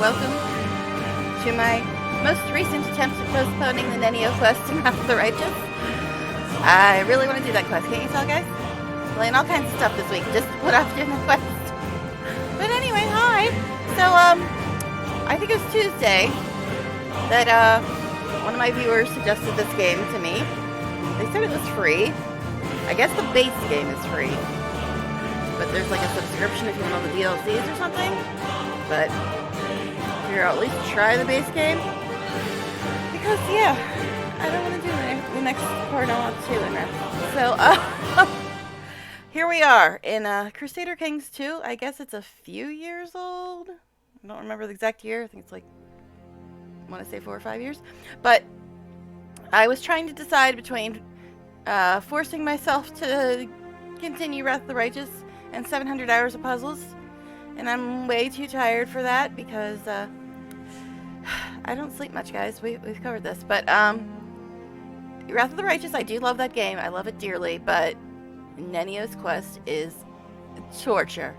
welcome to my most recent attempt at postponing the Nenio quest in Wrath of the Righteous. I really want to do that quest, can't you tell, guys? Playing all kinds of stuff this week, just put off doing the quest. But anyway, hi! So, I think it was Tuesday that, one of my viewers suggested this game to me. They said it was free. I guess the base game is free. But there's like a subscription if you want all the DLCs or something. But here, I'll at least try the base game. Because, yeah, I don't want to do the next part. I want to in there. So, here we are in Crusader Kings 2. I guess it's a few years old. I don't remember the exact year. I think it's like, I want to say 4 or 5 years. But I was trying to decide between forcing myself to continue Wrath of the Righteous and 700 hours of puzzles. And I'm way too tired for that because I don't sleep much, guys. We've covered this. But Wrath of the Righteous, I do love that game. I love it dearly. But Nenio's quest is torture.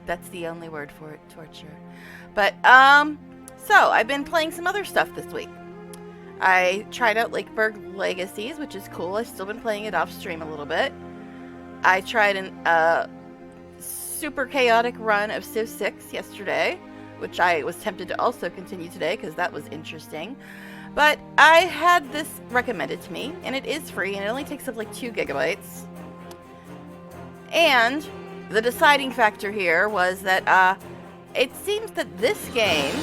That's the only word for it, torture. But, so I've been playing some other stuff this week. I tried out Lakeburg Legacies, which is cool. I've still been playing it off stream a little bit. I tried an super chaotic run of Civ 6 yesterday, which I was tempted to also continue today because that was interesting. But I had this recommended to me, and it is free, and it only takes up like 2 gigabytes. And the deciding factor here was that it seems that this game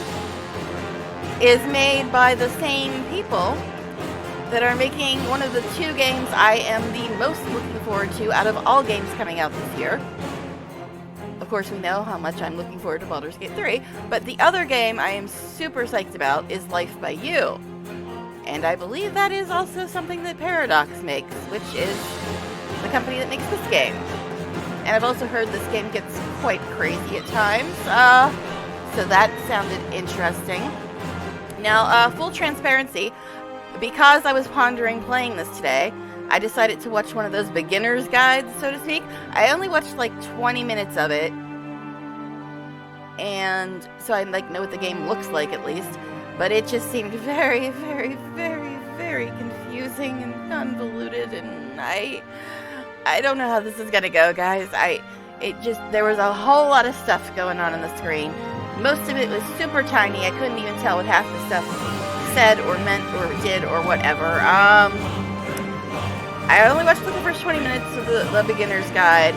is made by the same people that are making one of the 2 games I am the most looking forward to out of all games coming out this year. Of course, we know how much I'm looking forward to Baldur's Gate 3, but the other game I am super psyched about is Life by You. And I believe that is also something that Paradox makes, which is the company that makes this game. And I've also heard this game gets quite crazy at times, so that sounded interesting. Now, full transparency, because I was pondering playing this today, I decided to watch one of those beginner's guides, so to speak. I only watched like 20 minutes of it, and so I know what the game looks like at least, but it just seemed very, very, very, very confusing and convoluted, and I don't know how this is gonna go, guys. There was a whole lot of stuff going on the screen. Most of it was super tiny. I couldn't even tell what half the stuff said or meant or did or whatever. I only watched the first 20 minutes of the beginner's guide.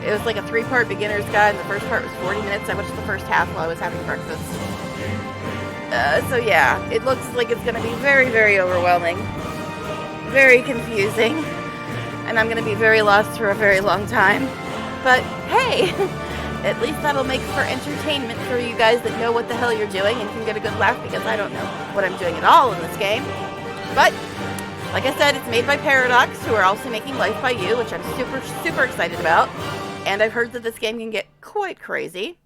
It was like a 3-part beginner's guide, and the first part was 40 minutes. I watched the first half while I was having breakfast. So yeah, it looks like it's going to be very, very overwhelming. Very confusing. And I'm going to be very lost for a very long time. But hey, at least that'll make for entertainment for you guys that know what the hell you're doing and can get a good laugh, because I don't know what I'm doing at all in this game. But like I said, it's made by Paradox, who are also making Life by You, which I'm super, super excited about. And I've heard that this game can get quite crazy.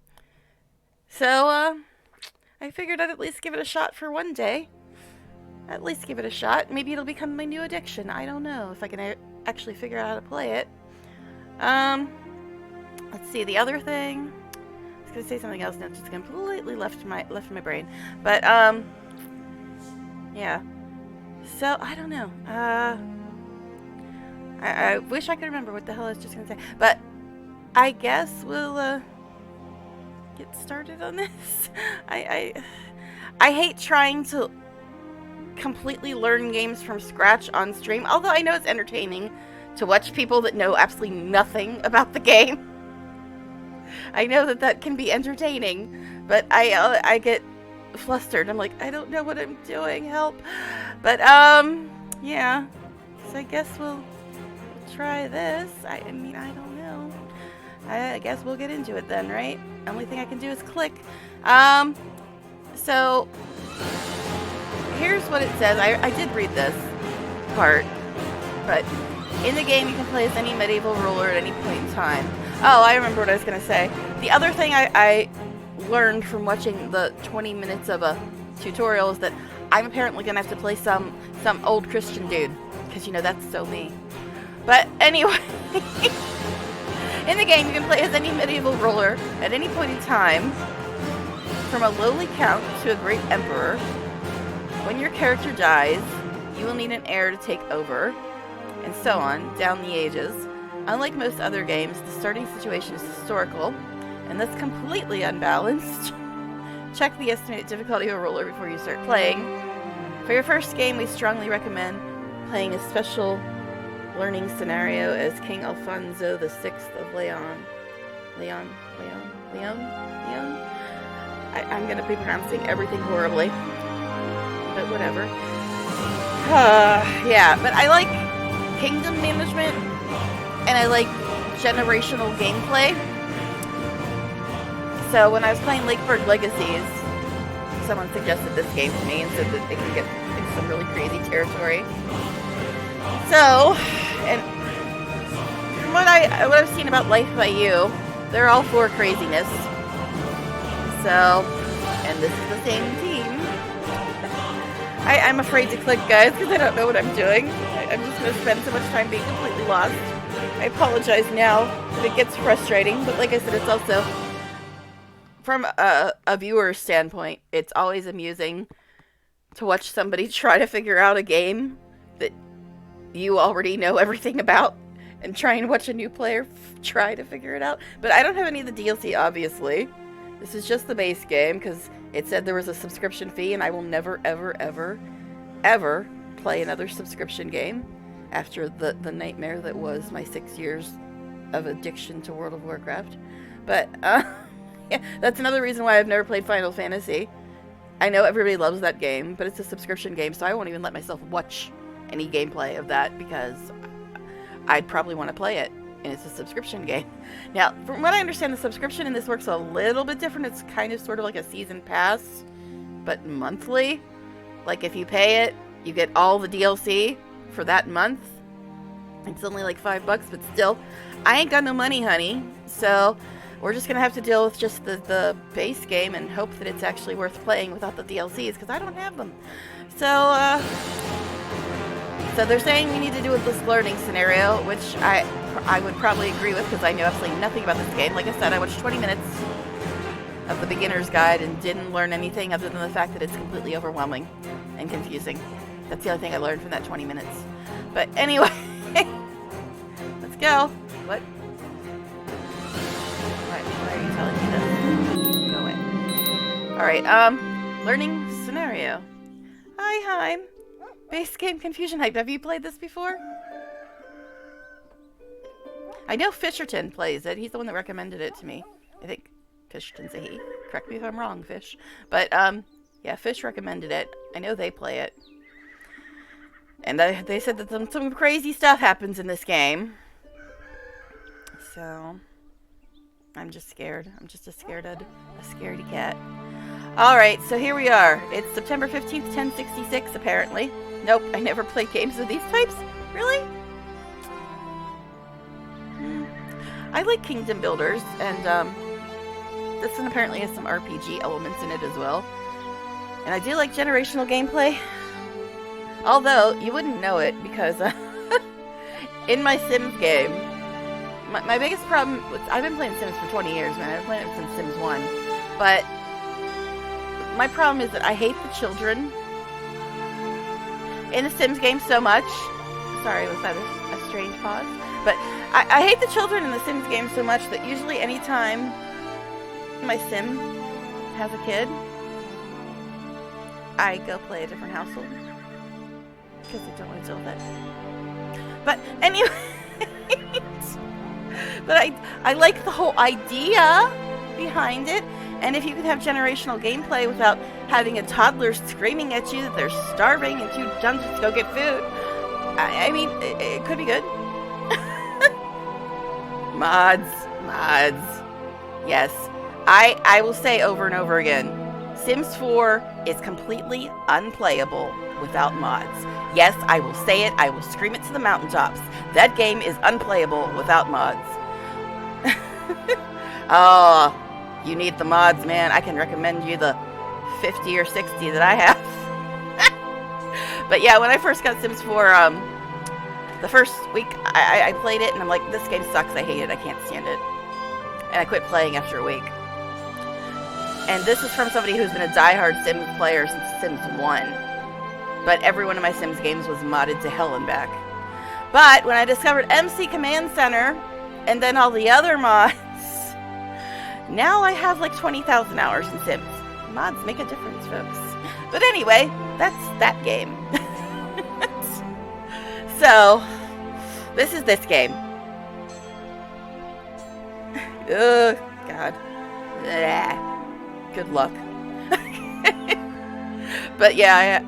So, I figured I'd at least give it a shot for one day. At least give it a shot. Maybe it'll become my new addiction. I don't know if I can actually figure out how to play it. Let's see, the other thing. I was going to say something else, and it's just completely left my brain. But, yeah. So, I don't know. I wish I could remember what the hell I was just going to say. But I guess we'll get started on this. I hate trying to completely learn games from scratch on stream. Although I know it's entertaining to watch people that know absolutely nothing about the game. I know that can be entertaining. But I get flustered. I'm like, I don't know what I'm doing, help. But yeah, so I guess we'll try this. I mean, I don't know. I guess we'll get into it then, right? Only thing I can do is click. So here's what it says. I did read this part, but in the game you can play as any medieval ruler at any point in time. Oh, I remember what I was gonna say. The other thing I learned from watching the 20 minutes of a tutorial is that I'm apparently gonna have to play some old Christian dude, because you know that's so me. But anyway, in the game you can play as any medieval ruler at any point in time. From a lowly count to a great emperor, when your character dies, you will need an heir to take over, and so on, down the ages. Unlike most other games, the starting situation is historical, and thus completely unbalanced. Check the estimated difficulty of a roller before you start playing. For your first game, we strongly recommend playing a special learning scenario as King Alfonso VI of Leon. I'm going to be pronouncing everything horribly, but whatever. Yeah, but I like kingdom management, and I like generational gameplay. So when I was playing Lakeburg Legacies, someone suggested this game to me and said that it can get into some really crazy territory. So, and from what I've seen about Life by You, they're all for craziness. So, and this is the same team. I'm afraid to click, guys, because I don't know what I'm doing. I'm just going to spend so much time being completely lost. I apologize now if it gets frustrating, but like I said, it's also, from a viewer's standpoint, it's always amusing to watch somebody try to figure out a game that you already know everything about and try and watch a new player try to figure it out. But I don't have any of the DLC, obviously. This is just the base game because it said there was a subscription fee, and I will never, ever, ever, ever play another subscription game after the nightmare that was my 6 years of addiction to World of Warcraft. But, yeah, that's another reason why I've never played Final Fantasy. I know everybody loves that game, but it's a subscription game, so I won't even let myself watch any gameplay of that because I'd probably want to play it, and it's a subscription game. Now, from what I understand, the subscription in this works a little bit different. It's kind of sort of like a season pass, but monthly. Like, if you pay it, you get all the DLC for that month. It's only like $5, but still, I ain't got no money, honey, so we're just going to have to deal with just the base game and hope that it's actually worth playing without the DLCs, because I don't have them. So, so they're saying we need to do with this learning scenario, which I would probably agree with, because I know absolutely nothing about this game. Like I said, I watched 20 minutes of the beginner's guide and didn't learn anything other than the fact that it's completely overwhelming and confusing. That's the only thing I learned from that 20 minutes. But anyway, let's go. What? Why are you telling me this? Go away. Alright, learning scenario. Hi. Base game confusion hype. Have you played this before? I know Fisherton plays it. He's the one that recommended it to me. I think Fisherton's a he. Correct me if I'm wrong, Fish. But, yeah, Fish recommended it. I know they play it. And they said that some crazy stuff happens in this game. So, I'm just scared. I'm just a scaredy cat. Alright, so here we are. It's September 15th, 1066, apparently. Nope, I never played games of these types. Really? I like Kingdom Builders, and this one apparently has some RPG elements in it as well. And I do like generational gameplay. Although, you wouldn't know it, because in my Sims game, my biggest problem with, I've been playing Sims for 20 years, man. I've been playing it since Sims 1. But my problem is that I hate the children in the Sims game so much. Sorry, was that a strange pause? But I hate the children in the Sims game so much that usually anytime my Sim has a kid, I go play a different household. Because I don't want to deal with it. But anyway, but I like the whole idea behind it. And if you can have generational gameplay without having a toddler screaming at you that they're starving and too dumb to go get food, I mean, it could be good. Mods. Yes, I will say over and over again, Sims 4 is completely unplayable without mods. Yes, I will say it. I will scream it to the mountaintops. That game is unplayable without mods. Oh, you need the mods, man. I can recommend you the 50 or 60 that I have. But yeah, when I first got Sims 4, the first week I played it, and I'm like, this game sucks. I hate it. I can't stand it. And I quit playing after a week. And this is from somebody who's been a diehard Sims player since Sims 1. But every one of my Sims games was modded to hell and back. But when I discovered MC Command Center and then all the other mods, now I have like 20,000 hours in Sims. Mods make a difference, folks. But anyway, that's that game. So, this is this game. Ugh, God. Good luck. But yeah,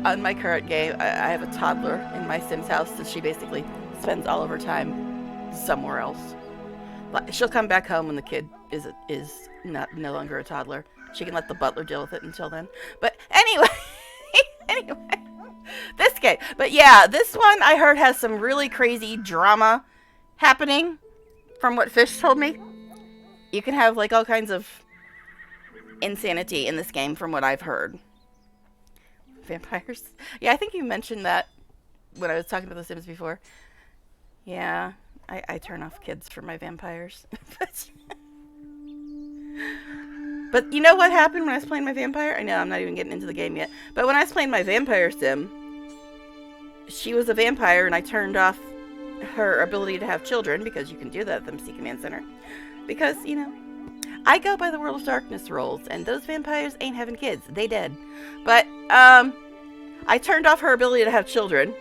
on my current game, I have a toddler in my Sims house, so she basically spends all of her time somewhere else. She'll come back home when the kid is no longer a toddler. She can let the butler deal with it until then. But anyway, this game. But yeah, this one I heard has some really crazy drama happening from what Fish told me. You can have like all kinds of insanity in this game from what I've heard. Vampires? Yeah, I think you mentioned that when I was talking to The Sims before. Yeah, I turn off kids for my vampires. But you know what happened when I was playing my vampire? I know, I'm not even getting into the game yet. But when I was playing my vampire sim, she was a vampire and I turned off her ability to have children, because you can do that at the MC Command Center. Because, you know, I go by the World of Darkness rules, and those vampires ain't having kids. They dead. But, I turned off her ability to have children.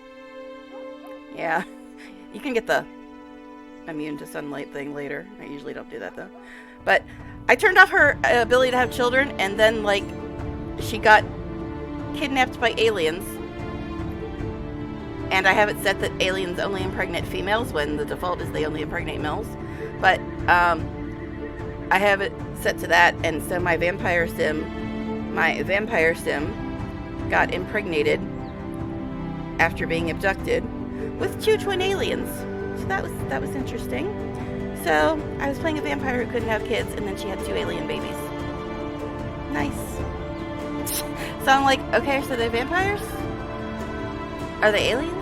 Yeah. You can get the immune to sunlight thing later. I usually don't do that, though. But I turned off her ability to have children, and then, like, she got kidnapped by aliens. And I have it set that aliens only impregnate females, when the default is they only impregnate males. But, I have it set to that, and so my vampire sim got impregnated after being abducted with 2 twin aliens. So that was interesting. So I was playing a vampire who couldn't have kids, and then she had 2 alien babies. Nice. So I'm like, okay, so they're vampires? Are they aliens?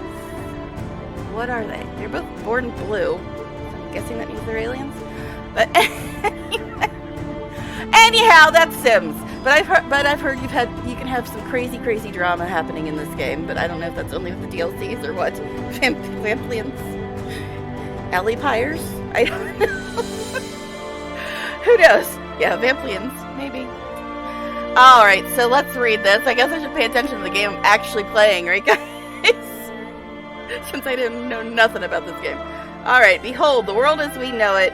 What are they? They're both born blue. So I'm guessing that means they're aliens. But anyhow, that's Sims. But I've heard you can have some crazy drama happening in this game. But I don't know if that's only with the DLCs or what. Vamplians, Alleypires. I don't know. Who knows? Yeah, Vamplians, maybe. All right, so let's read this. I guess I should pay attention to the game I'm actually playing, right, guys? Since I didn't know nothing about this game. All right, behold, the world as we know it.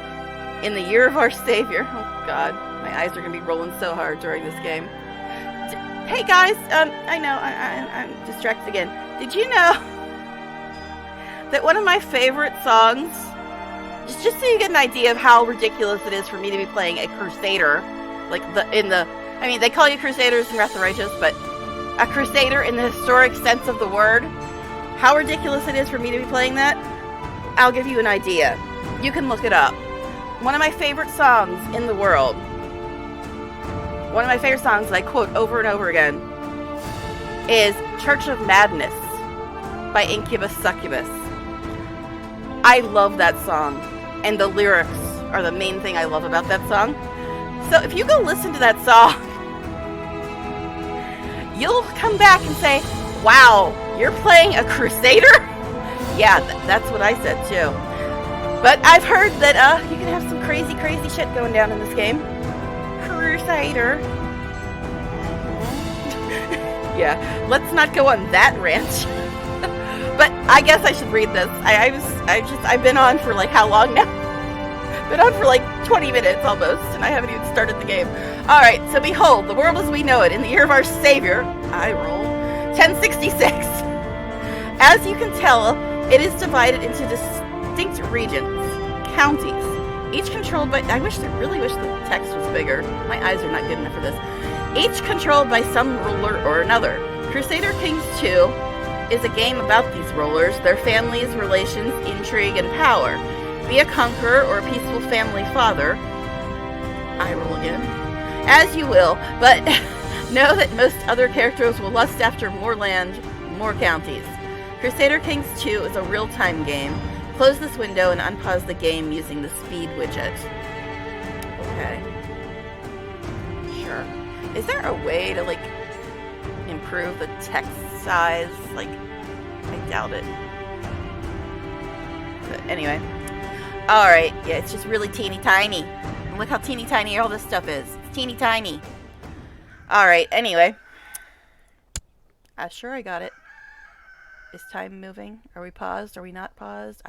In the year of our Savior. Oh, God. My eyes are going to be rolling so hard during this game. Hey, guys. I know. I'm distracted again. Did you know that one of my favorite songs, just so you get an idea of how ridiculous it is for me to be playing a Crusader, like I mean, they call you Crusaders in Wrath of the Righteous, but a Crusader in the historic sense of the word, how ridiculous it is for me to be playing that, I'll give you an idea. You can look it up. One of my favorite songs in the world, one of my favorite songs that I quote over and over again, is Church of Madness by Incubus Succubus. I love that song, and the lyrics are the main thing I love about that song. So if you go listen to that song, you'll come back and say, wow, you're playing a Crusader? Yeah, that's what I said too. But I've heard that you can have some crazy shit going down in this game. Crusader. Yeah, let's not go on that rant. But I guess I should read this. I've been on for like how long now? Been on for like 20 minutes almost, and I haven't even started the game. All right, so behold, the world as we know it in the year of our Savior. I roll 1066. As you can tell, it is divided into distinct regions, counties, each controlled by, I really wish the text was bigger. My eyes are not good enough for this. Each controlled by some ruler or another. Crusader Kings 2 is a game about these rulers, their families, relations, intrigue, and power. Be a conqueror or a peaceful family father. I roll again. As you will, but know that most other characters will lust after more land, more counties. Crusader Kings 2 is a real-time game. Close this window and unpause the game using the speed widget. Okay. sure. Is there a way to, like, improve the text size? Like, I doubt it. But anyway. Alright, yeah, it's just really teeny tiny. And look how teeny tiny all this stuff is. It's teeny tiny. Alright, anyway. Sure, I got it. Is time moving? Are we paused? Are we not paused?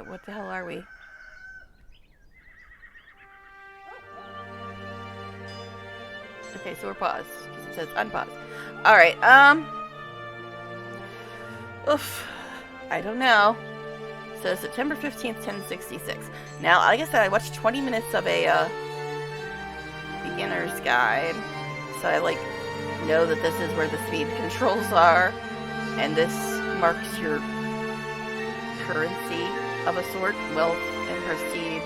What the hell are we? Okay, so we're paused. Because it says unpause. Alright, oof. I don't know. So, September 15th, 1066. Now, like I said, I watched 20 minutes of a, beginner's guide. So I, like, know that this is where the speed controls are. And this marks your currency of a sort. Wealth and prestige.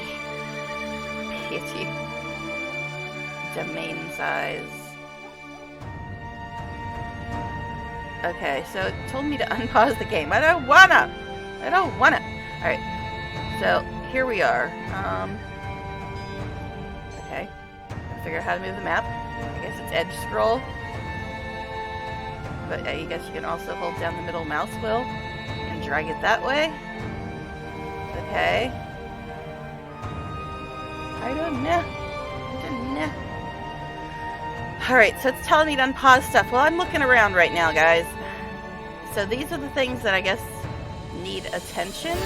Piety. Domain size. Okay, so it told me to unpause the game. I don't wanna! Alright, so here we are. Okay, gotta figure out how to move the map. I guess it's edge scroll. But I guess you can also hold down the middle mouse wheel and drag it that way. Okay. I don't know. Alright, so it's telling me to unpause stuff. Well, I'm looking around right now, guys. So these are the things that I guess need attention.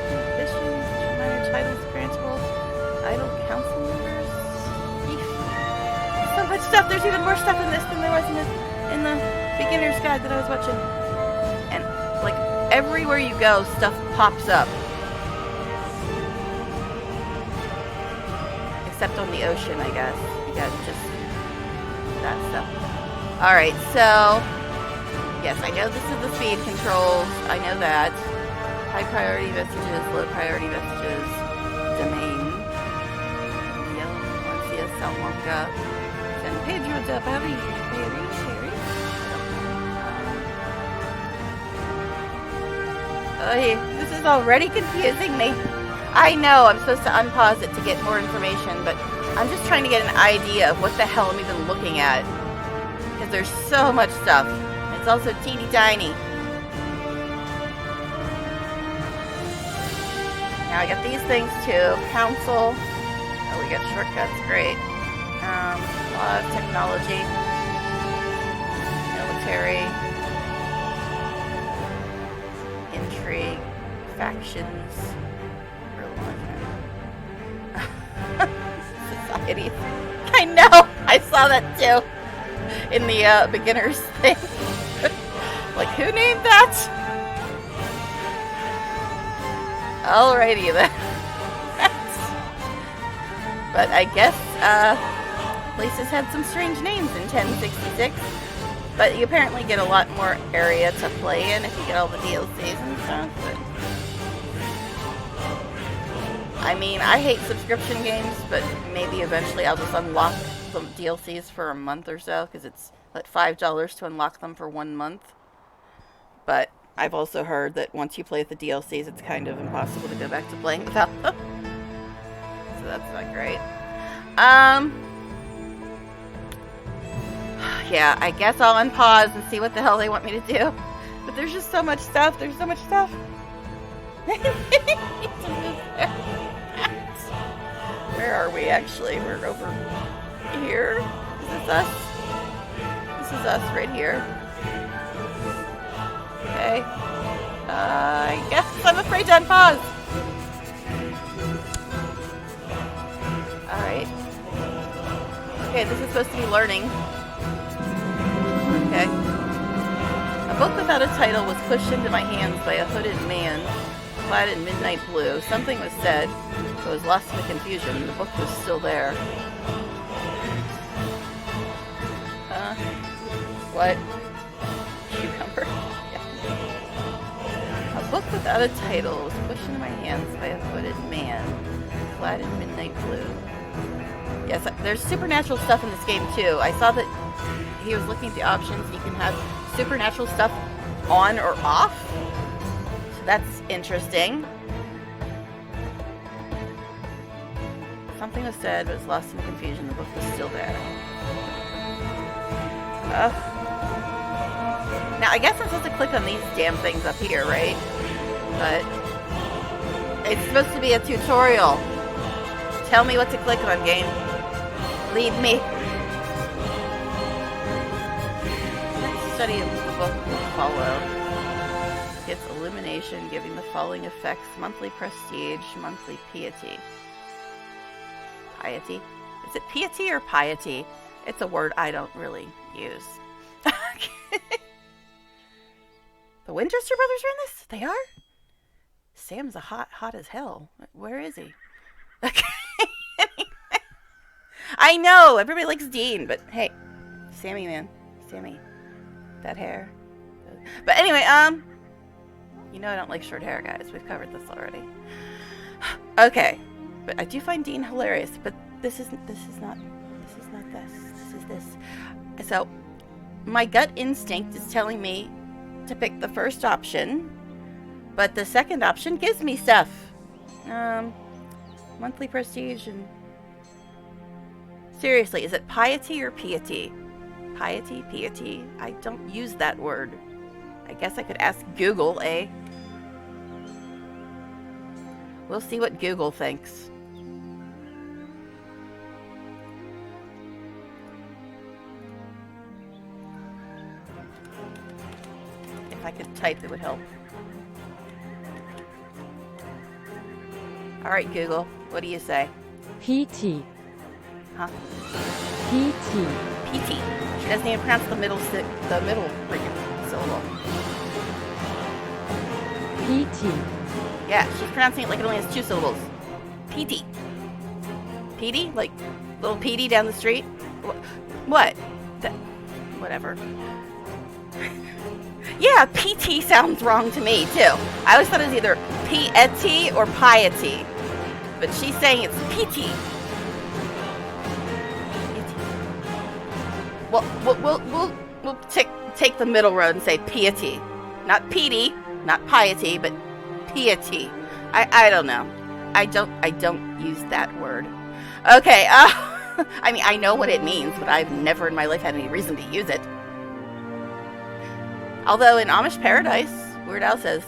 Ambitions, minor titles, grantable, idle council members. So much stuff. There's even more stuff in this than there was in the beginner's guide that I was watching. And like everywhere you go, stuff pops up. Except on the ocean, I guess. You got just that stuff. Alright, so yes, I know this is the speed controls. I know that. High priority messages, low priority messages, domain. Yellow, Valencia, Salamanca. San Pedro de Paris. This is already confusing me. I know I'm supposed to unpause it to get more information, but I'm just trying to get an idea of what the hell I'm even looking at. Because there's so much stuff. It's also teeny tiny. Now I got these things too. Council. Oh, we got shortcuts. Great. A lot of technology. Military. Intrigue. Factions. Society. I know! I saw that too in the beginner's thing. Like, who named that? Alrighty then. But I guess places had some strange names in 1066. But you apparently get a lot more area to play in if you get all the DLCs and stuff. But I mean, I hate subscription games, but maybe eventually I'll just unlock the DLCs for a month or so, because it's like $5 to unlock them for 1 month. But I've also heard that once you play with the DLCs, it's kind of impossible to go back to playing without them. So that's not great. Yeah, I guess I'll unpause and see what the hell they want me to do. But there's just so much stuff. There's so much stuff. Where are we actually? We're over here. Is this us? This is us right here. Okay. I guess I'm afraid to unpause. Alright. Okay, this is supposed to be learning. Okay. A book without a title was pushed into my hands by a hooded man, clad in midnight blue. Something was said, but was lost in the confusion. The book was still there. What? Cucumber? Yeah. A book without a title was pushed into my hands by a hooded man, clad in midnight blue. Yes, there's supernatural stuff in this game too. I saw that he was looking at the options. You can have supernatural stuff on or off. So that's interesting. Something was said, but was lost in the confusion. The book was still there. Ugh. Now, I guess I'm supposed to click on these damn things up here, right? But it's supposed to be a tutorial. Tell me what to click on, game. Lead me. Next study of the book will follow. Gets illumination, giving the following effects: monthly prestige, monthly piety. Piety? Is it piety or piety? It's a word I don't really use. The Winchester brothers are in this? They are? Sam's a hot as hell. Where is he? Okay. I know! Everybody likes Dean, but hey. Sammy, man. Sammy. That hair. But anyway, you know I don't like short hair, guys. We've covered this already. Okay. But I do find Dean hilarious, but this is not this. This is this. So, my gut instinct is telling me to pick the first option, but the second option gives me stuff. Monthly prestige and... Seriously, is it piety or piety? Piety? Piety? I don't use that word. I guess I could ask Google, eh? We'll see what Google thinks. If I could type, it would help. Alright, Google, what do you say? PT. Huh? PT. PT. She doesn't even pronounce the middle freaking syllable. PT. Yeah, she's pronouncing it like it only has 2 syllables. PT. Petey? Like little Petey down the street? What? Whatever. Yeah, PT sounds wrong to me, too. I always thought it was either piety or piety. But she's saying it's PT. Well, we'll take the middle road and say piety. Not piety, not piety, but piety. I don't know. I don't use that word. Okay, I mean, I know what it means, but I've never in my life had any reason to use it. Although in Amish Paradise, Weird Al says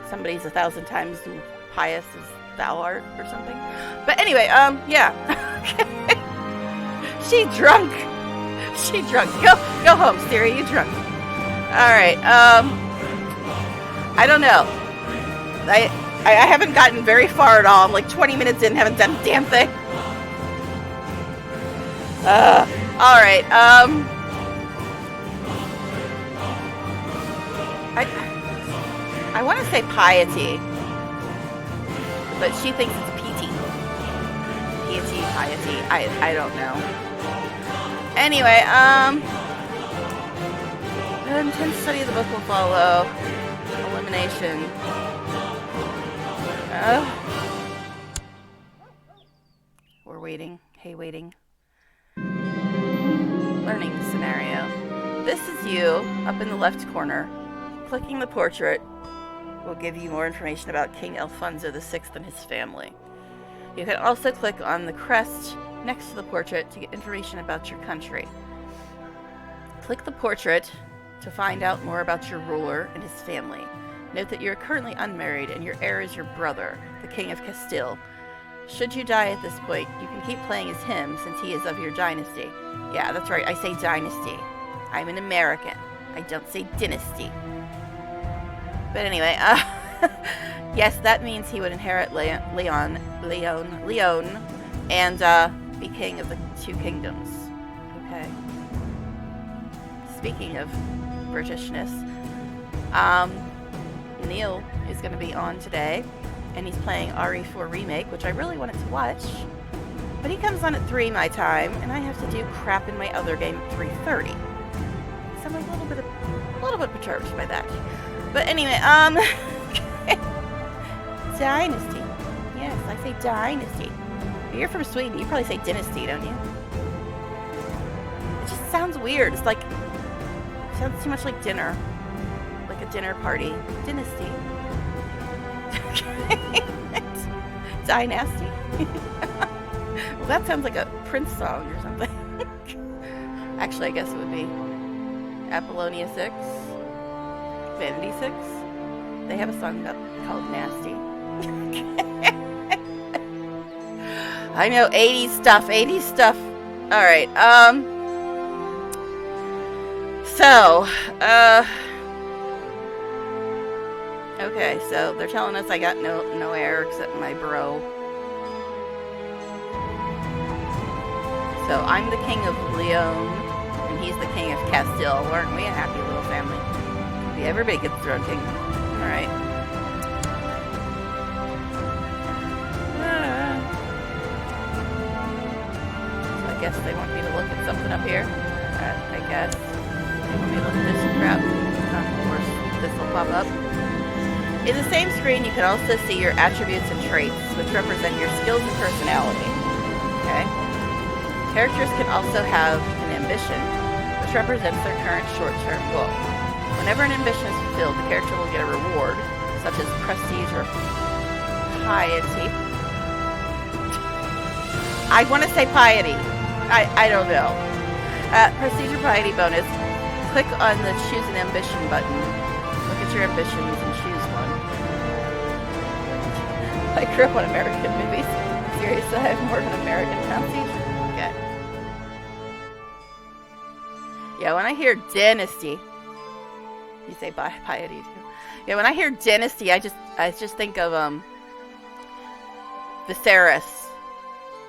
somebody's 1,000 times more pious as thou art or something. But anyway, yeah. She drunk. She drunk. Go home, Siri. You drunk. All right. I don't know. I haven't gotten very far at all. I'm like 20 minutes in, haven't done a damn thing. All right. I want to say piety, but she thinks it's PT. Piety, piety. I don't know. Anyway, an intense study of the book will follow. Elimination. We're waiting. Hey, waiting. Learning scenario. This is you, up in the left corner. Clicking the portrait will give you more information about King Alfonso VI and his family. You can also click on the crest next to the portrait to get information about your country. Click the portrait to find out more about your ruler and his family. Note that you're currently unmarried and your heir is your brother, the King of Castile. Should you die at this point, you can keep playing as him since he is of your dynasty. Yeah, that's right, I say dynasty. I'm an American. I don't say dynasty. But anyway, yes, that means he would inherit Leon, and be king of the 2 kingdoms. Okay. Speaking of Britishness, Neil is going to be on today, and he's playing RE4 Remake, which I really wanted to watch, but he comes on at 3 my time, and I have to do crap in my other game at 3:30. So I'm a little bit perturbed by that. But anyway, Dynasty. Yes, I say dynasty. You're from Sweden, you probably say dynasty, don't you? It just sounds weird. It's like, it sounds too much like dinner. Like a dinner party. Dynasty. Dynasty. that sounds like a Prince song or something. Actually, I guess it would be Apollonia 6, Vanity 6. They have a song called Nasty. I know, 80s stuff, 80s stuff. Alright, so, okay, so they're telling us I got no heir except my bro. So I'm the king of Leon, and he's the king of Castile. Aren't we a happy little family? Yeah, everybody gets their own kingdom. Alright. So I guess they want me to look at something up here. I guess. They want me to look at this crap. Of course, this will pop up. In the same screen, you can also see your attributes and traits, which represent your skills and personality. Okay? Characters can also have an ambition, which represents their current short-term goal. Whenever an ambition is fulfilled, the character will get a reward, such as prestige or piety. I want to say piety. I don't know. Prestige or piety bonus. Click on the Choose an Ambition button. Look at your ambitions and choose one. I grew up on American movies. Seriously, I have more of an American pronunciation. Okay. Yeah, when I hear dynasty, you say piety too. Yeah, when I hear dynasty, I just think of Viserys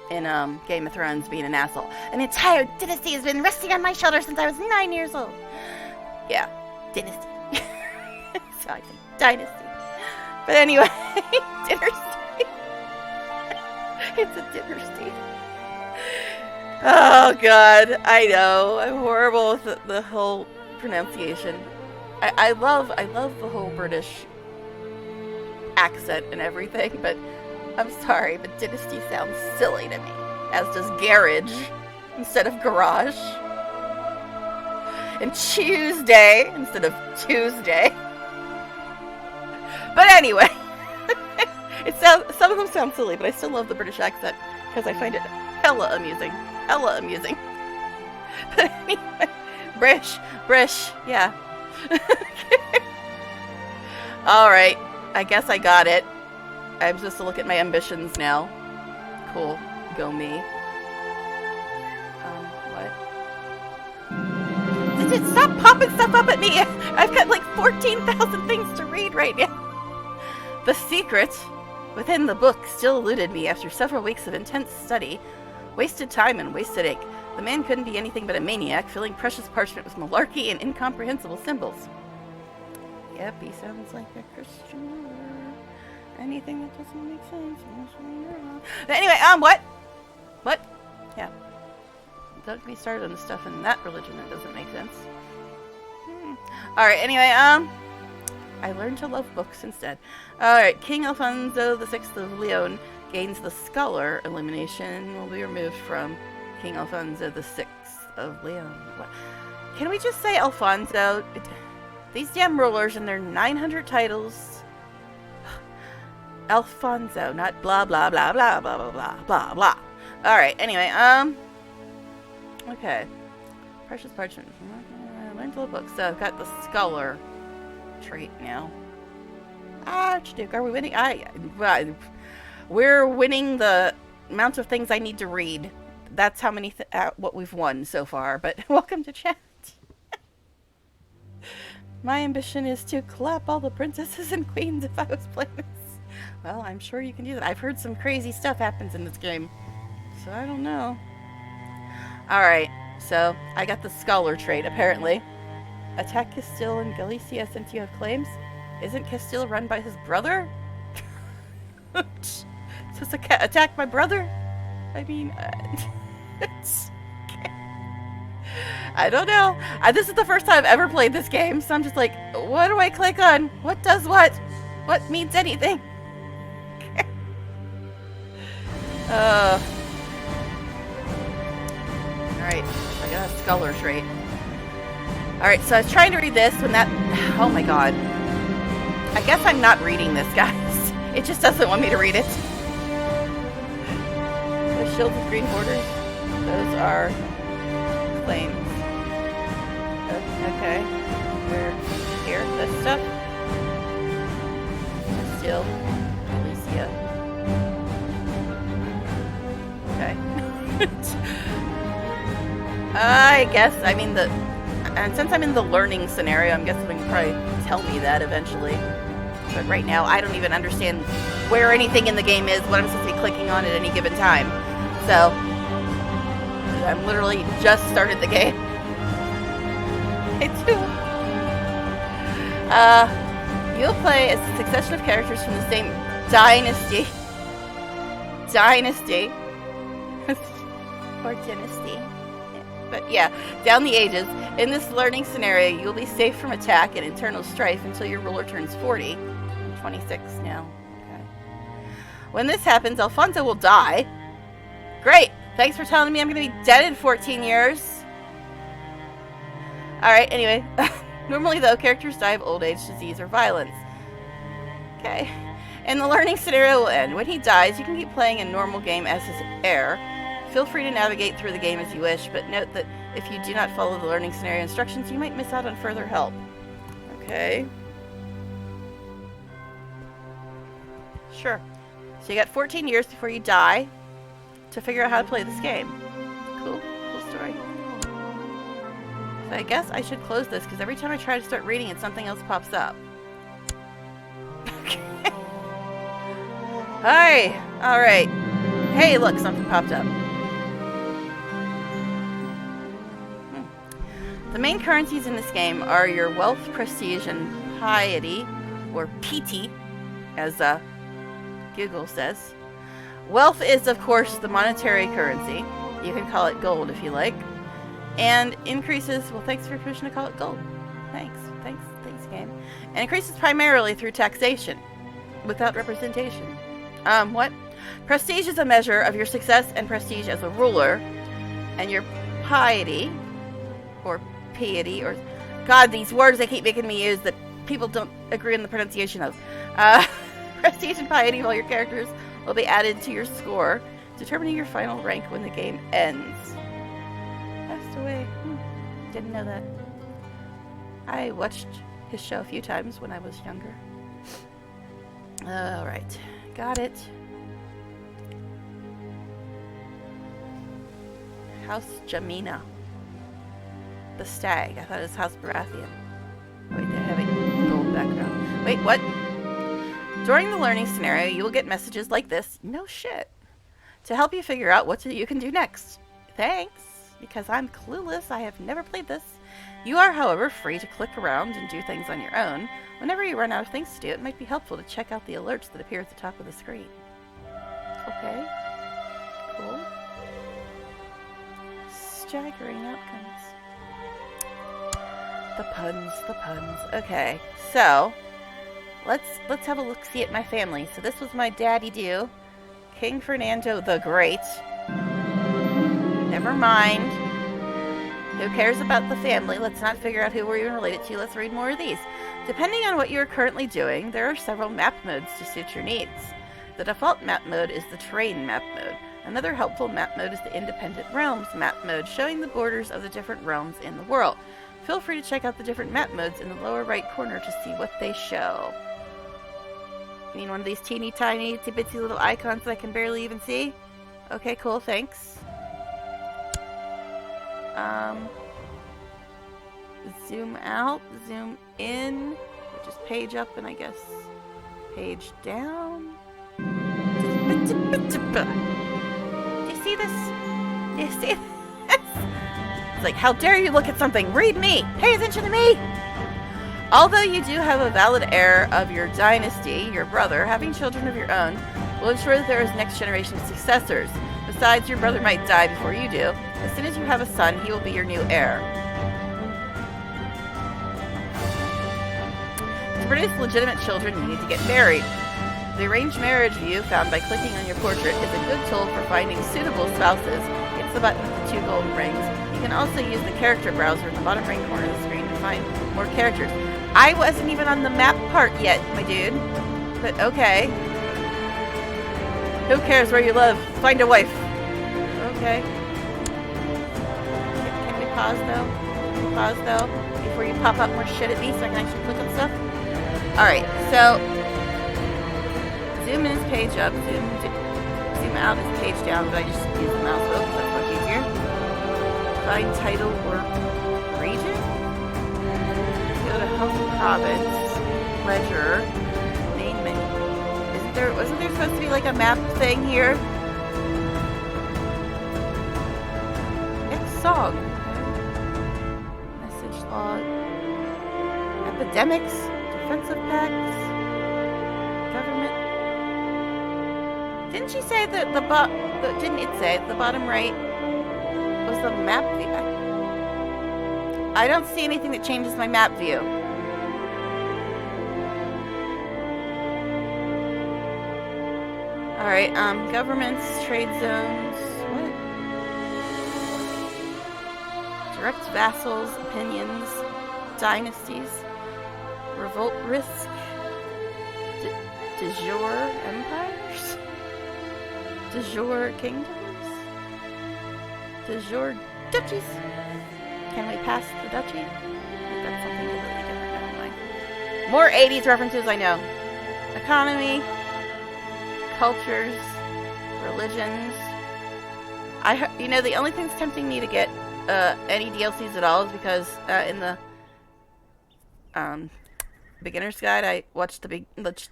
in Game of Thrones being an asshole. An entire dynasty has been resting on my shoulders since I was 9 years old. Yeah, dynasty. So I think dynasty. But anyway, dynasty. It's a dynasty. Oh god, I know. I'm horrible with the whole pronunciation. I love the whole British accent and everything, but I'm sorry, but dynasty sounds silly to me. As does garage instead of garage. And Tuesday instead of Tuesday. But anyway, some of them sound silly, but I still love the British accent because I find it hella amusing. Hella amusing. But anyway, Brish, yeah. Alright, I guess I got it. I'm supposed to look at my ambitions now. Cool. Go me. What? Stop popping stuff up at me! I've got like 14,000 things to read right now. The secret within the book still eluded me after several weeks of intense study. Wasted time and wasted ink. The man couldn't be anything but a maniac, filling precious parchment with malarkey and incomprehensible symbols. Yep, he sounds like a Christian. Anything that doesn't make sense. But anyway, what? What? Yeah. Don't get me started on the stuff in that religion that doesn't make sense. Alright, anyway, I learned to love books instead. Alright, King Alfonso VI of Leon gains the Scholar elimination. Will be removed from King Alfonso VI of Leon. What? Can we just say Alfonso? These damn rulers and their 900 titles. Alfonso, not blah blah blah blah blah blah blah blah blah. Alright, anyway, okay. Precious parchment. Learn to the book. So I've got the Scholar trait now. Archduke, are we winning? We're winning the amount of things I need to read. That's how many what we've won so far. But welcome to chat. My ambition is to clap all the princesses and queens if I was playing this. Well, I'm sure you can do that. I've heard some crazy stuff happens in this game. So I don't know. Alright, so I got the Scholar trait, apparently. Attack Castile and Galicia since you have claims. Isn't Castile run by his brother? Just attack my brother? I mean, I don't know. This is the first time I've ever played this game, so I'm just like, what do I click on? What does what? What means anything? Alright, I got a Scholar trait. Alright, so I was trying to read this when that... Oh my god. I guess I'm not reading this, guys. It just doesn't want me to read it. The shields with green borders. Those are claims. Okay. We're here. This stuff. Still. Alicia. Okay. I guess, I mean, and since I'm in the learning scenario, I'm guessing you can probably tell me that eventually. But right now, I don't even understand where anything in the game is, what I'm supposed to be clicking on at any given time. So, I'm literally just started the game. You'll play as a succession of characters from the same dynasty. Or dynasty. But yeah, down the ages. In this learning scenario, you'll be safe from attack and internal strife until your ruler turns 40. I'm 26 now. Okay. When this happens, Alfonso will die. Great! Thanks for telling me I'm going to be dead in 14 years. Alright, anyway. Normally, though, characters die of old age, disease, or violence. Okay. And the learning scenario will end. When he dies, you can keep playing a normal game as his heir. Feel free to navigate through the game as you wish, but note that if you do not follow the learning scenario instructions, you might miss out on further help. Okay. Sure. So you got 14 years before you die to figure out how to play this game. Cool. Cool story. So I guess I should close this, because every time I try to start reading it, something else pops up. Okay. Hi! Alright. Hey, look, something popped up. The main currencies in this game are your wealth, prestige, and piety, or PT, as Google says. Wealth is, of course, the monetary currency. You can call it gold if you like. And increases, well, thanks for permission to call it gold. Thanks, game. And increases primarily through taxation, without representation. What? Prestige is a measure of your success and prestige as a ruler, and your piety, or piety, or God, these words they keep making me use that people don't agree on the pronunciation of. Prestige and piety of all your characters will be added to your score, determining your final rank when the game ends. Passed away. Didn't know that. I watched his show a few times when I was younger. Alright. Got it. House Jamina. The stag. I thought it was House Baratheon. Wait, they're having gold background. Wait, what? During the learning scenario, you will get messages like this. No shit. To help you figure out what you can do next. Thanks. Because I'm clueless. I have never played this. You are, however, free to click around and do things on your own. Whenever you run out of things to do, it might be helpful to check out the alerts that appear at the top of the screen. Okay. Cool. Staggering outcomes. The puns. Okay, so let's have a look-see at my family. So this was my daddy-do, King Fernando the Great. Never mind. Who cares about the family? Let's not figure out who we're even related to. Let's read more of these. Depending on what you are currently doing, there are several map modes to suit your needs. The default map mode is the terrain map mode. Another helpful map mode is the Independent Realms map mode, showing the borders of the different realms in the world. Feel free to check out the different map modes in the lower right corner to see what they show. You mean one of these teeny tiny, itsy bitsy little icons that I can barely even see? Okay, cool, thanks. Zoom out, zoom in, which is page up and I guess page down. Do you see this? Do you see this? It's like, how dare you look at something? Read me! Pay attention to me! Although you do have a valid heir of your dynasty, your brother, having children of your own will ensure that there is next generation of successors. Besides, your brother might die before you do. As soon as you have a son, he will be your new heir. To produce legitimate children, you need to get married. The arranged marriage view found by clicking on your portrait is a good tool for finding suitable spouses. It's the button with the 2 golden rings. You can also use the character browser in the bottom right corner of the screen to find more characters. I wasn't even on the map part yet, my dude. But okay. Who cares where you live? Find a wife. Okay. Can we pause though? Can we pause though? Before you pop up more shit at me so I can actually click on stuff? Alright, so zoom in is page up, zoom out is page down, but I just use the mouse wheel because that's much easier. Find title or region. Go to home province, ledger, main menu. Wasn't there supposed to be like a map thing here? It's song. Message log. Epidemics, defensive pacts, government. Didn't she say that didn't it say at the bottom right was the map view? I don't see anything that changes my map view. Alright, governments, trade zones, what? Direct vassals, opinions, dynasties, revolt risk, de jure empires, de jure kingdoms, de jure duchies. Can we pass the duchy? I think that's something completely different. Never mind. More 80s references, I know. Economy, cultures, religions. You know, the only thing that's tempting me to get any DLCs at all is because in the beginner's guide I watched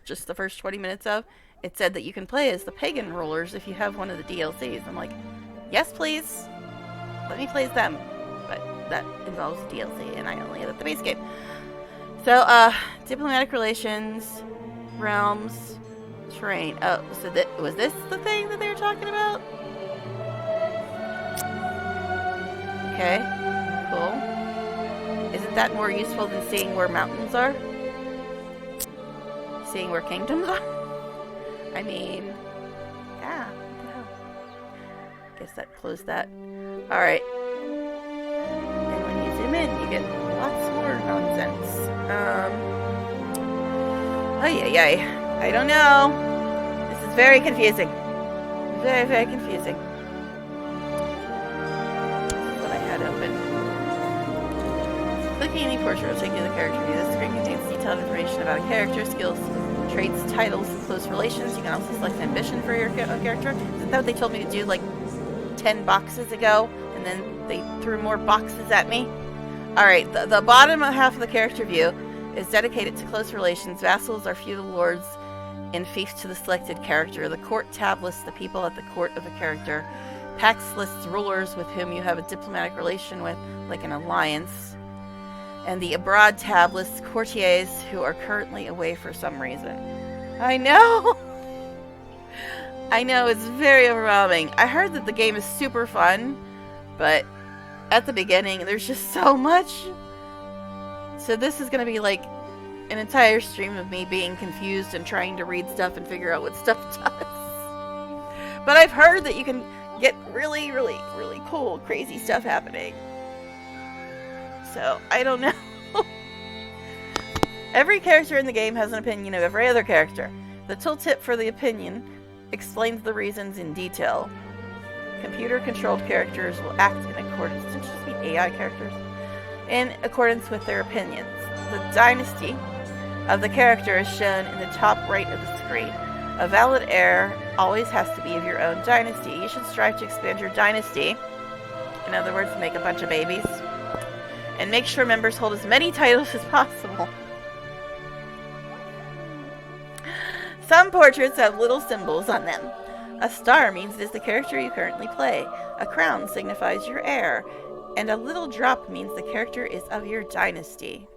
just the first 20 minutes of, it said that you can play as the pagan rulers if you have one of the DLCs. I'm like, yes please, let me play as them, but that involves DLC and I only have the base game. So diplomatic relations, realms, terrain. Oh, so was this the thing that they were talking about? Okay, cool. Isn't that more useful than seeing where mountains are? Seeing where kingdoms are? I mean, yeah. Guess that closed that. Alright. And when you zoom in, you get lots more nonsense. I don't know. This is very confusing. Very, very confusing. This is what I had open. Clicking any portrait will take you to the character view. This screen contains detailed information about a character, skills, traits, titles, and close relations. You can also select ambition for your character. Isn't that what they told me to do like 10 boxes ago? And then they threw more boxes at me? Alright, the bottom half of the character view is dedicated to close relations. Vassals are feudal lords in fief to the selected character. The court tab lists the people at the court of the character. Pax lists rulers with whom you have a diplomatic relation with, like an alliance. And the abroad tab lists courtiers who are currently away for some reason. I know! I know, it's very overwhelming. I heard that the game is super fun, but at the beginning, there's just so much. So this is going to be like an entire stream of me being confused and trying to read stuff and figure out what stuff does. But I've heard that you can get really, really, really cool, crazy stuff happening. So, I don't know. Every character in the game has an opinion of every other character. The tooltip for the opinion explains the reasons in detail. Computer-controlled characters will act in accordance, didn't it just be AI characters? In accordance with their opinions. The dynasty of the character is shown in the top right of the screen. A valid heir always has to be of your own dynasty. You should strive to expand your dynasty. In other words, make a bunch of babies. And make sure members hold as many titles as possible. Some portraits have little symbols on them. A star means it is the character you currently play. A crown signifies your heir. And a little drop means the character is of your dynasty.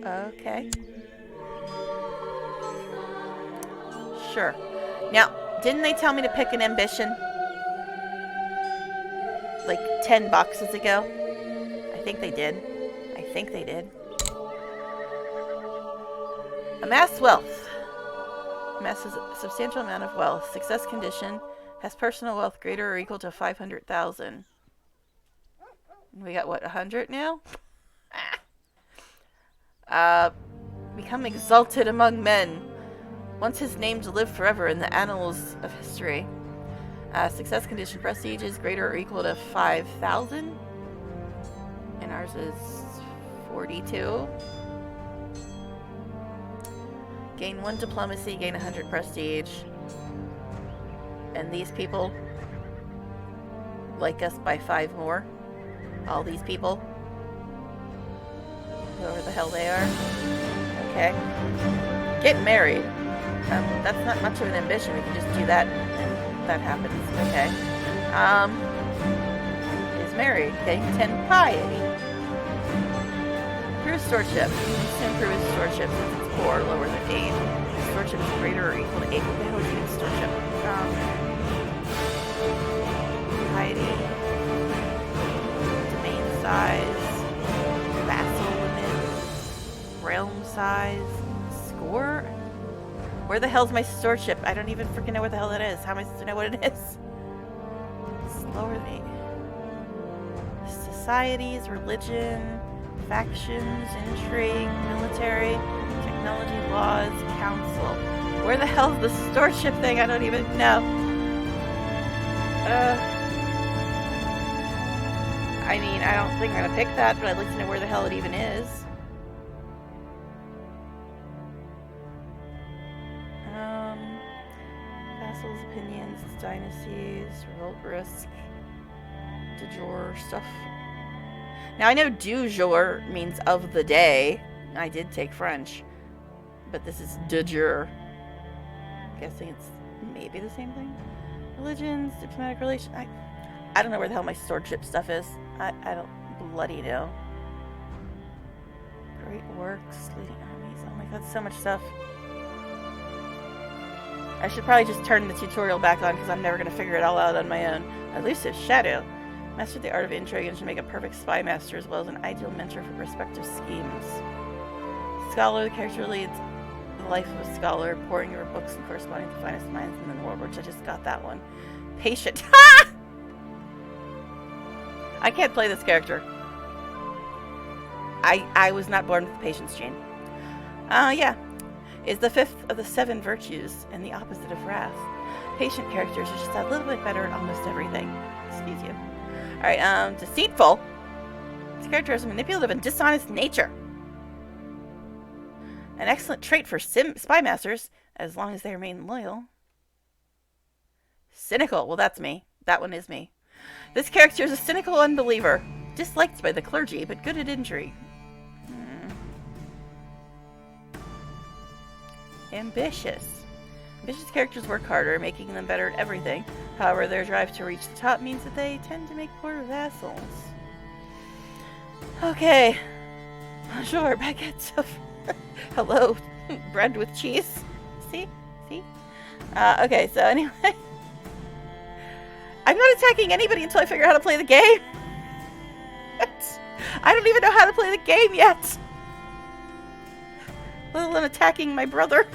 Okay. Sure. Now, didn't they tell me to pick an ambition? Like 10 boxes ago? I think they did. Amass wealth. Amasses a substantial amount of wealth. Success condition has personal wealth greater or equal to 500,000. We got what, 100 now? Become exalted among men. Wants his name to live forever in the annals of history. Success condition prestige is greater or equal to 5,000. And ours is 42. Gain 1 diplomacy, gain 100 prestige. And these people like us by 5 more. All these people. Whoever the hell they are. Okay. Get married. That's not much of an ambition. We can just do that and that happens. Okay. Is married. Getting 10 piety. Improve stewardship. Needs to improve his stewardship since it's 4, lower than 8. His stewardship is greater or equal to 8. What the hell is his stewardship? Piety. Domain size. Vassal limit. Realm size. Score? Where the hell's my stewardship? I don't even freaking know where the hell that is. How am I supposed to know what it is? It's lower than 8. Societies, religion, factions, intrigue, military, technology, laws, council. Where the hell's the stewardship thing? I don't even know. I mean, I don't think I'm gonna pick that, but I'd like to know where the hell it even is. Vassals, opinions, dynasties, revolt risk, de jour stuff. Now I know du jour means of the day. I did take French, but this is de jour. I'm guessing it's maybe the same thing. Religions, diplomatic relations. I don't know where the hell my stewardship stuff is. I don't bloody know. Great works, leading armies. Oh my god, so much stuff. I should probably just turn the tutorial back on because I'm never going to figure it all out on my own. Elusive Shadow. Mastered the art of intrigue and should make a perfect spy master as well as an ideal mentor for prospective schemes. Scholar. The character leads the life of a scholar, pouring over books and corresponding to the finest minds in the world, which I just got that one. Patient. Ha! I can't play this character. I was not born with the patience gene. Yeah. Is the 5th of the 7 virtues and the opposite of wrath. Patient characters are just a little bit better at almost everything. Excuse you. Alright, deceitful. This character has a manipulative and dishonest nature. An excellent trait for spy masters, as long as they remain loyal. Cynical. Well, that's me. That one is me. This character is a cynical unbeliever. Disliked by the clergy, but good at intrigue. Ambitious. Ambitious characters work harder, making them better at everything. However, their drive to reach the top means that they tend to make poor vassals. Okay. Bonjour, baguettes of... Hello, bread with cheese. See? Okay, so anyway. I'm not attacking anybody until I figure out how to play the game. I don't even know how to play the game yet. Let alone attacking my brother.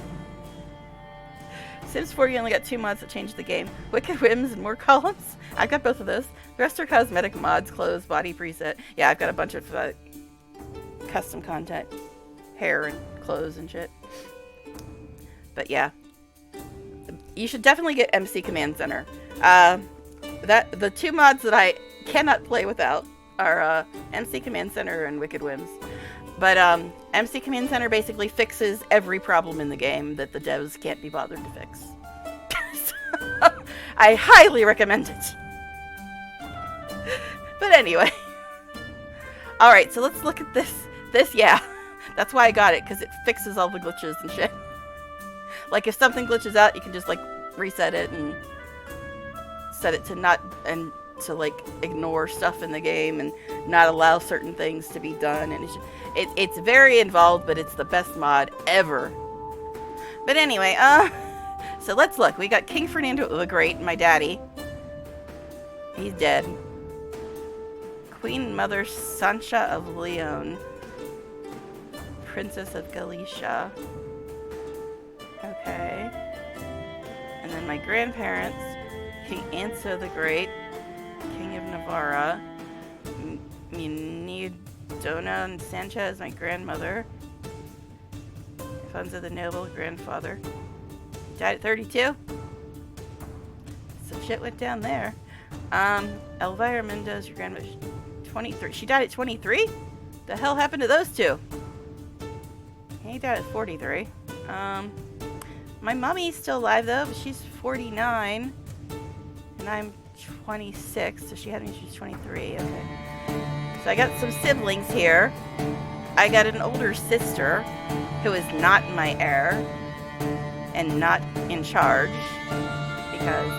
Sims 4, you only got 2 mods that change the game. Wicked Whims and more columns. I've got both of those. The rest are cosmetic mods, clothes, body preset. Yeah, I've got a bunch of custom content. Hair and clothes and shit. But yeah. You should definitely get MC Command Center. The 2 mods that I cannot play without are MC Command Center and Wicked Whims. But MC Command Center basically fixes every problem in the game that the devs can't be bothered to fix. So, I highly recommend it. But anyway. Alright, so let's look at this. Yeah. That's why I got it, because it fixes all the glitches and shit. Like, if something glitches out, you can just, like, reset it and set it to not... and to like ignore stuff in the game and not allow certain things to be done, and it's very involved, but it's the best mod ever. But anyway, so let's look. We got King Fernando the Great, my daddy. He's dead. Queen Mother Sancha of Leon, Princess of Galicia. Okay. And then my grandparents, King Anso the Great, King of Navarra, Munidona and Sanchez, my grandmother, Alfonso the Noble, grandfather. Died at 32. some shit went down there. Elvira Mendoza, your grandmother, 23. She died at 23? The hell happened to those two? He died at 43. My mommy's still alive though, but she's 49. And I'm 26, so she had me when she was 23. Okay. So I got some siblings here. I got an older sister who is not my heir and not in charge because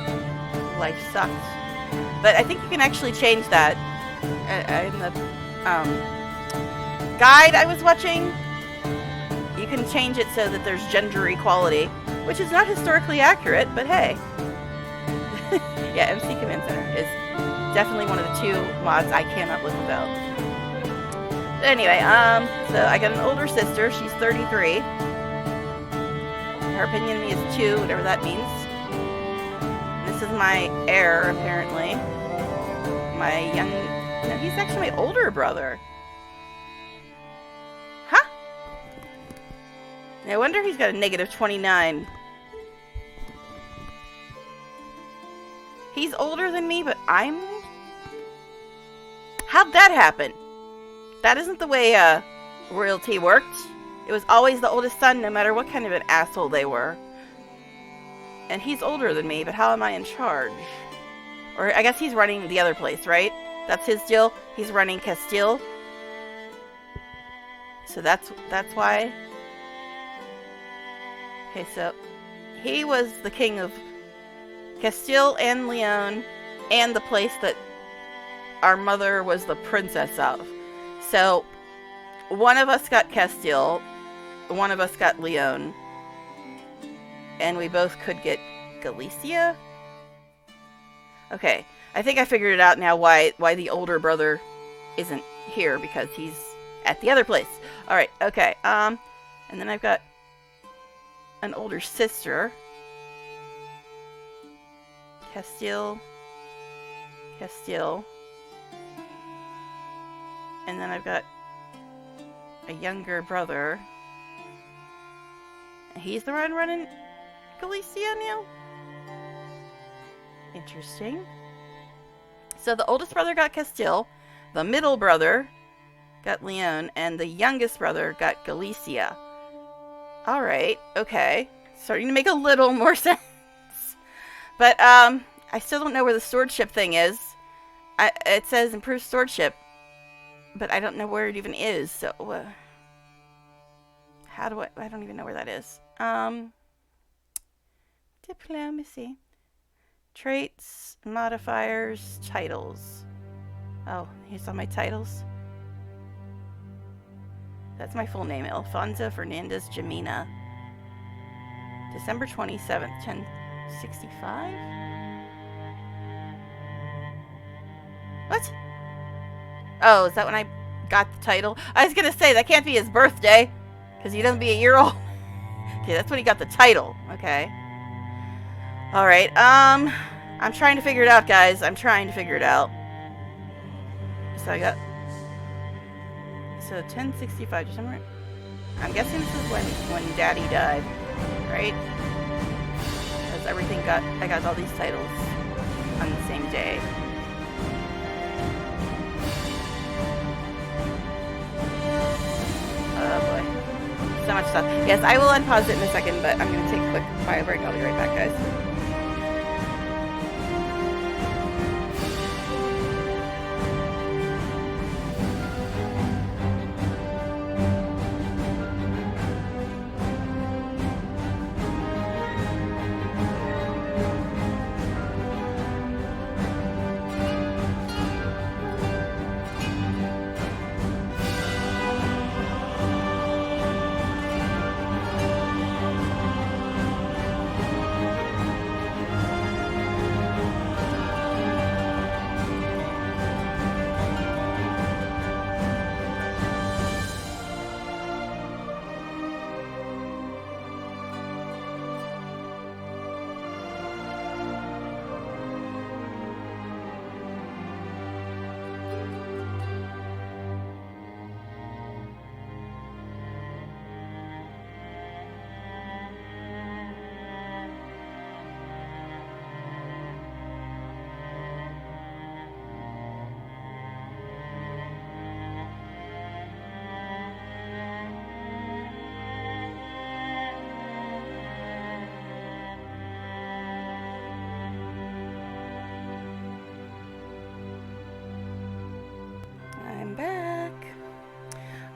life sucks. But I think you can actually change that. In the guide I was watching, you can change it so that there's gender equality, which is not historically accurate, but hey. Yeah, MC Command Center is definitely one of the two mods I cannot live without. But anyway, so I got an older sister. She's 33. Her opinion of me is 2, whatever that means. This is my heir, apparently. My young... No, he's actually my older brother. Huh? No wonder he's got a negative 29. He's older than me, but I'm... How'd that happen? That isn't the way royalty worked. It was always the oldest son, no matter what kind of an asshole they were. And he's older than me, but how am I in charge? Or I guess he's running the other place, right? That's his deal. He's running Castile. So that's why. Okay, so he was the king of Castile and Leon, and the place that our mother was the princess of. So, one of us got Castile, one of us got Leon, and we both could get Galicia? Okay, I think I figured it out now why the older brother isn't here, because he's at the other place. Alright, okay, and then I've got an older sister. Castile. And then I've got a younger brother. He's the one running Galicia now? Interesting. So the oldest brother got Castile, the middle brother got Leon, and the youngest brother got Galicia. Alright, okay. Starting to make a little more sense. But, I still don't know where the stewardship thing is. It says improve stewardship, but I don't know where it even is, so... how do I don't even know where that is. Diplomacy. Traits, modifiers, titles. Oh, here's all my titles. That's my full name, Alfonso Fernandez Jamina. December 27th, 1065? What? Oh, is that when I got the title? I was gonna say, that can't be his birthday, because he doesn't be a year old. Okay, that's when he got the title. Okay. Alright, I'm trying to figure it out, guys. I'm trying to figure it out. So I got... So, 1065, December... I'm guessing this is when Daddy died, right? Because everything got... I got all these titles on the same day. Oh boy. So much stuff. Yes, I will unpause it in a second, but I'm going to take a quick bio break. I'll be right back, guys.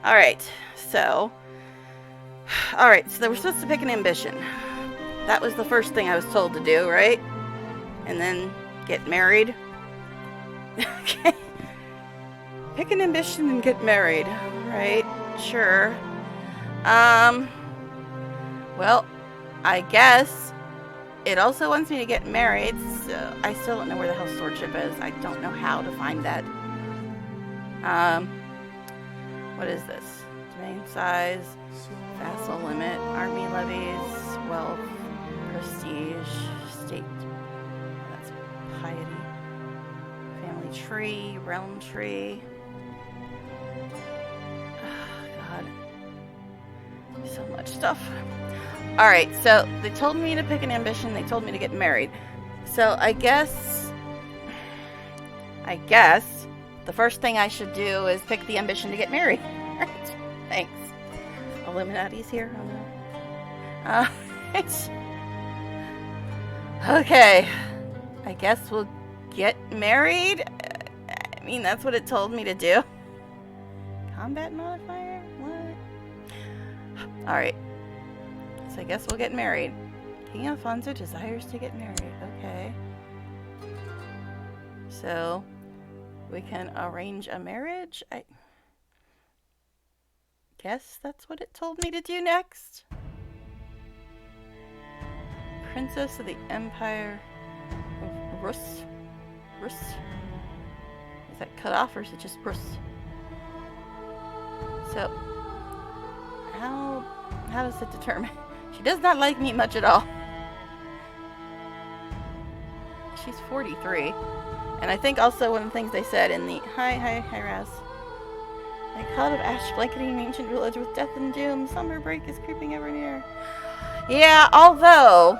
Alright, so... Alright, so we're supposed to pick an ambition. That was the first thing I was told to do, right? And then get married. Okay. Pick an ambition and get married. Right, sure. Well, I guess it also wants me to get married, so I still don't know where the hell swordship is. I don't know how to find that. What is this? Domain size, vassal limit, army levies, wealth, prestige, state. That's piety. Family tree, realm tree. Oh, God. So much stuff. Alright, so they told me to pick an ambition, they told me to get married. So I guess the first thing I should do is pick the ambition to get married. Right? Thanks. Illuminati's here. Oh no. Okay. I guess we'll get married. I mean, that's what it told me to do. Combat modifier? What? Alright. So I guess we'll get married. King Alfonso desires to get married. Okay. So, we can arrange a marriage? I guess that's what it told me to do next. Princess of the Empire of Rus? Rus? Is that cut off or is it just Rus? So, how does it determine? She does not like me much at all. She's 43. And I think also one of the things they said in the... Hi, Raz. A cloud of ash blanketing the ancient village with death and doom. Summer break is creeping ever near. Yeah, although...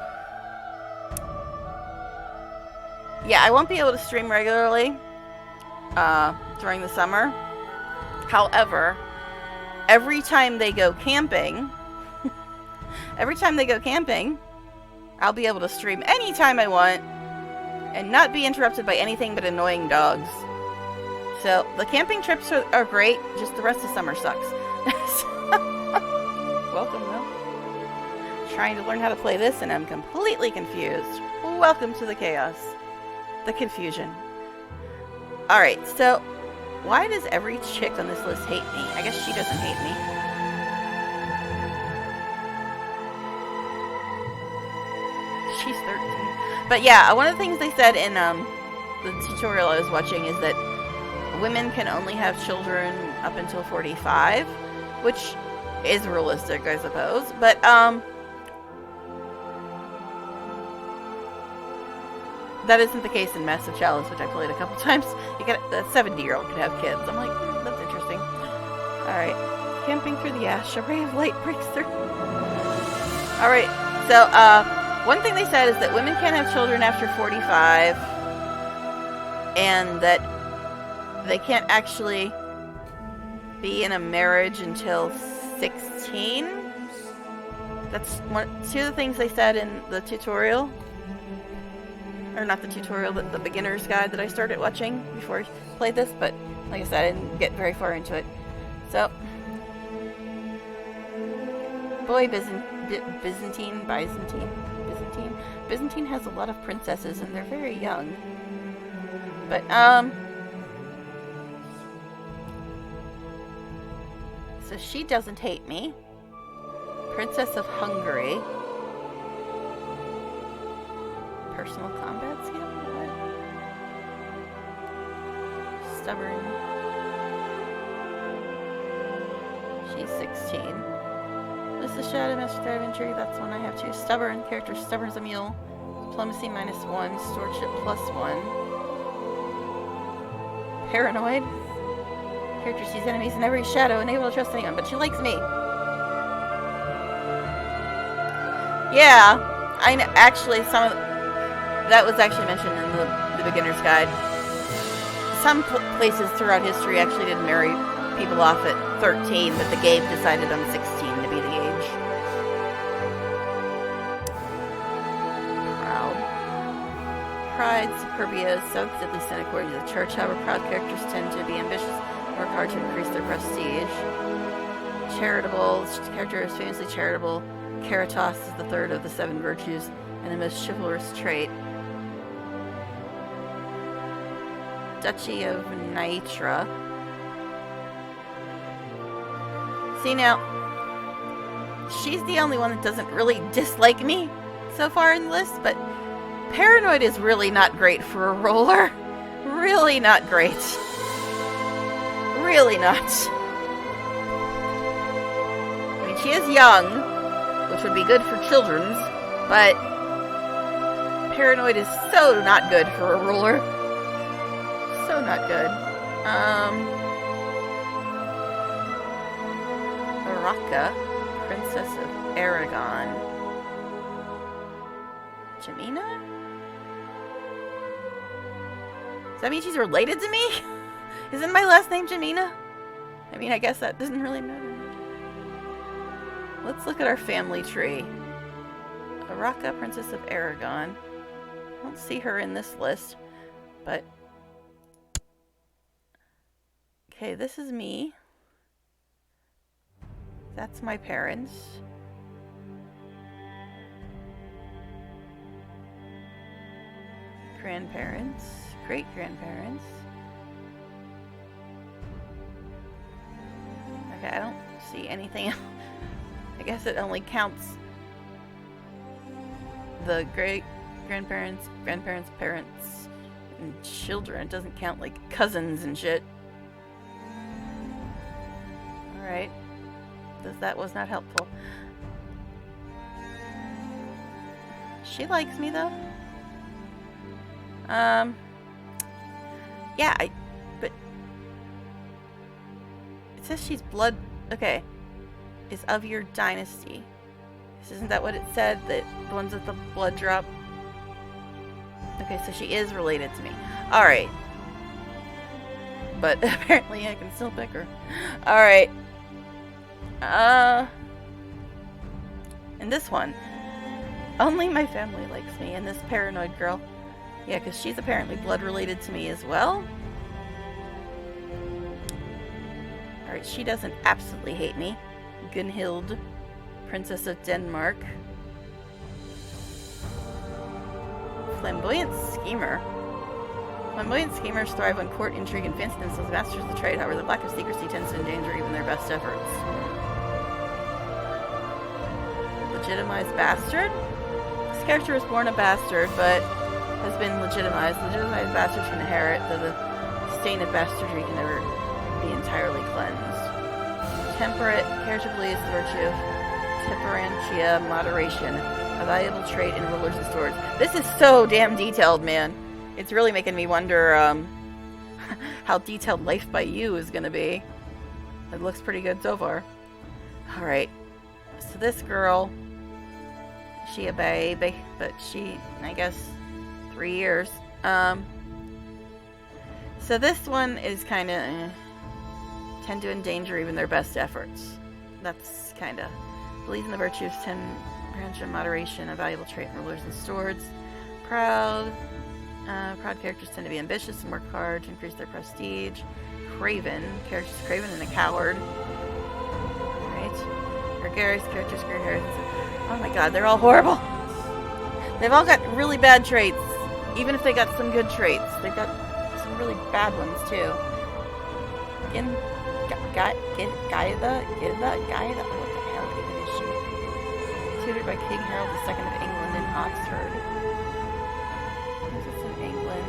Yeah, I won't be able to stream regularly during the summer. However, every time they go camping... I'll be able to stream anytime I want and not be interrupted by anything but annoying dogs. So, the camping trips are great, just the rest of summer sucks. Welcome, though. Trying to learn how to play this and I'm completely confused. Welcome to the chaos. The confusion. Alright, so, why does every chick on this list hate me? I guess she doesn't hate me. She's 13. But yeah, one of the things they said in the tutorial I was watching is that women can only have children up until 45, which is realistic, I suppose. But that isn't the case in Massive Chalice, which I played a couple times. You get a 70-year-old can have kids. I'm like, that's interesting. All right, camping through the ash, a ray of light breaks through. All right, so one thing they said is that women can't have children after 45, and that they can't actually be in a marriage until 16. That's two of the things they said in the tutorial. Or not the tutorial, but the beginner's guide that I started watching before I played this, but like I said, I didn't get very far into it. So, boy, Byzantine has a lot of princesses and they're very young. But, so she doesn't hate me. Princess of Hungary. Personal combat skill? What? Stubborn. She's 16. This is Shadow Master Adventure. That's one I have too. Stubborn. Character stubborn as a mule. Diplomacy -1. Stewardship +1. Paranoid. Character sees enemies in every shadow, unable to trust anyone, but she likes me. Yeah, I know, actually that was actually mentioned in the beginner's guide. Some places throughout history actually didn't marry people off at 13, but the game decided on 16 to be the age. Proud. Pride, superbia, seventh deadly sin according to the church. However, proud characters tend to be ambitious and work hard to increase their prestige. charitable. This character is famously charitable. Caritas is the third of the 7 virtues and the most chivalrous trait. Duchy of Nitra. See now, she's the only one that doesn't really dislike me so far in the list, but paranoid is really not great for a roller. Really not great. Really not. I mean, she is young, which would be good for children's, but paranoid is so not good for a ruler. So not good. Baraka, Princess of Aragon. Jamina? Does that mean she's related to me? Isn't my last name Jamina? I mean, I guess that doesn't really matter. Let's look at our family tree. Baraka, Princess of Aragon. I don't see her in this list, but... Okay, this is me. That's my parents. Grandparents. Great-grandparents. Okay, I don't see anything else. I guess it only counts the great-grandparents, grandparents, parents, and children. It doesn't count, like, cousins and shit. Alright. That was not helpful. She likes me, though. Yeah, but... It says she's blood... Okay. Is of your dynasty. Isn't that what it said? That the ones with the blood drop? Okay, so she is related to me. Alright. But apparently I can still pick her. Alright. And this one. Only my family likes me, and this paranoid girl. Yeah, because she's apparently blood related to me as well. Alright, she doesn't absolutely hate me. Gunhild, Princess of Denmark. Flamboyant Schemer. Flamboyant schemers thrive on court intrigue and fancy themselves masters of the trade. However, the lack of secrecy tends to endanger even their best efforts. Legitimized bastard? This character was born a bastard, but has been legitimized. Legitimized bastards can inherit, though the stain of bastardry can never be entirely cleansed. Temperate, character believes the virtue of temperantia, moderation, a valuable trait in rulers and stewards. This is so damn detailed, man. It's really making me wonder how detailed Life by You is going to be. It looks pretty good so far. Alright. So this girl, she a baby, but she, I guess, 3 years. So this one is kind of tend to endanger even their best efforts. That's kind of believes in the virtue of temperance, moderation, a valuable trait in rulers and stewards. Proud. Proud characters tend to be ambitious and work hard to increase their prestige. Craven. Characters craven and a coward. Alright. Gregarious characters, oh my god, they're all horrible. They've all got really bad traits. Even if they got some good traits. They've got some really bad ones too. Gaida? What the hell even is she? Tutored by King Harold II of England in Oxford. Is this in England?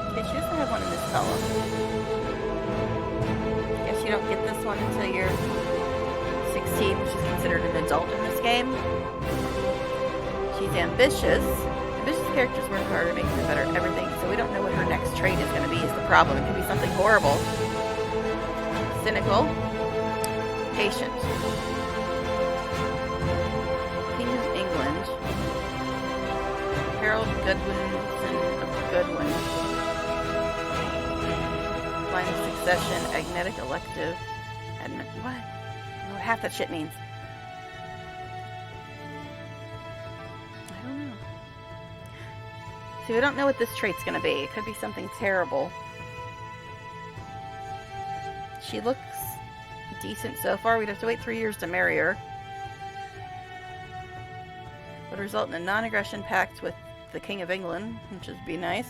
Okay, she doesn't have one in this column. Guess you don't get this one until you're 16, which is considered an adult in this game. She's ambitious. Ambitious characters work harder, making them better at everything, so we don't know what her next trait is going to be is the problem. It could be something horrible. Cynical. Patient. King of England. Harold Godwinson of Goodwin. Line of succession. Agnetic elective. What? I don't know what half that shit means. I don't know. See, we don't know what this trait's gonna be. It could be something terrible. She looks decent so far. We'd have to wait 3 years to marry her. Would result in a non-aggression pact with the King of England, which would be nice.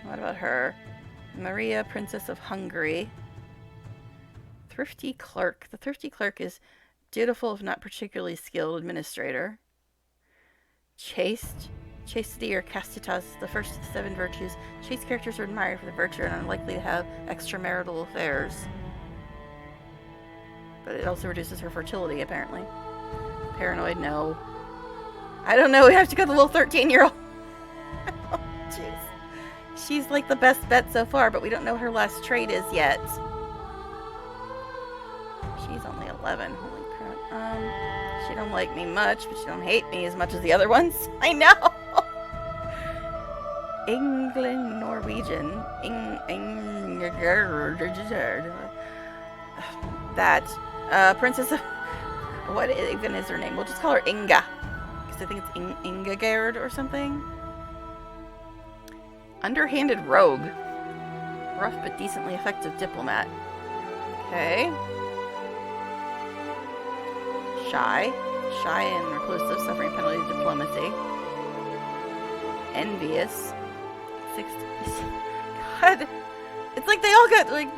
What about her? Maria, Princess of Hungary. Thrifty clerk. The thrifty clerk is dutiful if not particularly skilled administrator. Chaste. Chastity or castitas, the first of the 7 virtues. Chaste characters are admired for the virtue and are unlikely to have extramarital affairs. But it also reduces her fertility, apparently. Paranoid, no. I don't know, we have to go to the little 13-year-old. Oh, jeez. She's like the best bet so far, but we don't know what her last trait is yet. She's only 11. Holy crap. She don't like me much, but she don't hate me as much as the other ones. I know! England, Norwegian. That. Princess of... What even is her name? We'll just call her Inga. Because I think it's Ingegerd or something. Underhanded rogue. Rough but decently effective diplomat. Okay. Shy. Shy and reclusive, suffering penalty of diplomacy. Envious. God. It's like they all got, like...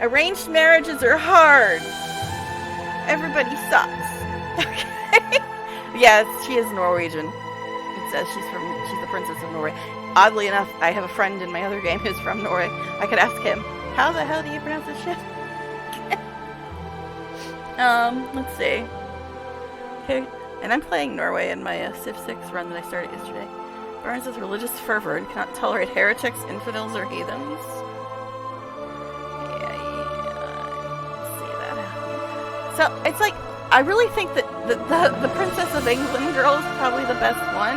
Arranged marriages are hard. Everybody sucks. Okay. Yes, she is Norwegian. It says she's the princess of Norway. Oddly enough, I have a friend in my other game who's from Norway. I could ask him, how the hell do you pronounce this shit? Let's see. Okay. And I'm playing Norway in my Civ 6 run that I started yesterday. Burns with religious fervor and cannot tolerate heretics, infidels, or heathens. So, it's like, I really think that the Princess of England girl is probably the best one.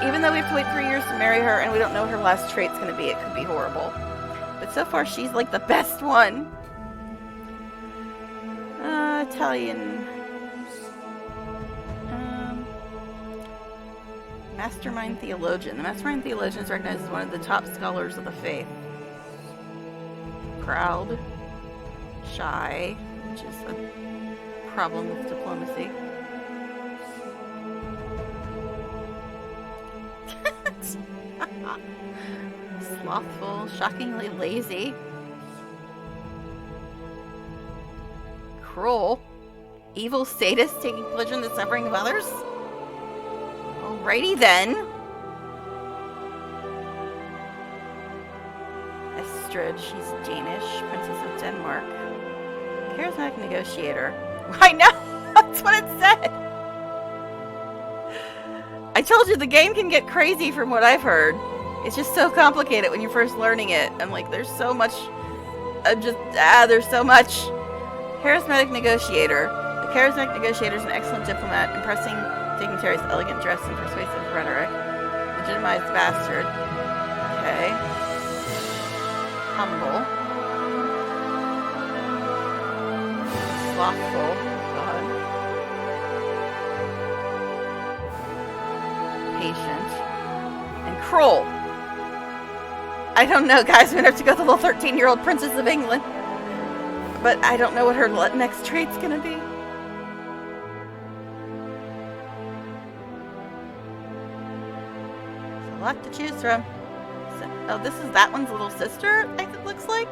Even though we have to wait 3 years to marry her and we don't know what her last trait's going to be, it could be horrible. But so far, she's like the best one. Italian. Mastermind Theologian. The Mastermind Theologian is recognized as one of the top scholars of the faith. Proud. Shy. Which is a problem with diplomacy. Slothful, shockingly lazy. Cruel. Evil sadist taking pleasure in the suffering of others. Alrighty then. Estrid, she's Danish, Princess of Denmark. Charismatic negotiator. I know! That's what it said! I told you the game can get crazy from what I've heard. It's just so complicated when you're first learning it. I'm like, there's so much... there's so much. Charismatic negotiator. The charismatic negotiator is an excellent diplomat, impressing dignitaries with elegant dress and persuasive rhetoric. Legitimized bastard. Okay. Humble. Slothful. God. Patient. And cruel. I don't know, guys. We're gonna have to go to the little 13-year-old Princess of England. But I don't know what her next trait's gonna be. There's a lot to choose from. So, this is that one's little sister, I think it looks like.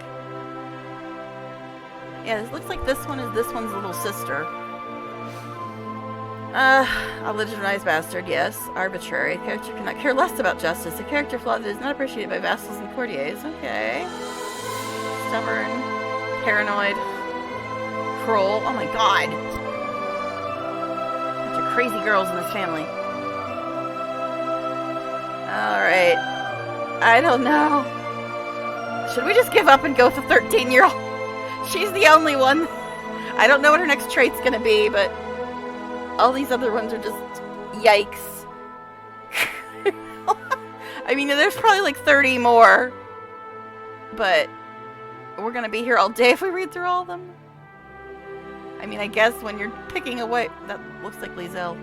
Yeah, it looks like this one is this one's little sister. A legitimized bastard, yes. Arbitrary. A character cannot care less about justice. A character flaw that is not appreciated by vassals and courtiers. Okay. Stubborn. Paranoid. Cruel. Oh my god. Bunch of crazy girls in this family. Alright. I don't know. Should we just give up and go with the 13-year-old? She's the only one. I don't know what her next trait's gonna be, but all these other ones are just yikes. I mean, there's probably like 30 more, but we're gonna be here all day if we read through all of them. I mean, I guess when you're picking a wife, that looks like Liesel.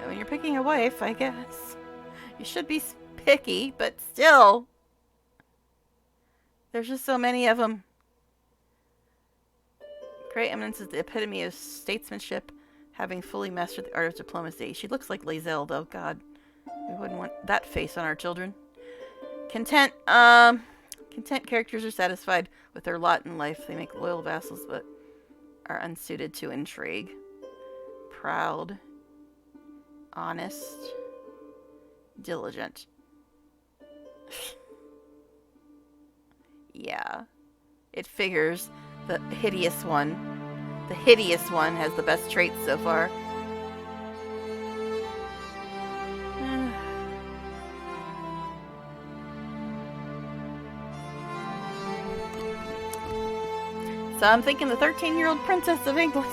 When you're picking a wife, I guess you should be picky, but still. There's just so many of them. Great Eminence is the epitome of statesmanship, having fully mastered the art of diplomacy. She looks like Lae'zel, though. God, we wouldn't want that face on our children. Content characters are satisfied with their lot in life. They make loyal vassals, but are unsuited to intrigue. Proud. Honest. Diligent. Yeah. It figures. The hideous one has the best traits so far. So I'm thinking the 13-year-old princess of England.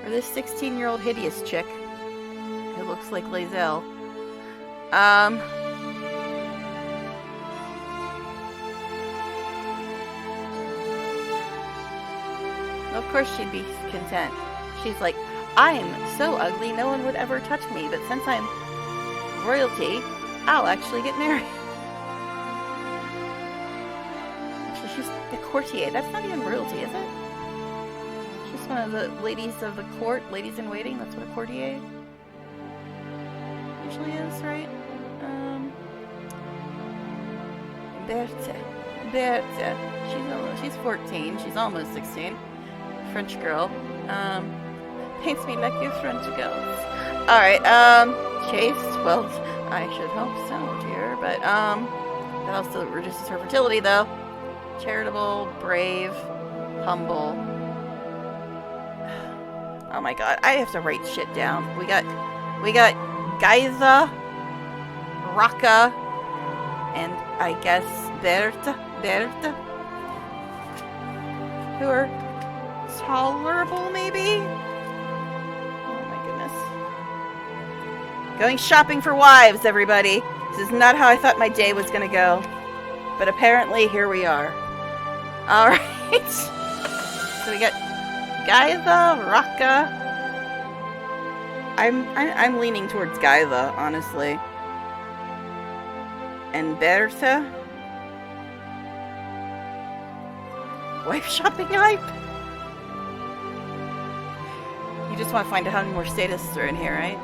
Or this 16-year-old hideous chick. Who looks like Lae'zel. Of course she'd be content. She's like, I'm so ugly no one would ever touch me, but since I'm royalty, I'll actually get married. Actually, she's the courtier. That's not even royalty, is it? She's one of the ladies of the court, ladies in waiting. That's what a courtier usually is, right? Berthe. She's 14. She's almost 16. French girl. Paints me like you French girls. Alright, chaste. Well, I should hope so, dear. But, that also reduces her fertility, though. Charitable, brave, humble. Oh my god, I have to write shit down. We got Gaiza, Raka, and I guess Berthe, who are tolerable, maybe? Oh my goodness. Going shopping for wives, everybody. This is not how I thought my day was gonna go. But apparently, here we are. Alright. So we got Gaiza, Raka. I'm leaning towards Gaiza, honestly. And Berthe. Wife shopping hype. You just want to find out how many more statists are in here, right?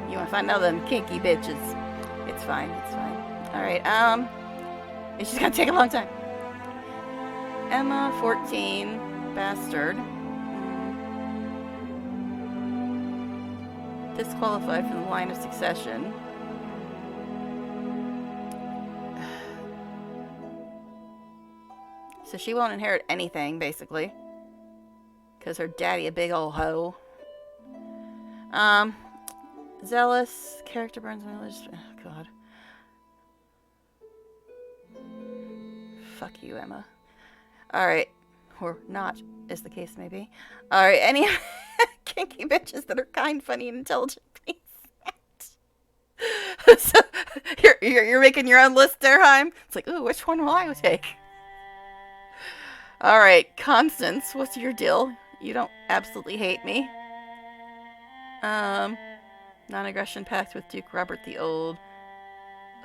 You want to find out them kinky bitches. It's fine. Alright, it's just gonna take a long time. Emma, 14, bastard. Disqualified from the line of succession. So she won't inherit anything, basically. Because her daddy a big ol' hoe. Zealous. Character burns my religious... Oh, God. Fuck you, Emma. Alright. Or not, as the case may be. Alright, any kinky bitches that are kind, funny, and intelligent, please. So, you're making your own list there, Heim? It's like, ooh, which one will I take? Alright, Constance, what's your deal? You don't absolutely hate me. Non-aggression pact with Duke Robert the Old.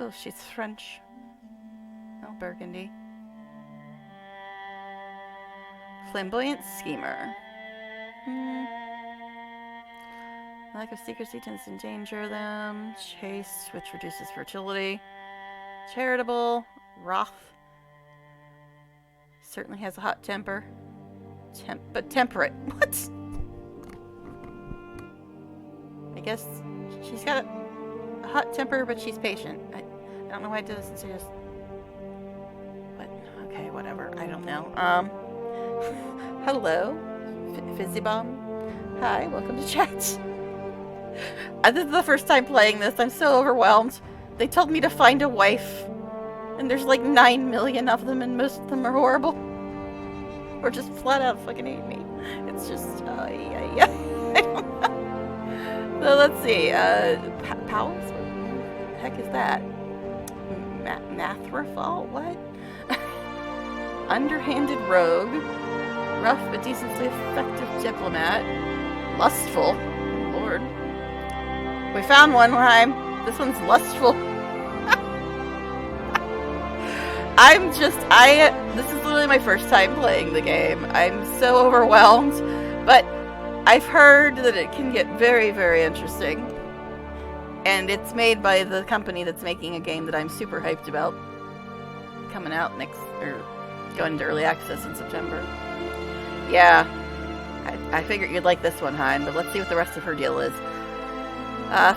Oh, she's French. Oh, Burgundy. Flamboyant schemer. Lack of secrecy tends to endanger them. Chaste, which reduces fertility. Charitable. Wroth. Certainly has a hot temper. But temperate. What? I guess she's got a hot temper, but she's patient. I don't know why it doesn't say just... What? Okay, whatever. I don't know. Hello? Fizzy Bomb? Hi, welcome to chat. This is the first time playing this. I'm so overwhelmed. They told me to find a wife. And there's like 9 million of them, and most of them are horrible. Or just flat out fucking hate me. It's just, yeah. I don't know. So let's see, Powers? What the heck is that? Mathrafal? What? Underhanded rogue. Rough but decently effective diplomat. Lustful. Lord. We found one time. This one's lustful. this is literally my first time playing the game. I'm so overwhelmed, but I've heard that it can get very, very interesting. And it's made by the company that's making a game that I'm super hyped about. Coming out going into early access in September. Yeah, I figured you'd like this one, Hein, but let's see what the rest of her deal is.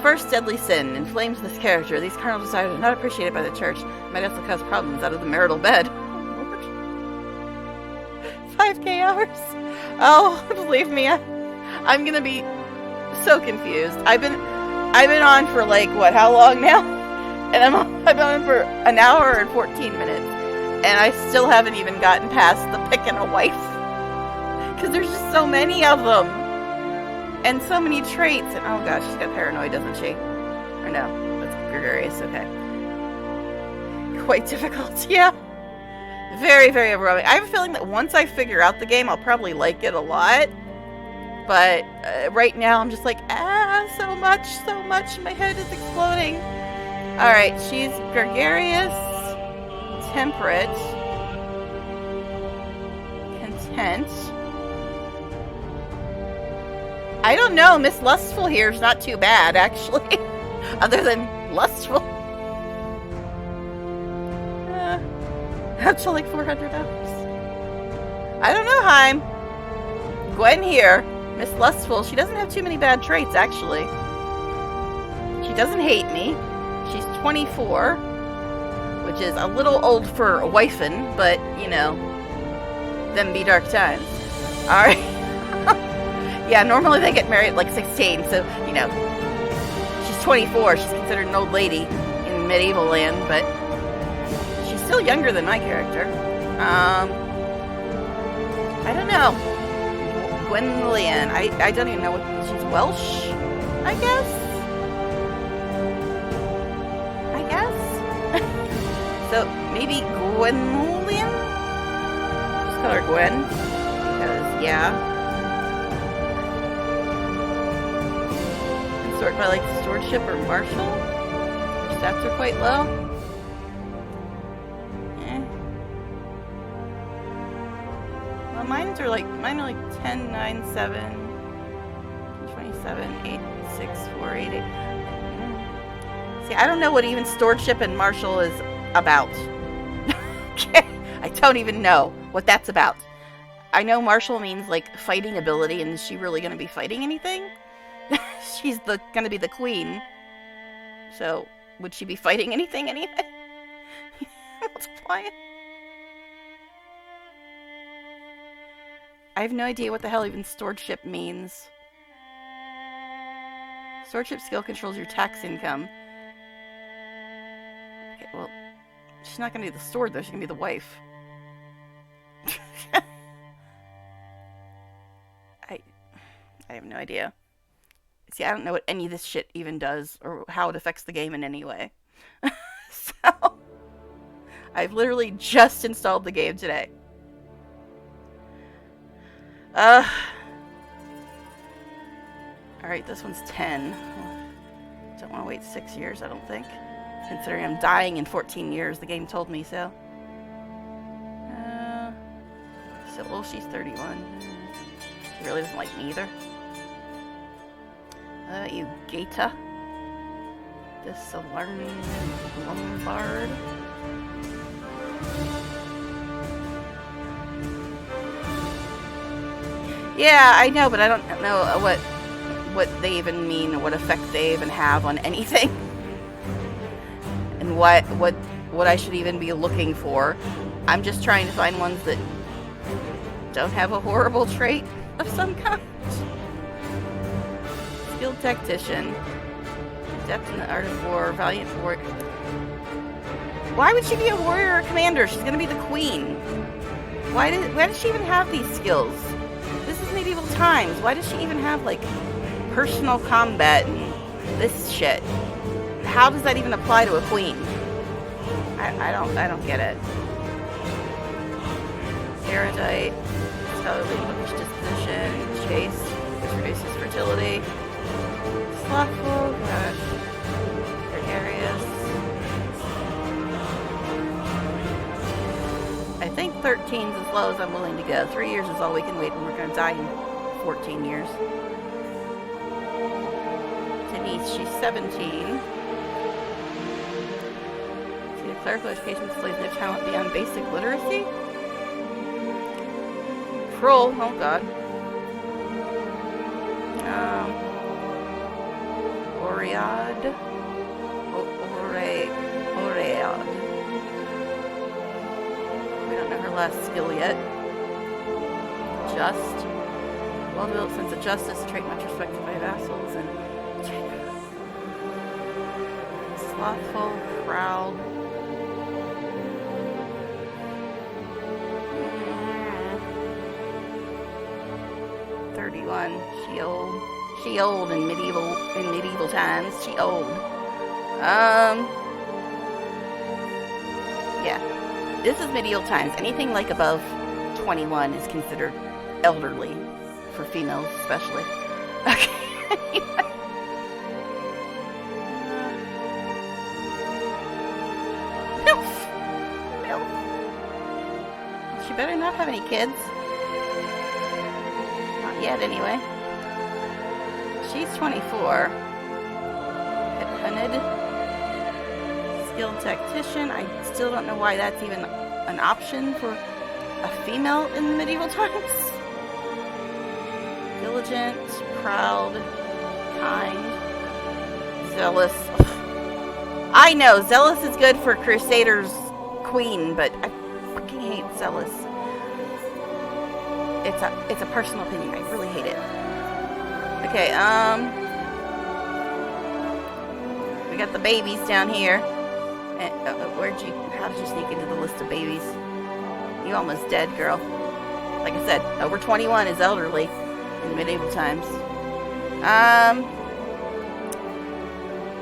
First deadly sin inflames this character. These carnal desires are not appreciated by the church. Might also cause problems out of the marital bed. Oh, Lord. 5K hours? Oh, believe me, I'm gonna be so confused. I've been on for like, what, how long now? And I've been on for an hour and 14 minutes. And I still haven't even gotten past the picking a wife. Because there's just so many of them. And so many traits. And oh gosh, she's got paranoid, doesn't she? Or no, that's gregarious, okay. Quite difficult, yeah. Very, very overwhelming. I have a feeling that once I figure out the game, I'll probably like it a lot. But right now, I'm just like, so much. My head is exploding. Alright, she's gregarious, temperate, content. I don't know, Miss Lustful here is not too bad, actually. Other than lustful. Up to like 400 hours. I don't know, Heim. Gwen here. Miss Lustful, she doesn't have too many bad traits, actually. She doesn't hate me. She's 24, which is a little old for a wifin', but, you know, them be dark times. Alright. Yeah, normally they get married at like 16, so, you know, she's 24. She's considered an old lady in medieval land, but she's still younger than my character. I don't know. Gwendolyn. I don't even know what... She's Welsh, I guess? So, maybe Gwendolyn? Just call her Gwen. Because, yeah. Sort by, like, stewardship or marshal? Her stats are quite low. Well, mine are like 10, 9, 7, 27, 8, 6, 4, 8, 8. See, I don't know what even stewardship and marshal is about. Okay, I don't even know what that's about. I know marshal means like fighting ability, and is she really going to be fighting anything? She's going to be the queen. So, would she be fighting anything anyway? Multiplying. I have no idea what the hell even stewardship means. Stewardship skill controls your tax income. Okay, well, she's not going to be the steward, though. She's going to be the wife. I have no idea. See, I don't know what any of this shit even does, or how it affects the game in any way. So, I've literally just installed the game today. Alright, this one's 10. Don't want to wait 6 years, I don't think. Considering I'm dying in 14 years, the game told me so. Well, she's 31. She really doesn't like me either. You Gaeta. This alarming Lombard. Yeah, I know, but I don't know what they even mean, or what effect they even have on anything. And what I should even be looking for. I'm just trying to find ones that don't have a horrible trait of some kind. Skilled tactician. Adept in the art of war. Valiant warrior. Why would she be a warrior or commander? She's gonna be the queen. Why does she even have these skills? This is medieval times. Why does she even have, like, personal combat and this shit? How does that even apply to a queen? I don't get it. Erudite, scholarly, bookish disposition, chase, which reduces fertility. Slothful, gosh. Gregarious. I think 13 is as low as I'm willing to go. 3 years is all we can wait when we're going to die in 14 years. Denise, she's 17. See, the clerical education displays no talent beyond basic literacy? Kroll, oh god. Oread. Oread. We don't know her last skill yet. Just. Well-developed sense of justice, a trait much respected by vassals, and slothful, proud. 31. She old. She old in medieval times. She old. Yeah. This is medieval times. Anything like above 21 is considered elderly. For females, especially. Okay. MILF. MILF. She better not have any kids. Not yet, anyway. She's 24. Hunted. Skilled tactician. I still don't know why that's even an option for a female in medieval times. Diligent, proud, kind, zealous. I know, zealous is good for Crusader's queen, but I freaking hate zealous. It's a personal opinion. I really hate it. Okay, we got the babies down here. And, how did you sneak into the list of babies? You almost dead, girl. Like I said, over 21 is elderly. In medieval times.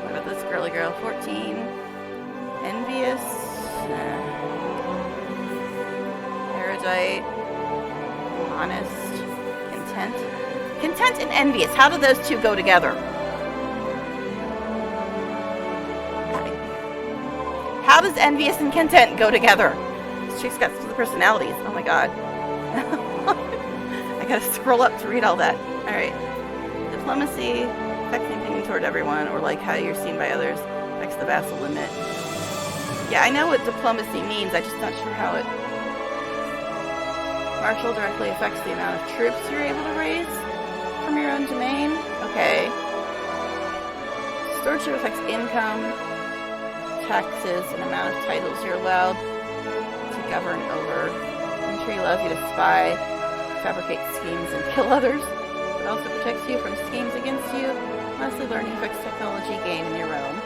What about this girly girl? 14. Envious. Erudite. Honest. Content. Content and envious. How do those two go together? How does envious and content go together? This chick's got the personalities. Oh my god. I gotta scroll up to read all that. Alright. Diplomacy, affecting opinion toward everyone, or like how you're seen by others, affects the vassal limit. Yeah, I know what diplomacy means, I'm just not sure how it... Martial directly affects the amount of troops you're able to raise from your own domain. Okay. Stewardship affects income, taxes, and amount of titles you're allowed to govern over. Entry allows you to spy, fabricate schemes, and kill others. It also protects you from schemes against you. Lastly, learning affects technology gained in your realm.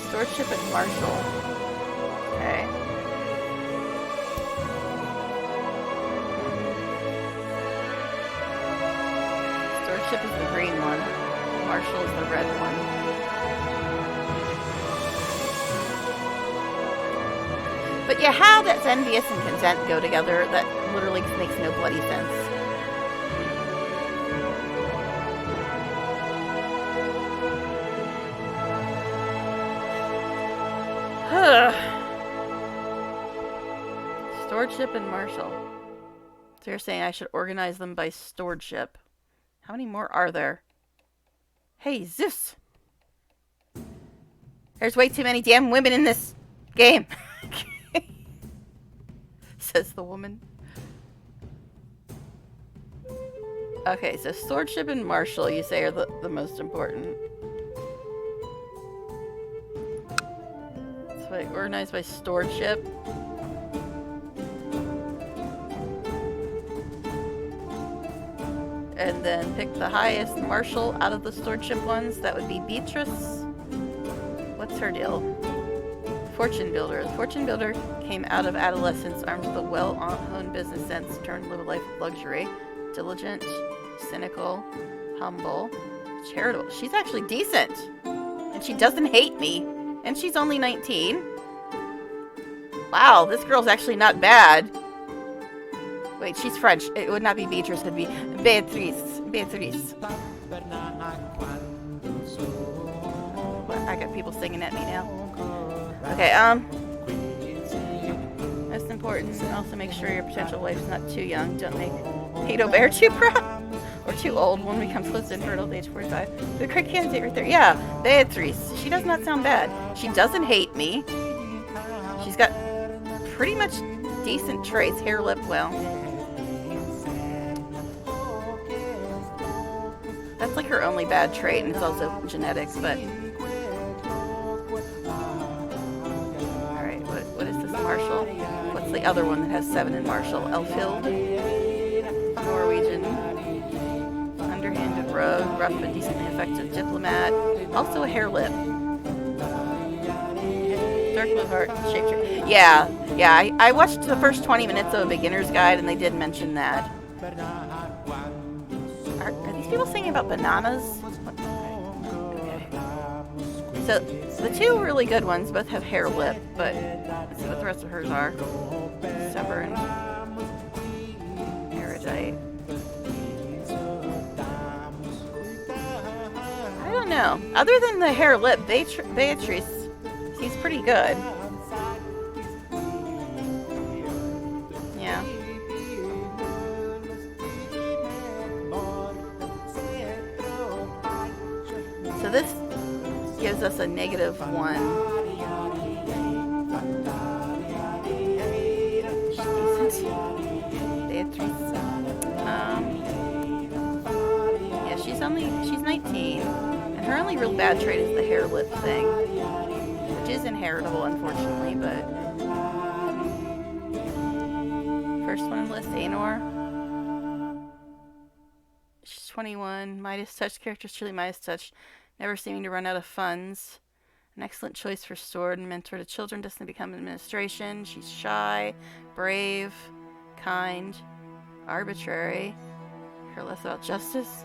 Stewardship and martial. Okay. Stewardship is the green one. Martial is the red one. But yeah, how does envious and content go together? That literally makes no bloody sense. Stewardship and martial. So you're saying I should organize them by stewardship. How many more are there? Hey, Zeus! There's way too many damn women in this game. Says the woman. Okay, so stewardship and martial, you say, are the most important. So I organized by stewardship. And then pick the highest martial out of the stewardship ones. That would be Beatrice. What's her deal? Fortune Builder. The Fortune Builder came out of adolescence armed with a well-honed business sense, turned to live a life of luxury. Diligent, cynical, humble, charitable. She's actually decent. And she doesn't hate me. And she's only 19. Wow, this girl's actually not bad. Wait, she's French. It would not be Beatrice, it would be Beatrice. Beatrice. I got people singing at me now. Okay, most important. And also make sure your potential wife's not too young. Don't make Pedo Bear too proud. Or too old. One becomes close to infertile age 45. The correct candidate right there. Yeah, Beatrice. She does not sound bad. She doesn't hate me. She's got pretty much decent traits. Hair, lip, well. That's like her only bad trait, and it's also genetics, but... Alright, what is this? Marshall? What's the other one that has 7 in Marshall? Elfild? Norwegian. Underhanded rogue. Rough but decently effective diplomat. Also a hair lip. Dark blue heart. Shape. Yeah. I watched the first 20 minutes of a beginner's guide, and they did mention that. Are these people singing about bananas? Okay. So, the 2 really good ones both have hair lip, but let's see what the rest of hers are. Stubborn. Erudite. I don't know. Other than the hair lip, Beatrice seems pretty good. Yeah. So this gives us a -1. She's decent. Beatrice. Yeah, she's 19. And her only real bad trait is the hair lip thing. Which is inheritable, unfortunately, but... First one on the list, Aenor. She's 21. Midas Touch characters, truly Midas Touch. Never seeming to run out of funds. An excellent choice for steward and mentor to children. Doesn't become administration. She's shy, brave, kind, arbitrary. Care less about justice.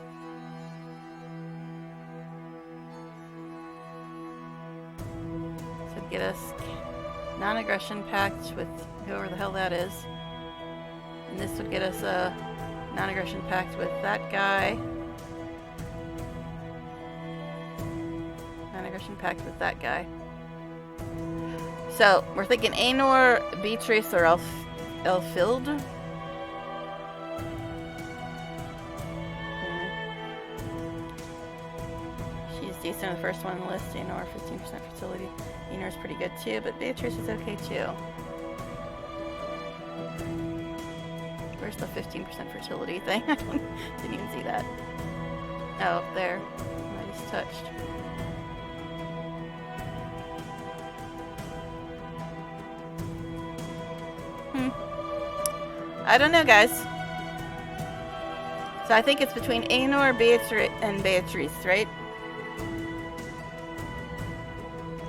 So get us non-aggression pact with whoever the hell that is. And this would get us a non-aggression pact with that guy. Non-aggression pact with that guy. So, we're thinking Aenor, Beatrice, or Elfild. She's decent on the first one on the list. Aenor, 15% fertility. Aenor's pretty good too, but Beatrice is okay too. Where's the 15% fertility thing? I didn't even see that. Oh, up there. I just touched. I don't know, guys. So I think it's between Aenor, and Beatrice, right?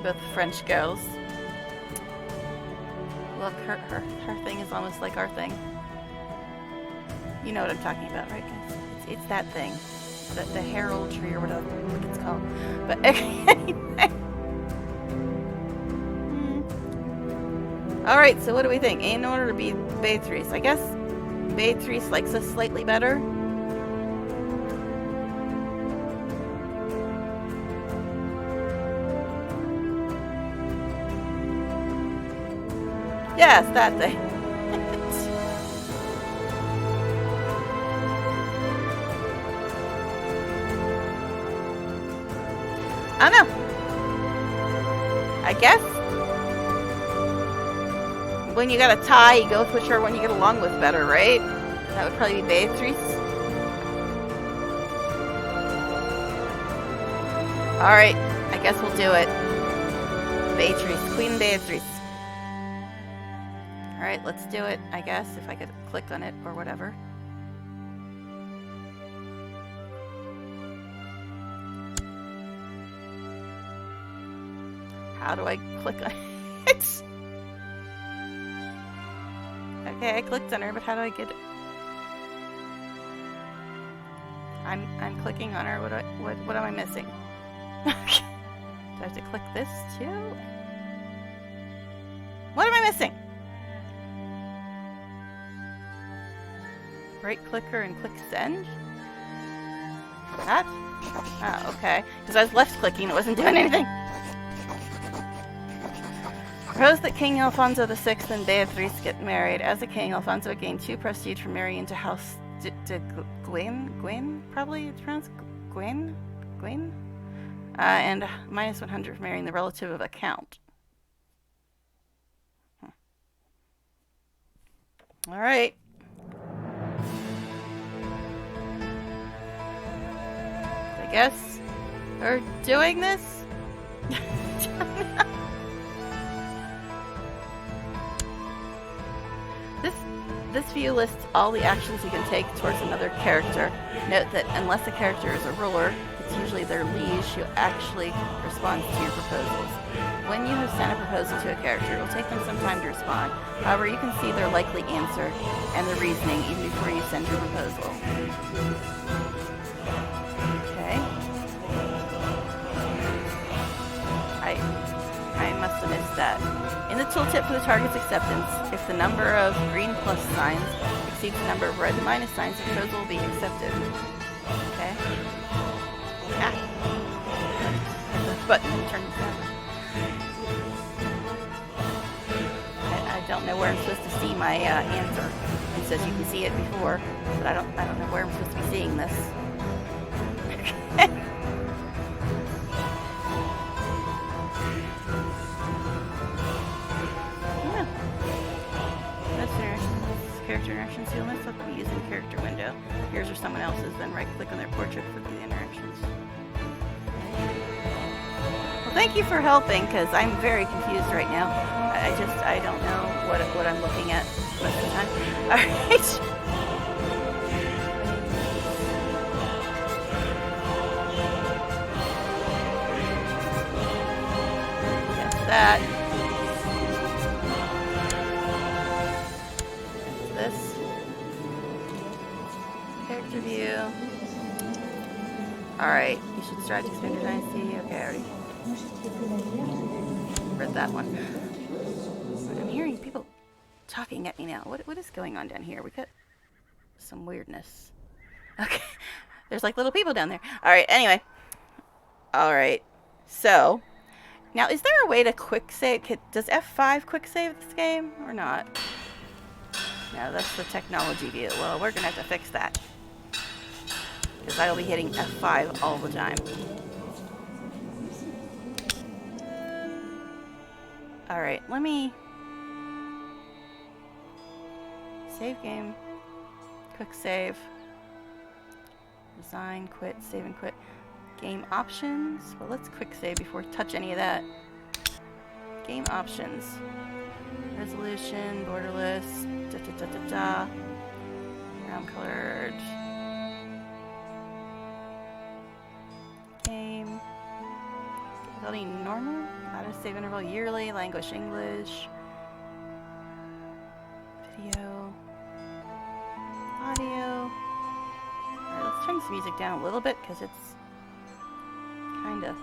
Both French girls. Look, her thing is almost like our thing. You know what I'm talking about, right, guys? It's that thing. The heraldry or whatever it's called. But anyway. Alright, so what do we think? Aenor or Beatrice? I guess Beatrice likes us slightly better. Yes, that thing. I don't know. I guess when you got a tie, you go with whichever one you get along with better, right? That would probably be Beatrice. Alright, I guess we'll do it. Beatrice, Queen Beatrice. Alright, let's do it, I guess, if I could click on it or whatever. How do I click on it? Okay, I clicked on her, but how do I get it? I'm clicking on her. What am I missing? Do I have to click this too? What am I missing? Right click her and click send? That? Oh, okay. Because I was left clicking, it wasn't doing anything. Propose that King Alfonso VI and Beatrice get married. As a king, Alfonso gained 2 prestige for marrying into House de Gwyn, probably it's pronounced Gwyn? And minus 100 for marrying the relative of a count. Alright. I guess we're doing this? This view lists all the actions you can take towards another character. Note that unless a character is a ruler, it's usually their liege who actually responds to your proposals. When you have sent a proposal to a character, it will take them some time to respond. However, you can see their likely answer and the reasoning even before you send your proposal. Okay. I must have missed that. In the tooltip for the target's acceptance, if the number of green plus signs exceeds the number of red minus signs, the proposal will be accepted. Okay. Ah. Hit the button and turn this on. I don't know where I'm supposed to see my answer. It says you can see it before, but I don't know where I'm supposed to be seeing this. Character interactions, you'll notice that they'll be using the character window. Yours or someone else's, then right-click on their portrait for the interactions. Well, thank you for helping, because I'm very confused right now. I don't know what I'm looking at most of the time. Alright. Get that. View. Alright, you should strive to expand your dynasty. Okay, I already read that one. I'm hearing people talking at me now. What is going on down here? We got some weirdness. Okay, there's like little people down there. Alright, anyway. Alright, so now is there a way to quick save? Does F5 quick save this game or not? No, that's the technology view. Well, we're gonna have to fix that. Because I will be hitting F5 all the time. Alright, let me... Save game. Quick save. Design, quit, save and quit. Game options. Well, let's quick save before we touch any of that. Game options. Resolution, borderless, Round colored. Game. Difficulty normal. Auto save interval yearly. Language English. Video. Audio. Alright, let's turn this music down a little bit because it's kind of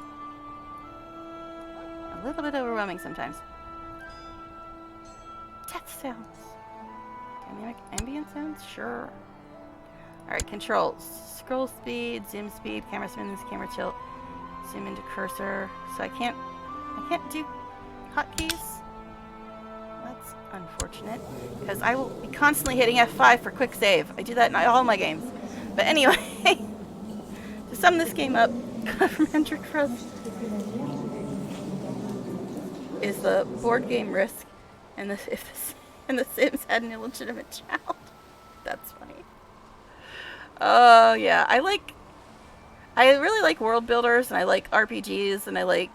a little bit overwhelming sometimes. Death sounds. Dynamic ambient sounds? Sure. Alright, controls. Scroll speed, zoom speed, camera spins, camera tilt, zoom into cursor. So I can't do hotkeys. That's unfortunate, because I will be constantly hitting F5 for quick save. I do that in all my games. But anyway, to sum this game up, from Hendrik Frost is the board game Risk, and the Sims had an illegitimate child. That's funny. Oh yeah, I really like world builders, and I like RPGs, and I like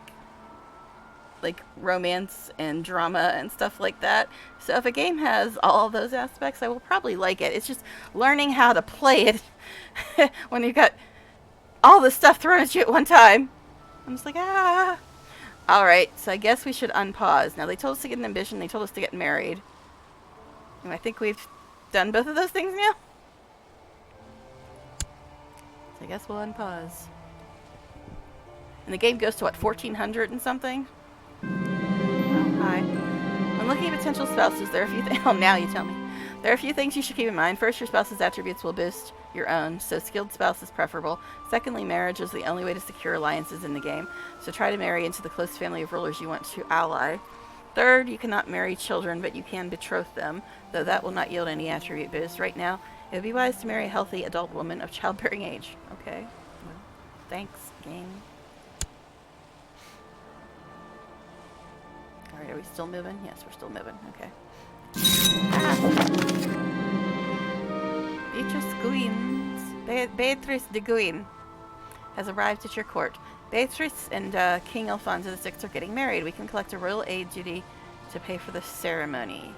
romance and drama and stuff like that. So if a game has all of those aspects, I will probably like it. It's just learning how to play it when you've got all this stuff thrown at you at one time. I'm just like, ah. Alright, so I guess we should unpause. Now, they told us to get an ambition, they told us to get married. And I think we've done both of those things now. So I guess we'll unpause. And the game goes to, what, 1400 and something? Oh, hi. When looking at potential spouses, there are a few things... Oh, now you tell me. There are a few things you should keep in mind. First, your spouse's attributes will boost your own, so skilled spouse is preferable. Secondly, marriage is the only way to secure alliances in the game, so try to marry into the close family of rulers you want to ally. Third, you cannot marry children, but you can betroth them, though that will not yield any attribute boost. Right now, it would be wise to marry a healthy adult woman of childbearing age. Okay. Well, thanks, game. Alright, are we still moving? Yes, we're still moving. Okay. Beatrice de Guin has arrived at your court. Beatrice and King Alfonso VI are getting married. We can collect a royal aid duty to pay for the ceremony.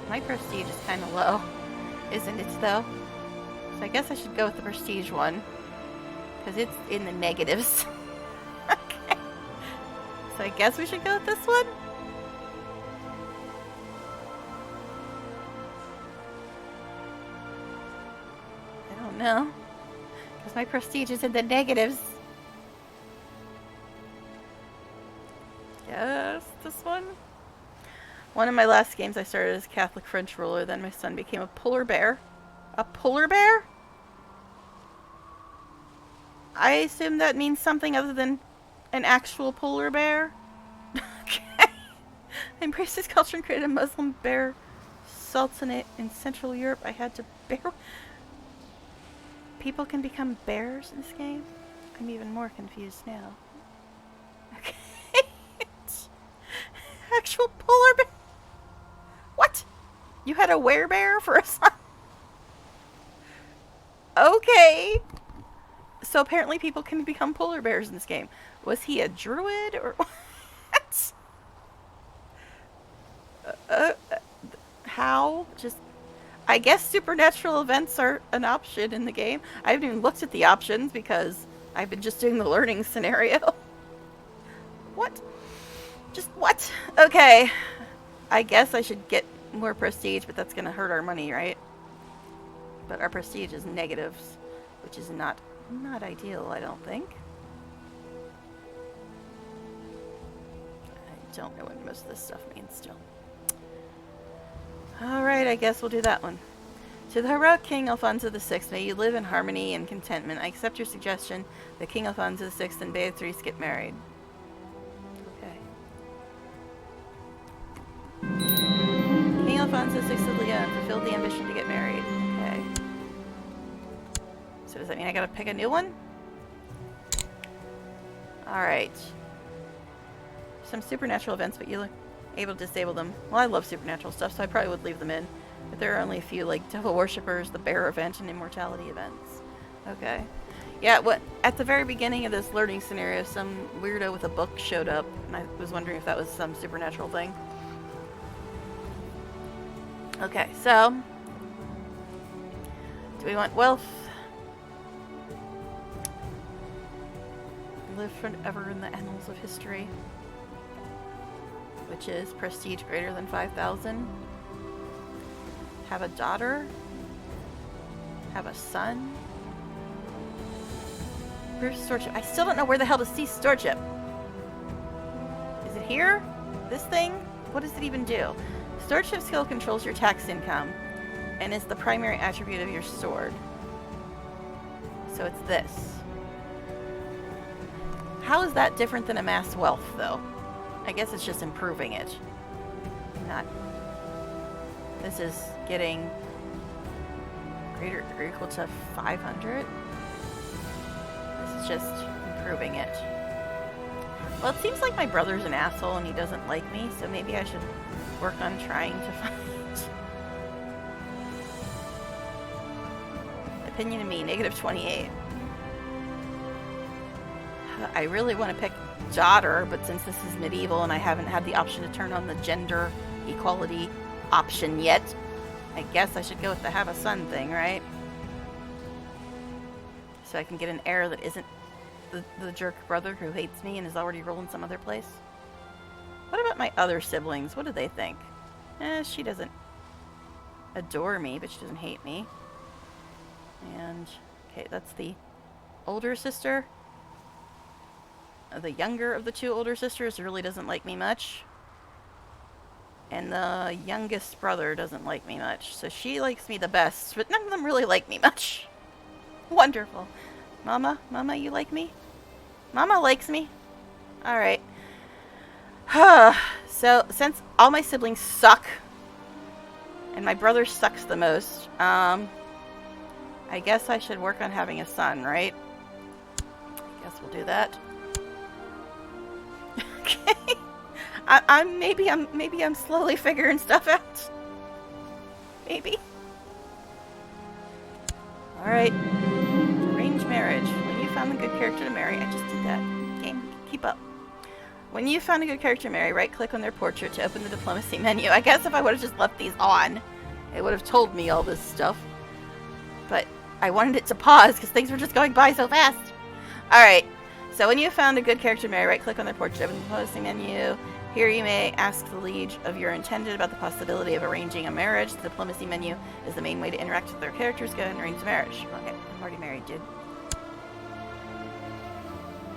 My prestige is kind of low, isn't it, though? So I guess I should go with the prestige one, because it's in the negatives. Okay. So I guess we should go with this one? I don't know, because my prestige is in the negatives. Yes, this one? One of my last games I started as Catholic French ruler, then my son became a polar bear. A polar bear? I assume that means something other than an actual polar bear? Okay. I embraced this culture and created a Muslim bear sultanate in Central Europe. I had to bear... People can become bears in this game? I'm even more confused now. Okay. Actual polar bear? What? You had a werebear for a son? Okay. So apparently people can become polar bears in this game. Was he a druid or what? How? Just... I guess supernatural events are an option in the game. I haven't even looked at the options because I've been just doing the learning scenario. What? Just what? Okay. I guess I should get more prestige, but that's going to hurt our money, right? But our prestige is negatives, which is not ideal, I don't think. I don't know what most of this stuff means still. Alright, I guess we'll do that one. To the heroic King Alfonso VI, may you live in harmony and contentment. I accept your suggestion that King Alfonso VI and Beatrice get married. King Alfonso VI of Leon fulfilled the ambition to get married. Okay. So does that mean I gotta pick a new one? Alright. Some supernatural events, but you're able to disable them. Well, I love supernatural stuff, so I probably would leave them in. But there are only a few, like Devil Worshippers, the Bear event, and Immortality events. Okay. Yeah, at the very beginning of this learning scenario, some weirdo with a book showed up, and I was wondering if that was some supernatural thing. Okay, so do we want wealth? Live forever in the annals of history, which is prestige greater than 5,000. Have a daughter. Have a son. Where's Storeship? I still don't know where the hell to see Storeship. Is it here? This thing? What does it even do? Stewardship skill controls your tax income and is the primary attribute of your sword. So it's this. How is that different than amass wealth, though? I guess it's just improving it. Not... This is getting greater or equal to 500. This is just improving it. Well, it seems like my brother's an asshole and he doesn't like me, so maybe I should work on trying to find... Opinion of me, negative 28. I really want to pick daughter, but since this is medieval and I haven't had the option to turn on the gender equality option yet, I guess I should go with the have a son thing, right? So I can get an heir that isn't the jerk brother who hates me and is already rolling some other place. What about my other siblings? What do they think? She doesn't adore me, but she doesn't hate me. And, okay, that's the older sister. The younger of the two older sisters really doesn't like me much. And the youngest brother doesn't like me much. So she likes me the best, but none of them really like me much. Wonderful. Mama? Mama, you like me? Mama likes me? Alright. So, since all my siblings suck, and my brother sucks the most, I guess I should work on having a son, right? I guess we'll do that. Okay. Maybe I'm slowly figuring stuff out. Maybe. Alright. Arranged marriage. When you found a good character to marry, I just did that. Okay, keep up. When you found a good character to marry, right-click on their portrait to open the diplomacy menu. I guess if I would have just left these on, it would have told me all this stuff. But I wanted it to pause because things were just going by so fast. Alright, so when you found a good character to marry, right-click on their portrait to open the diplomacy menu. Here you may ask the liege of your intended about the possibility of arranging a marriage. The diplomacy menu is the main way to interact with their characters. Go ahead and arrange the marriage. Okay, I'm already married, dude.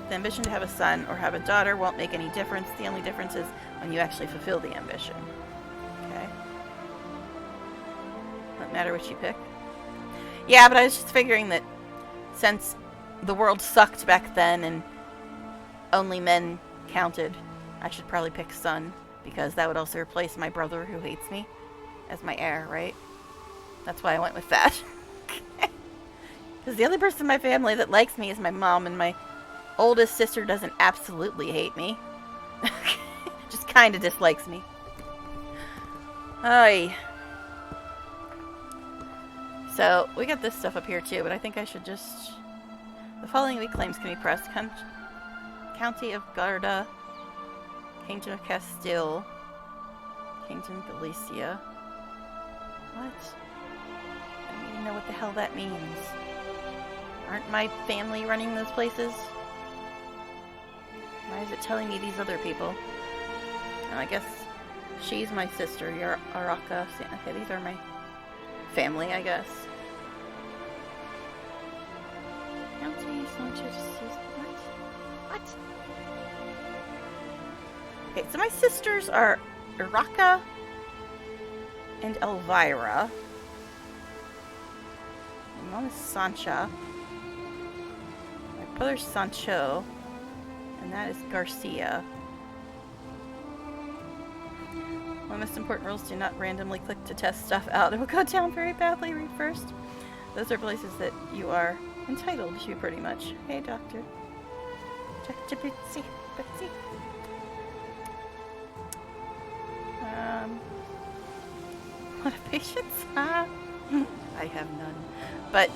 The ambition to have a son or have a daughter won't make any difference. The only difference is when you actually fulfill the ambition. Okay. Doesn't matter what you pick. Yeah, but I was just figuring that since the world sucked back then and only men counted, I should probably pick son, because that would also replace my brother who hates me as my heir, right? That's why I went with that. Because the only person in my family that likes me is my mom, and my oldest sister doesn't absolutely hate me. Just kind of dislikes me. Aye. So, we got this stuff up here too, but I think I should just... The following week claims can be pressed. County of Garda, Kingdom of Castile, Kingdom of Galicia. What? I don't even know what the hell that means. Aren't my family running those places? Why is it telling me these other people? Oh, I guess she's my sister. You're Araka. Okay, these are my family, I guess. County, what? Okay, so my sisters are Araka and Elvira. My mom is Sancha. My brother's Sancho. And that is Garcia. One of the most important rules: do not randomly click to test stuff out. It will go down very badly. Read first. Those are places that you are entitled to, pretty much. Hey, doctor. Dr. Bitsy. Bitsy. What a patience? I have none. But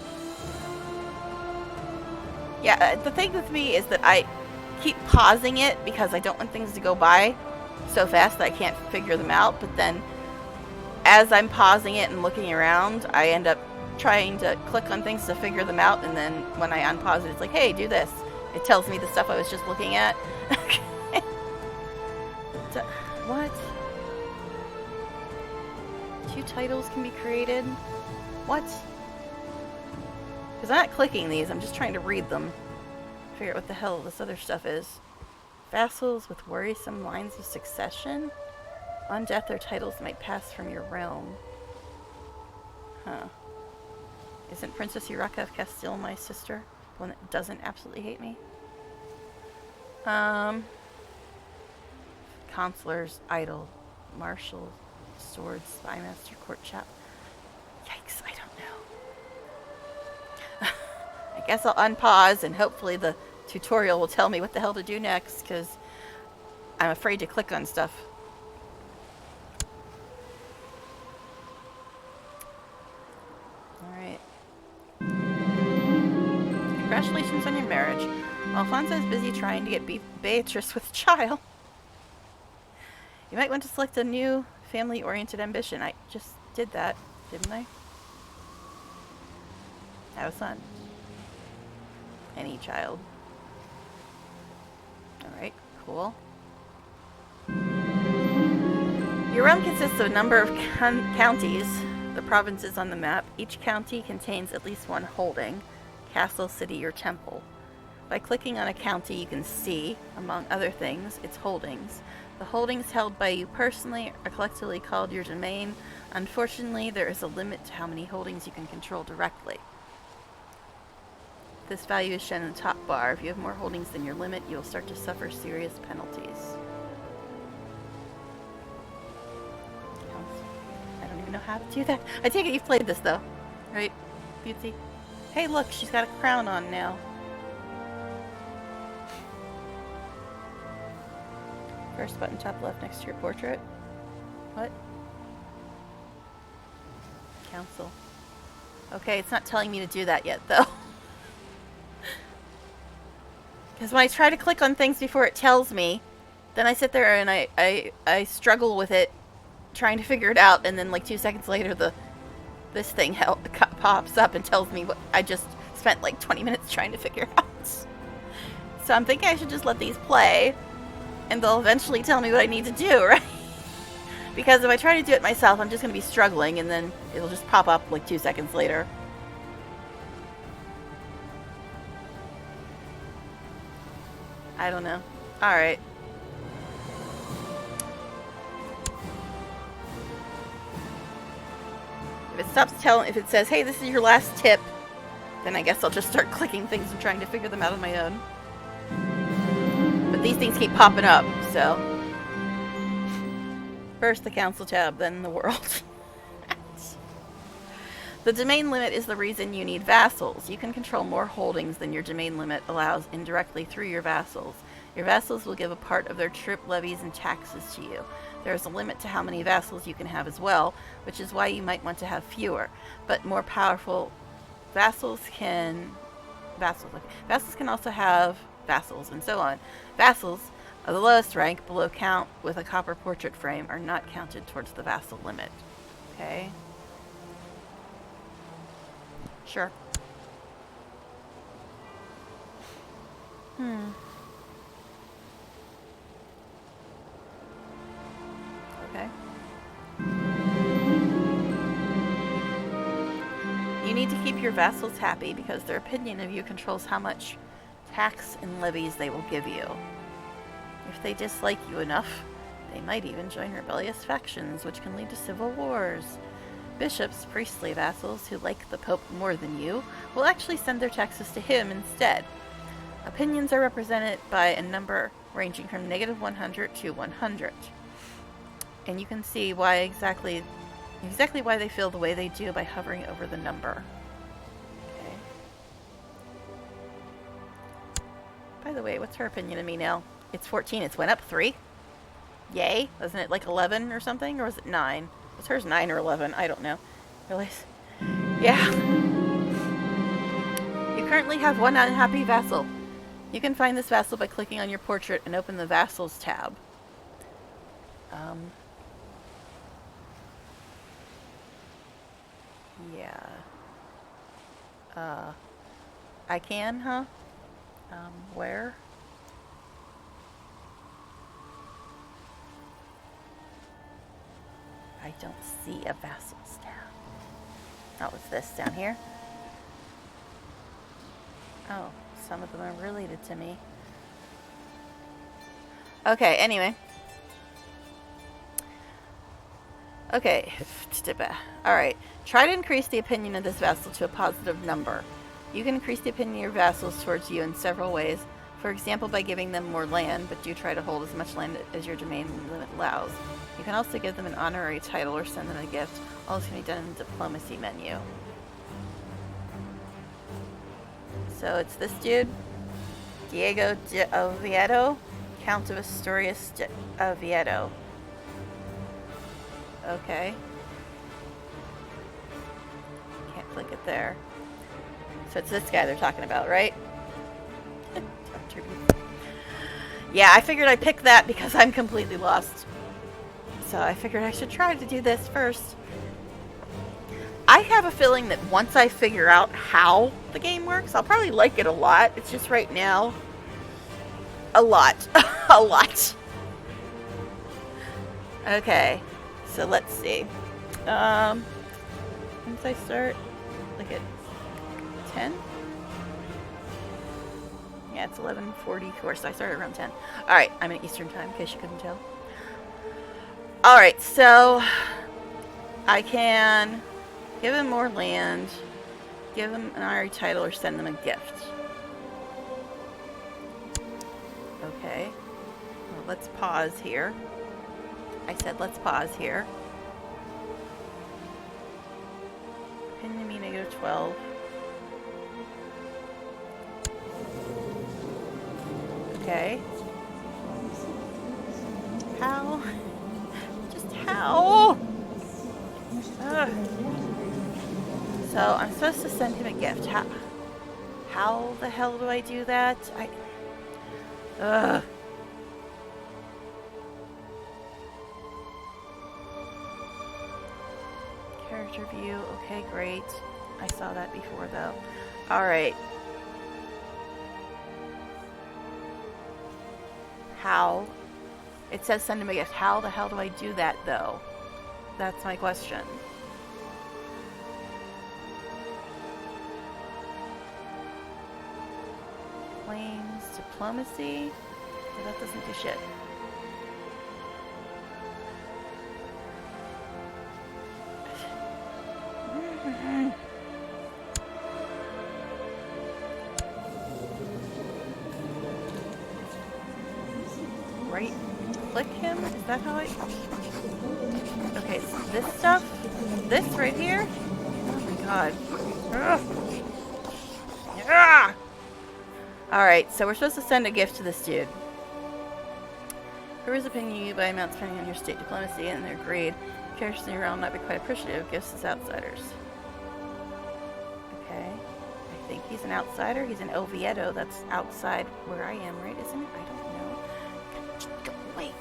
yeah, the thing with me is that I keep pausing it because I don't want things to go by so fast that I can't figure them out. But then as I'm pausing it and looking around, I end up trying to click on things to figure them out, and then when I unpause it, it's like, hey, do this. It tells me the stuff I was just looking at. So, what? 2 titles can be created? What? Because I'm not clicking these, I'm just trying to read them. Figure out what the hell this other stuff is. Vassals with worrisome lines of succession? On death, their titles might pass from your realm. Huh. Isn't Princess Uraka of Castile my sister? The one that doesn't absolutely hate me? Consulars, idol, marshal, sword, spymaster, court chap. Yikes, I don't know. I guess I'll unpause and hopefully the tutorial will tell me what the hell to do next, because I'm afraid to click on stuff. Alright. Congratulations on your marriage. Alfonso is busy trying to get Beatrice with child. You might want to select a new family-oriented ambition. I just did that, didn't I? Have a son. Any child. Alright, cool. Your realm consists of a number of counties, the provinces on the map. Each county contains at least one holding, castle, city, or temple. By clicking on a county, you can see, among other things, its holdings. The holdings held by you personally are collectively called your domain. Unfortunately, there is a limit to how many holdings you can control directly. This value is shown in the top bar. If you have more holdings than your limit, you will start to suffer serious penalties. I don't even know how to do that. I take it you've played this though, right, Beauty? Hey look, she's got a crown on now. First button top left next to your portrait. What? Council. Okay, it's not telling me to do that yet though. Because when I try to click on things before it tells me, then I sit there and I struggle with it, trying to figure it out, and then like 2 seconds later this thing pops up and tells me what I just spent like 20 minutes trying to figure out. So I'm thinking I should just let these play, and they'll eventually tell me what I need to do, right? Because if I try to do it myself, I'm just going to be struggling, and then it'll just pop up like 2 seconds later. I don't know. Alright. If it says, hey, this is your last tip, then I guess I'll just start clicking things and trying to figure them out on my own. But these things keep popping up, so. First the council tab, then the world. The domain limit is the reason you need vassals. You can control more holdings than your domain limit allows indirectly through your vassals. Your vassals will give a part of their trip, levies, and taxes to you. There is a limit to how many vassals you can have as well, which is why you might want to have fewer. But more powerful vassals can also have vassals, and so on. Vassals of the lowest rank below count with a copper portrait frame are not counted towards the vassal limit. Okay. Sure. Okay. You need to keep your vassals happy because their opinion of you controls how much tax and levies they will give you. If they dislike you enough, they might even join rebellious factions, which can lead to civil wars. Bishops, priestly vassals who like the Pope more than you will actually send their taxes to him instead. Opinions are represented by a number ranging from -100 to 100. And you can see why exactly why they feel the way they do by hovering over the number. Okay. By the way, what's her opinion of me now? It's 14. It's went up 3. Yay. Wasn't it like 11 or something? Or was it 9? Was hers 9 or 11? I don't know. Realize. Yeah. You currently have one unhappy vassal. You can find this vassal by clicking on your portrait and open the Vassals tab. Yeah. I can, huh? Where? I don't see a Vassals tab. Oh, it's this down here? Oh, some of them are related to me. Okay, anyway. Okay. Alright. Try to increase the opinion of this vassal to a positive number. You can increase the opinion of your vassals towards you in several ways. For example, by giving them more land, but do try to hold as much land as your domain limit allows. You can also give them an honorary title or send them a gift. All this can be done in the diplomacy menu. So it's this dude, Diego de Oviedo, Count of Asturias de Oviedo. Okay. Can't click it there. So it's this guy they're talking about, right? Yeah, I figured I'd pick that because I'm completely lost. So I figured I should try to do this first. I have a feeling that once I figure out how the game works, I'll probably like it a lot. It's just right now, a lot. A lot. Okay, so let's see. Once I start, like at 10? Yeah, Yeah, it's 11:44, so I started around 10. Alright, I'm in Eastern time, in case you couldn't tell. Alright, so I can give him more land, give him an honorary title, or send them a gift. Okay. Well, let's pause here. I said let's pause here. Opinion me -12. Okay. How? Just how? Ugh. So I'm supposed to send him a gift. How the hell do I do that? Ugh. Character view. Okay, great. I saw that before, though. Alright. How? It says send him a gift. How the hell do I do that, though? That's my question. Claims, diplomacy? Oh, that doesn't do shit. Right click him? Is that how I... Okay, so this stuff? This right here? Oh my god. Ugh. Yeah! Alright, so we're supposed to send a gift to this dude. Whoever's opinion you by amounts depending on your state diplomacy and their grade. Characters in your realm might be quite appreciative of gifts as outsiders. Okay. I think he's an outsider. He's an Oviedo. That's outside where I am, right? Isn't it? I don't know. Wait.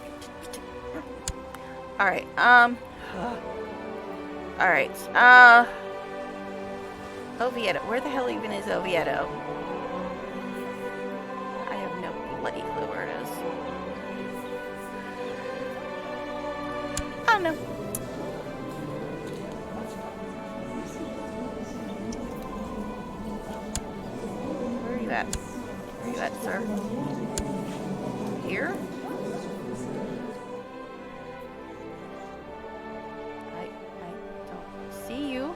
Alright, Alright, Oviedo. Where the hell even is Oviedo? I have no bloody clue where it is. Oh no. Where are you at? Where are you at, sir? Here? I don't see you.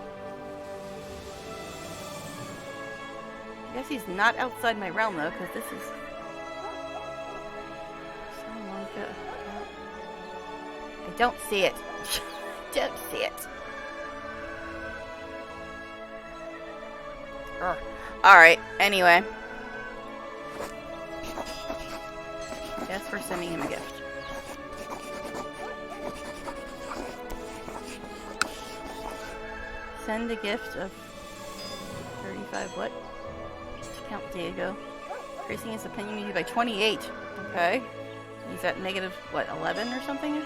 I guess he's not outside my realm though, because this is I don't see it. Don't see it. Alright, anyway. Guess we're sending him a gift. Send a gift of 35 what? Count Diego. Increasing his opinion by 28. Okay. He's at negative, what, 11 or something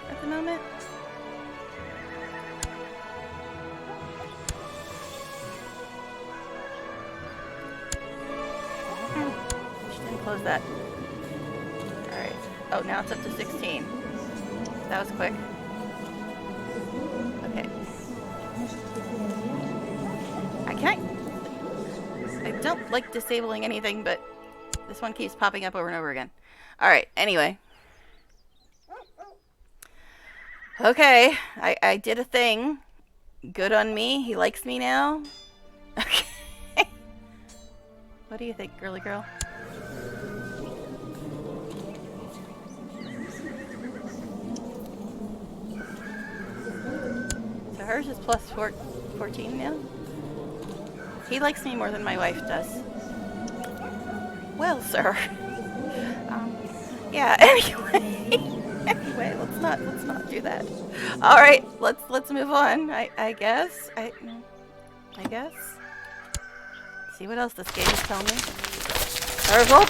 at the moment? Didn't close that. Alright. Oh, now it's up to 16. That was quick. Okay. I don't like disabling anything, but this one keeps popping up over and over again. Alright, anyway. Okay, I did a thing. Good on me. He likes me now. Okay. What do you think, girly girl? So hers is plus 14 now? He likes me more than my wife does. Well, sir. Yeah, anyway. Anyway, let's not do that. All right, let's move on. I guess. I guess. See what else this game is telling me. A revolt.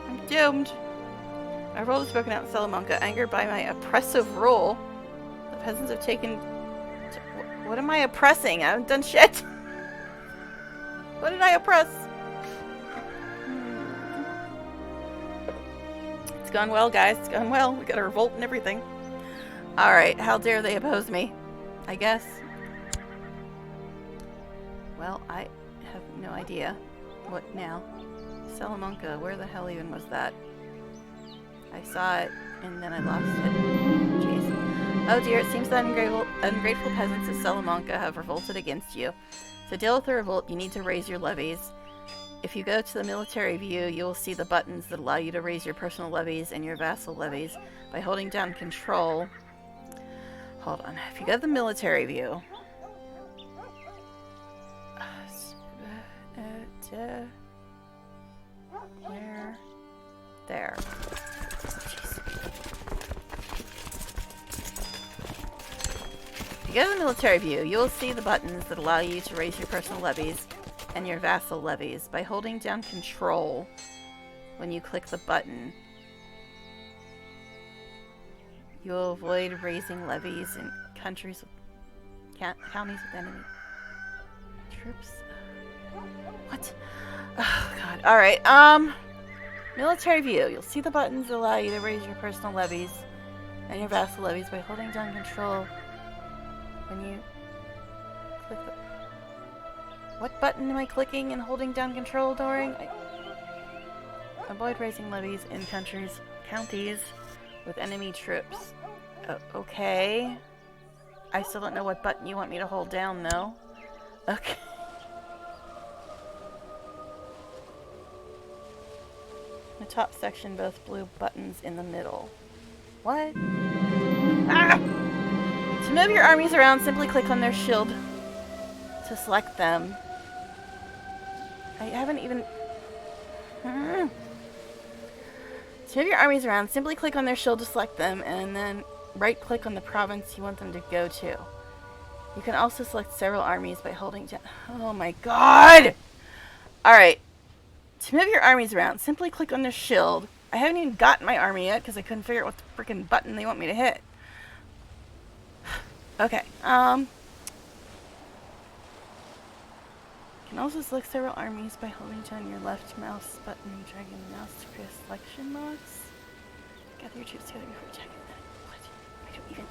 I'm doomed. A revolt has broken out in Salamanca, angered by my oppressive rule. The peasants have taken. What am I oppressing? I haven't done shit. What did I oppress? It's gone well, guys. It's gone well. We got a revolt and everything. Alright, how dare they oppose me? I guess. Well, I have no idea. What now? Salamanca, where the hell even was that? I saw it, and then I lost it. Jeez. Oh dear, it seems that ungrateful peasants of Salamanca have revolted against you. To deal with the revolt, you need to raise your levies. If you go to the military view, you will see the buttons that allow you to raise your personal levies and your vassal levies by holding down control. Hold on. If you go to the military view... Where? There. Jeez. If you go to the military view, you will see the buttons that allow you to raise your personal levies and your vassal levies by holding down control when you click the button. You will avoid raising levies in countries with counties with enemy troops. What? Oh god. Alright, military view. You'll see the buttons that allow you to raise your personal levies and your vassal levies by holding down control when you click the... What button am I clicking and holding down control during? Avoid raising levies in counties with enemy troops. Okay. I still don't know what button you want me to hold down, though. Okay. The top section, both blue buttons in the middle. What? Ah! To move your armies around, simply click on their shield to select them. I haven't even... To move your armies around, simply click on their shield to select them, and then right-click on the province you want them to go to. You can also select several armies by holding down... Oh my god! Alright. To move your armies around, simply click on their shield. I haven't even gotten my army yet, because I couldn't figure out what the freaking button they want me to hit. Okay, You can also select several armies by holding down your left mouse button and dragging the mouse to create a selection box. Gather your troops together before attacking them.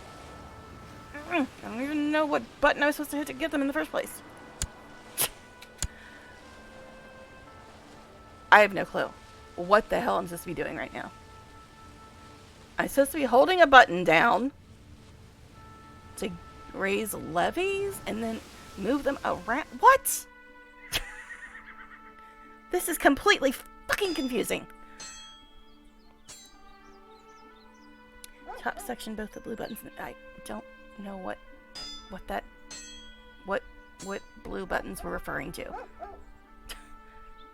What? I don't even know what button I was supposed to hit to get them in the first place. I have no clue what the hell I'm supposed to be doing right now. I'm supposed to be holding a button down to raise levies and then move them around. What? This is completely fucking confusing. Top section, both the blue buttons. I don't know what blue buttons we're referring to.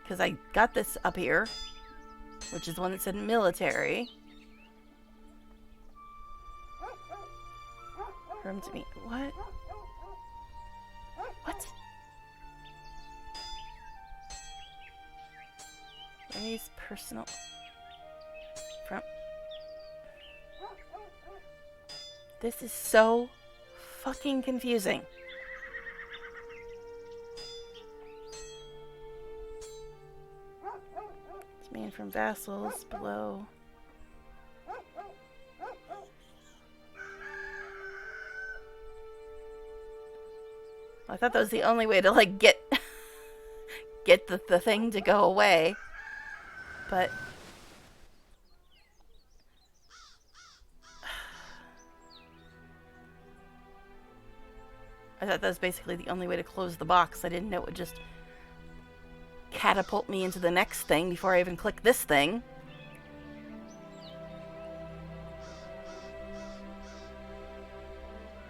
Because I got this up here, which is the one that said military. Room to meet. What? What? Raise personal. From. This is so fucking confusing. It's made from vassals below. I thought that was the only way to, like, get the thing to go away. But... I thought that was basically the only way to close the box. I didn't know it would just catapult me into the next thing before I even click this thing.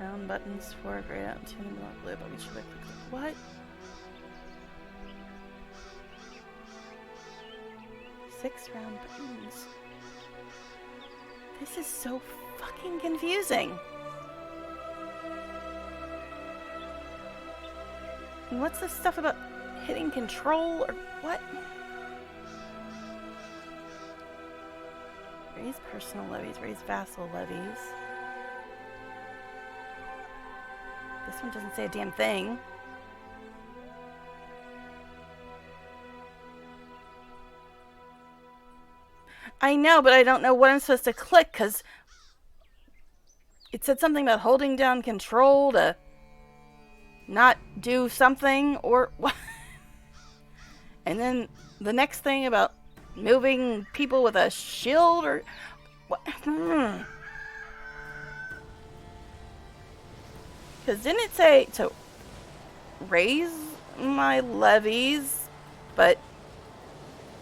Round buttons for grayed out and two in the blue, but we should click. What? Six round buttons. This is so fucking confusing. And what's this stuff about hitting control or what? Raise personal levies, raise vassal levies. This one doesn't say a damn thing. I know, but I don't know what I'm supposed to click because it said something about holding down control to not do something or what. And then the next thing about moving people with a shield or what? Because didn't it say to raise my levies? But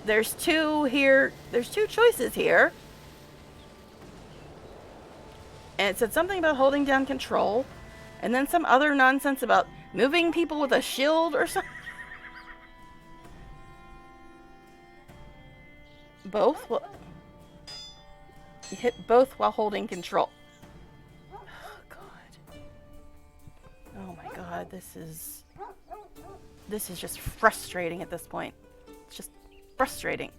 there's two here. There's two choices here. And it said something about holding down control. And then some other nonsense about moving people with a shield or something. Both? Well, you hit both while holding control. Oh, God. Oh, my God. This is just frustrating at this point. It's just frustrating.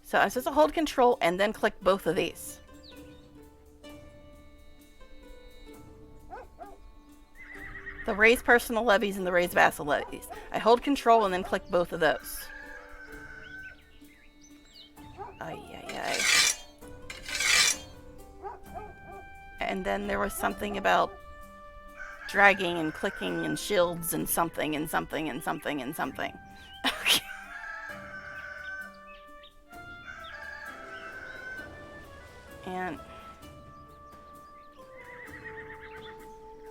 So I'm supposed to hold control and then click both of these. The raise personal levies and the raise vassal levies. I hold control and then click both of those. Ay, ay, ay. And then there was something about dragging and clicking and shields and something and something and something and something. Okay. And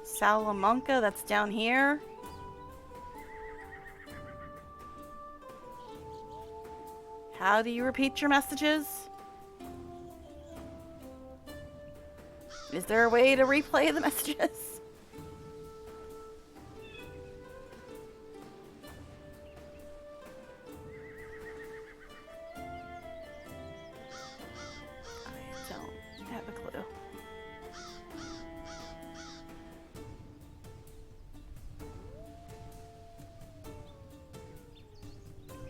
Salamanca, that's down here. How do you repeat your messages? Is there a way to replay the messages? I don't have a clue.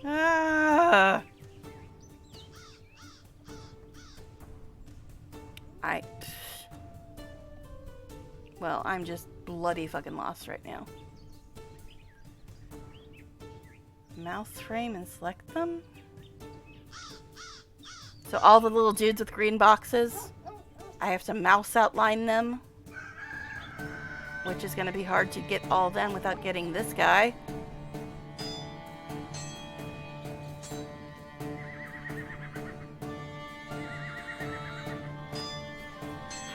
Ah! Well, I'm just bloody fucking lost right now. Mouse frame and select them? So all the little dudes with green boxes, I have to mouse outline them, which is going to be hard to get all done without getting this guy.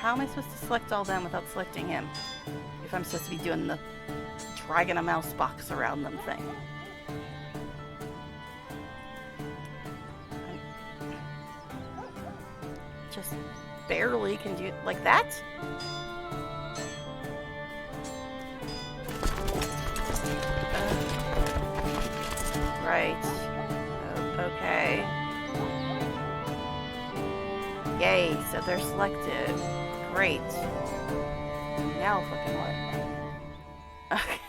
How am I supposed to select all them without selecting him? If I'm supposed to be doing the dragging a mouse box around them thing. Just barely can do it like that. Right. Oh, okay. Yay, so they're selected. Great. Now fucking what? Okay.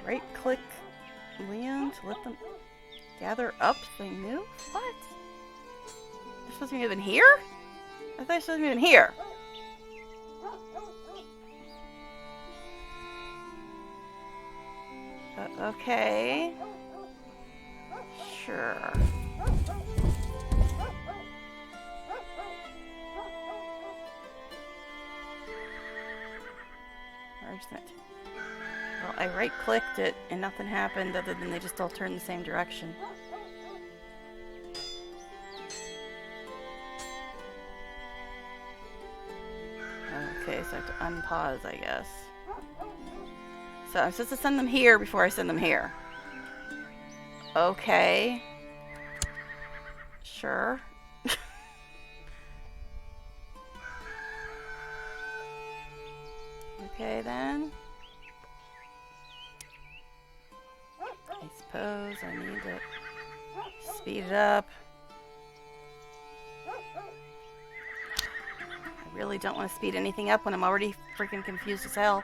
Right click Leon to let them gather up they move? What? They're supposed to be moving here? I thought they're supposed to be moving here. Okay. Sure. Well, I right-clicked it and nothing happened other than they just all turned the same direction. Okay, so I have to unpause, I guess. So I'm supposed to send them here before I send them here. Okay. Sure. Okay, then. I suppose I need to speed it up. I really don't want to speed anything up when I'm already freaking confused as hell.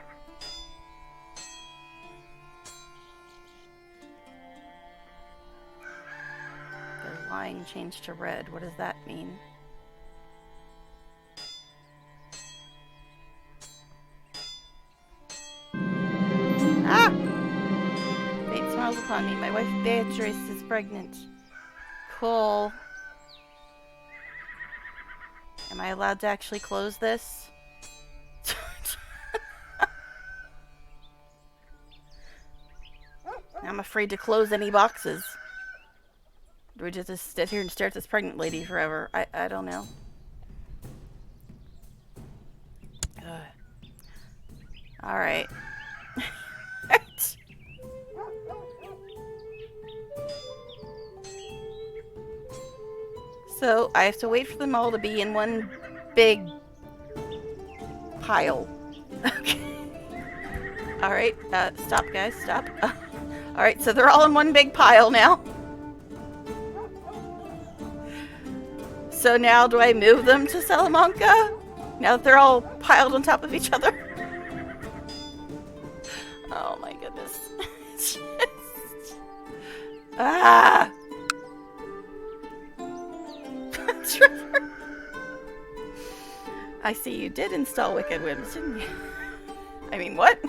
The line changed to red. What does that mean? Ah! Fate smiles upon me. My wife Beatrice is pregnant. Cool. Am I allowed to actually close this? I'm afraid to close any boxes. Do we just sit here and stare at this pregnant lady forever? I don't know. Alright. So, I have to wait for them all to be in one big pile. Okay. Alright, stop guys, stop. Alright, so they're all in one big pile now. So now do I move them to Salamanca? Now that they're all piled on top of each other? Oh my goodness. Ah! Trevor. I see you did install Wicked Whims, didn't you? I mean, what?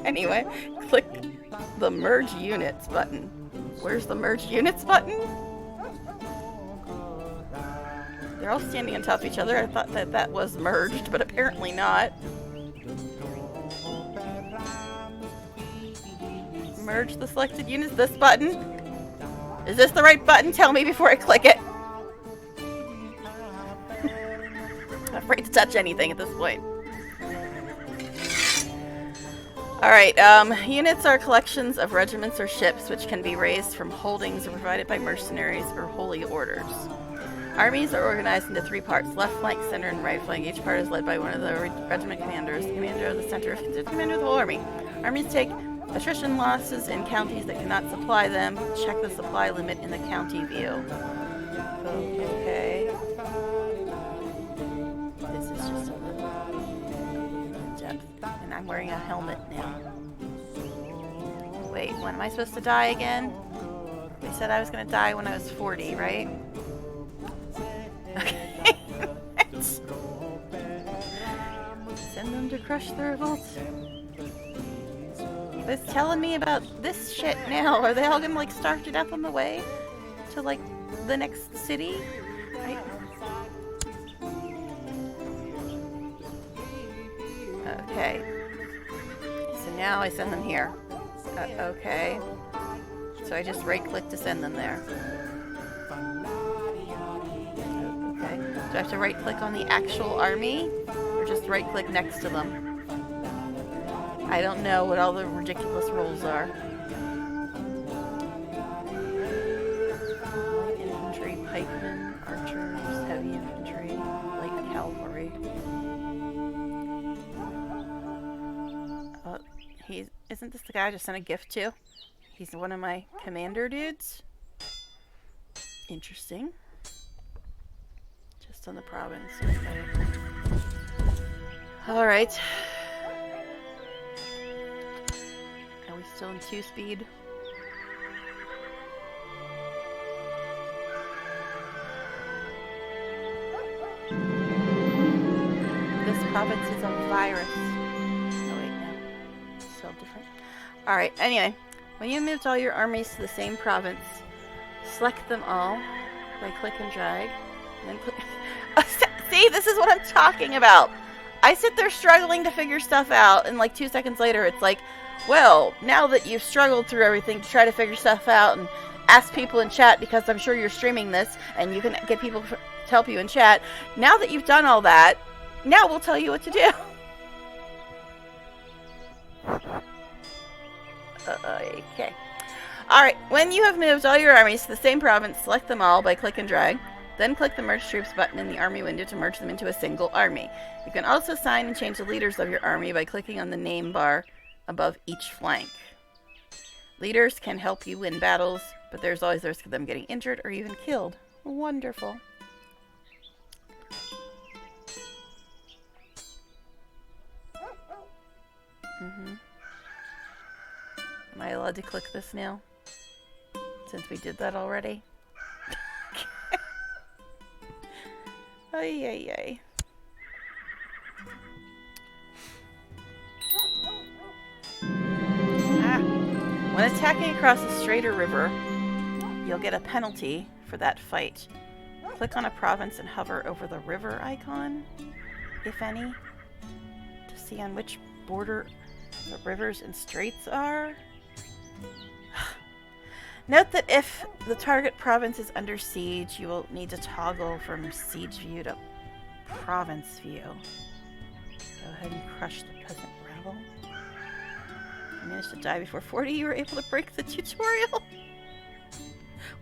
Anyway, click the Merge Units button. Where's the Merge Units button? They're all standing on top of each other. I thought that that was merged, but apparently not. Merge the selected units. This button? Is this the right button? Tell me before I click it. I'm afraid to touch anything at this point. Alright, units are collections of regiments or ships which can be raised from holdings or provided by mercenaries or holy orders. Armies are organized into 3 parts, left flank, center, and right flank. Each part is led by one of the regiment commanders. The commander of the center is considered commander of the whole army. Armies take attrition losses in counties that cannot supply them. Check the supply limit in the county view. Okay. This is just a little depth. And I'm wearing a helmet now. Wait, when am I supposed to die again? They said I was going to die when I was 40, right? Okay. Send them to crush the revolt. It's telling me about this shit now. Are they all gonna like starve to death on the way to like the next city? Okay. So now I send them here. Okay. So I just right click to send them there. Okay. Do I have to right click on the actual army or just right click next to them? I don't know what all the ridiculous rules are. Light infantry, pikemen, archers, heavy infantry, light cavalry. Isn't this the guy I just sent a gift to? He's one of my commander dudes. Interesting. Just on the province. Okay. Alright. Are we still in 2-speed? This province is a virus. Oh wait, no. It's still different. Alright, anyway. When you moved all your armies to the same province, select them all by click and drag. And then click... See, this is what I'm talking about! I sit there struggling to figure stuff out, and like 2 seconds later it's like, well, now that you've struggled through everything to try to figure stuff out and ask people in chat, because I'm sure you're streaming this and you can get people to help you in chat, now that you've done all that, now we'll tell you what to do. Okay. Alright, when you have moved all your armies to the same province, select them all by click and drag. Then click the Merge Troops button in the army window to merge them into a single army. You can also assign and change the leaders of your army by clicking on the name bar above each flank. Leaders can help you win battles, but there's always the risk of them getting injured or even killed. Wonderful. Am I allowed to click this now? Since we did that already? Ay, ay, ay. When attacking across a strait or river, you'll get a penalty for that fight. Click on a province and hover over the river icon, if any, to see on which border the rivers and straits are. Note that if the target province is under siege, you will need to toggle from siege view to province view. Go ahead and crush the peasant rabble. You managed to die before 40, you were able to break the tutorial.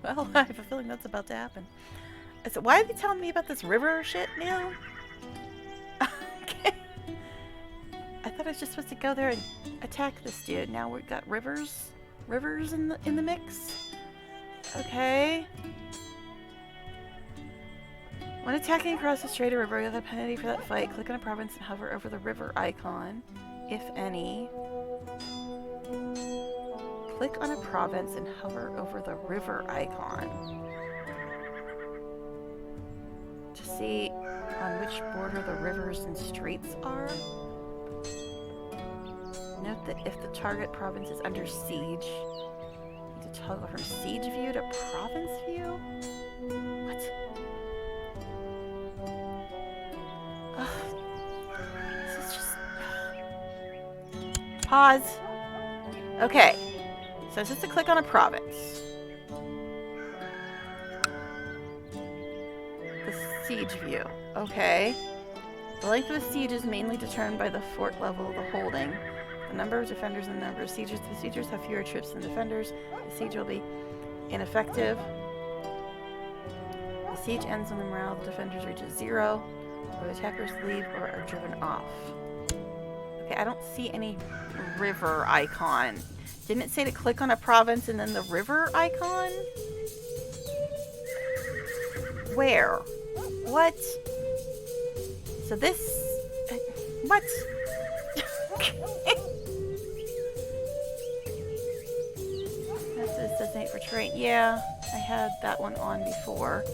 Well, I have a feeling that's about to happen. So why are they telling me about this river shit now? Okay. I thought I was just supposed to go there and attack this dude. Now we've got rivers in the mix. Okay. When attacking across the strait or river, you'll have a penalty for that fight. Click on a province and hover over the river icon, if any. Click on a province and hover over the river icon to see on which border the rivers and straits are. Note that if the target province is under siege, you need to toggle from siege view to province view? What? This is just... Pause. Okay. So it's just to click on a province. The siege view. Okay. The length of a siege is mainly determined by the fort level of the holding. The number of defenders and the number of siegers. The besiegers have fewer troops than defenders. The siege will be ineffective. The siege ends when the morale of the defenders reaches 0, or the attackers leave or are driven off. Okay, I don't see any river icon. Didn't it say to click on a province and then the river icon? Where? What? So this... What? This doesn't hate for terrain. Yeah, I had that one on before.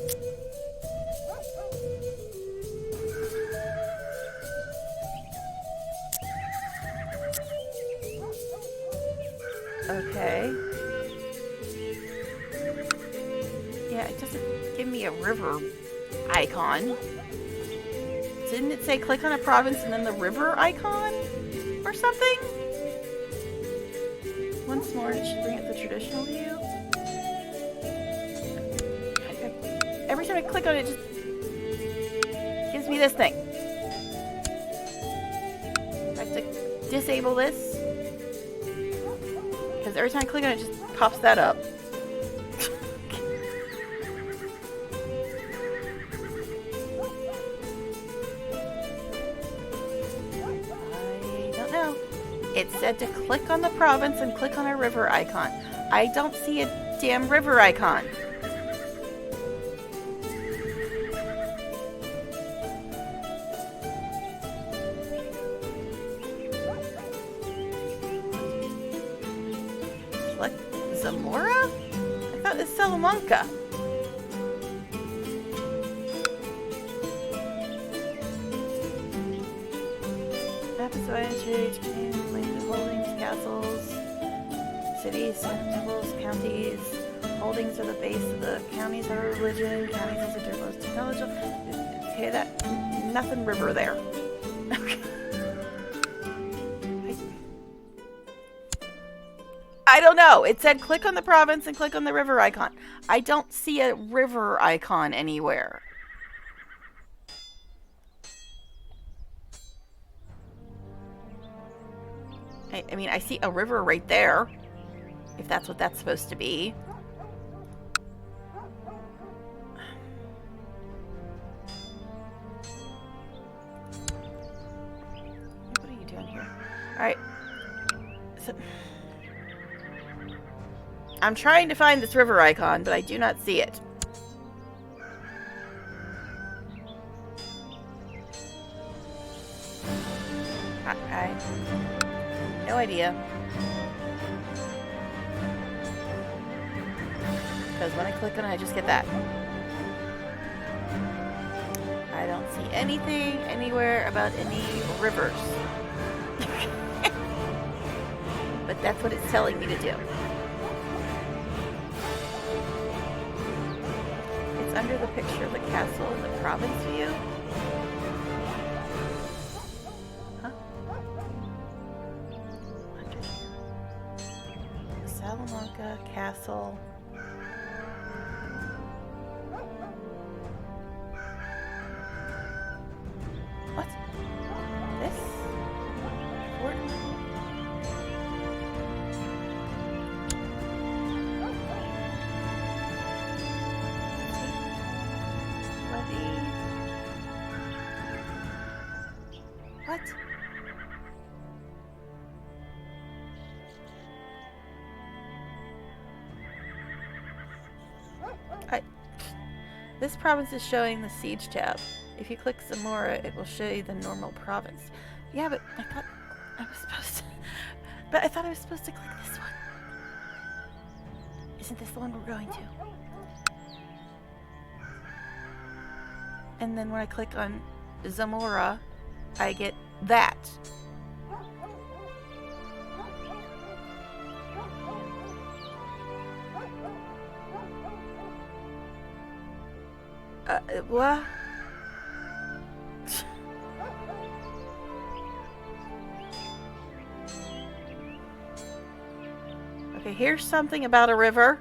Okay. Yeah, it doesn't give me a river icon. Didn't it say click on a province and then the river icon? Or something? Once more, it should bring up the traditional view. Every time I click on it, it just gives me this thing. I have to disable this. Because every time I click on it, it just pops that up. I don't know. It said to click on the province and click on a river icon. I don't see a damn river icon. Click Zamora? I thought it was Salamanca. Holdings, castles, cities, temples, counties. Holdings are the base of the counties are religion. Counties are the most technology. Okay, that nothing river there. Okay. I don't know. It said click on the province and click on the river icon. I don't see a river icon anywhere. I mean, I see a river right there, if that's what that's supposed to be. What are you doing here? Alright. So, I'm trying to find this river icon, but I do not see it. No idea. Because when I click on it, I just get that. I don't see anything anywhere about any rivers. But that's what it's telling me to do. It's under the picture of the castle in the province view. Salamanca Castle. What? This? Fort? Levy. What? This province is showing the siege tab. If you click Zamora, it will show you the normal province. Yeah, but I thought I was supposed to... But I thought I was supposed to click this one. Isn't this the one we're going to? And then when I click on Zamora, I get that. What? Okay, here's something about a river.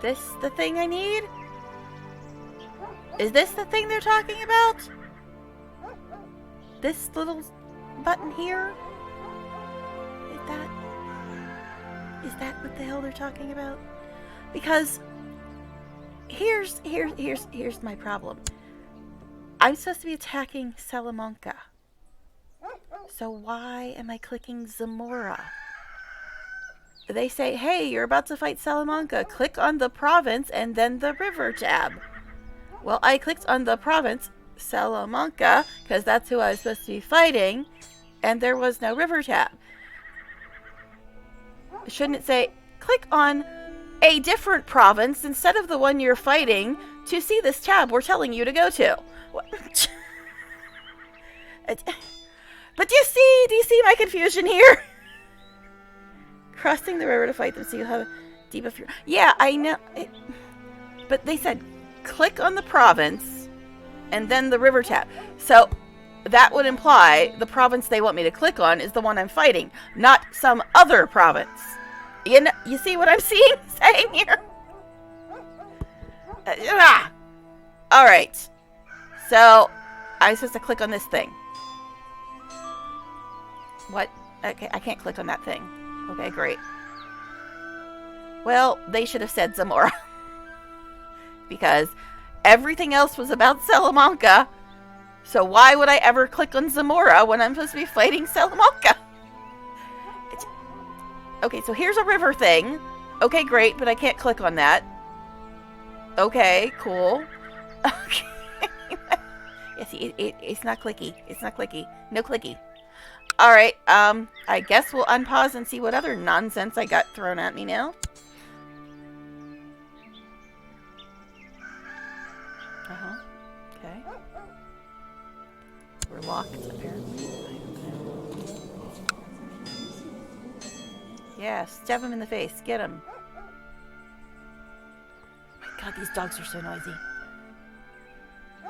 This the thing I need? Is this the thing they're talking about? This little button here? Is that what the hell they're talking about? Because here's my problem. I'm supposed to be attacking Salamanca. So why am I clicking Zamora? They say, hey, you're about to fight Salamanca. Click on the province and then the river tab. Well, I clicked on the province, Salamanca, because that's who I was supposed to be fighting, and there was no river tab. Shouldn't it say, click on a different province instead of the one you're fighting to see this tab we're telling you to go to? But do you see my confusion here? Crossing the river to fight them so you have a debuff. Yeah, I know. But they said, click on the province and then the river tab. So that would imply the province they want me to click on is the one I'm fighting, not some other province. You see what I'm saying here? Alright. So, I'm supposed to click on this thing. What? Okay, I can't click on that thing. Okay, great. Well, they should have said Zamora. Because everything else was about Salamanca. So why would I ever click on Zamora when I'm supposed to be fighting Salamanca? Okay, so here's a river thing. Okay, great, but I can't click on that. Okay, cool. Okay. Yeah, see, it's not clicky. It's not clicky. No clicky. Alright, I guess we'll unpause and see what other nonsense I got thrown at me now. Okay. We're locked, apparently. Yeah, stab him in the face. Get him. Oh my god, these dogs are so noisy.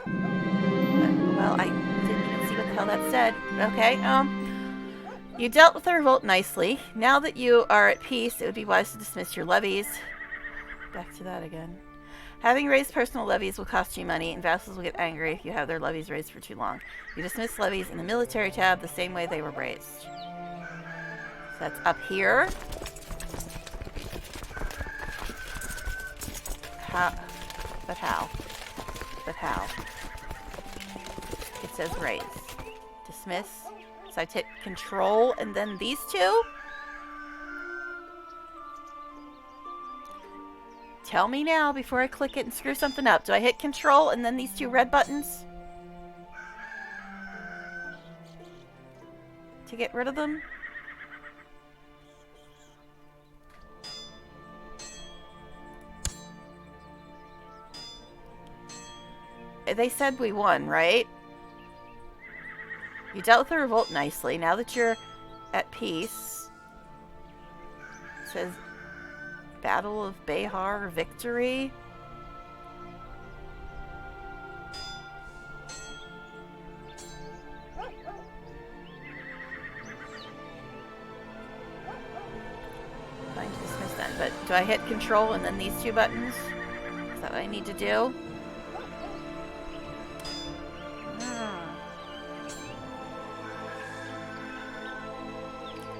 Well, I didn't even see what the hell that said. Okay, you dealt with the revolt nicely. Now that you are at peace, it would be wise to dismiss your levies. Back to that again. Having raised personal levies will cost you money, and vassals will get angry if you have their levies raised for too long. You dismiss levies in the military tab the same way they were raised. So that's up here. How? But how? But how? It says raise. Dismiss. So I hit control and then these two? Tell me now before I click it and screw something up. Do I hit control and then these two red buttons? To get rid of them? They said we won, right? You dealt with the revolt nicely. Now that you're at peace, it says Battle of Behar victory. But do I hit control and then these two buttons? Is that what I need to do?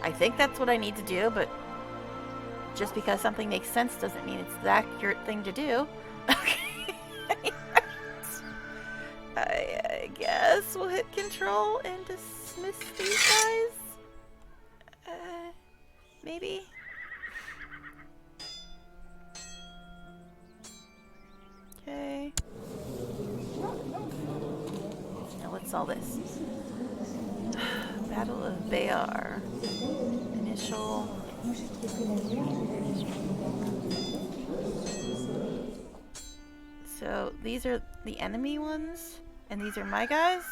I think that's what I need to do, but just because something makes sense doesn't mean it's the accurate thing to do. Okay. I guess we'll hit control and dismiss these guys. Maybe. Okay. Now what's all this? Battle of Bayar. Initial. So these are the enemy ones, and these are my guys.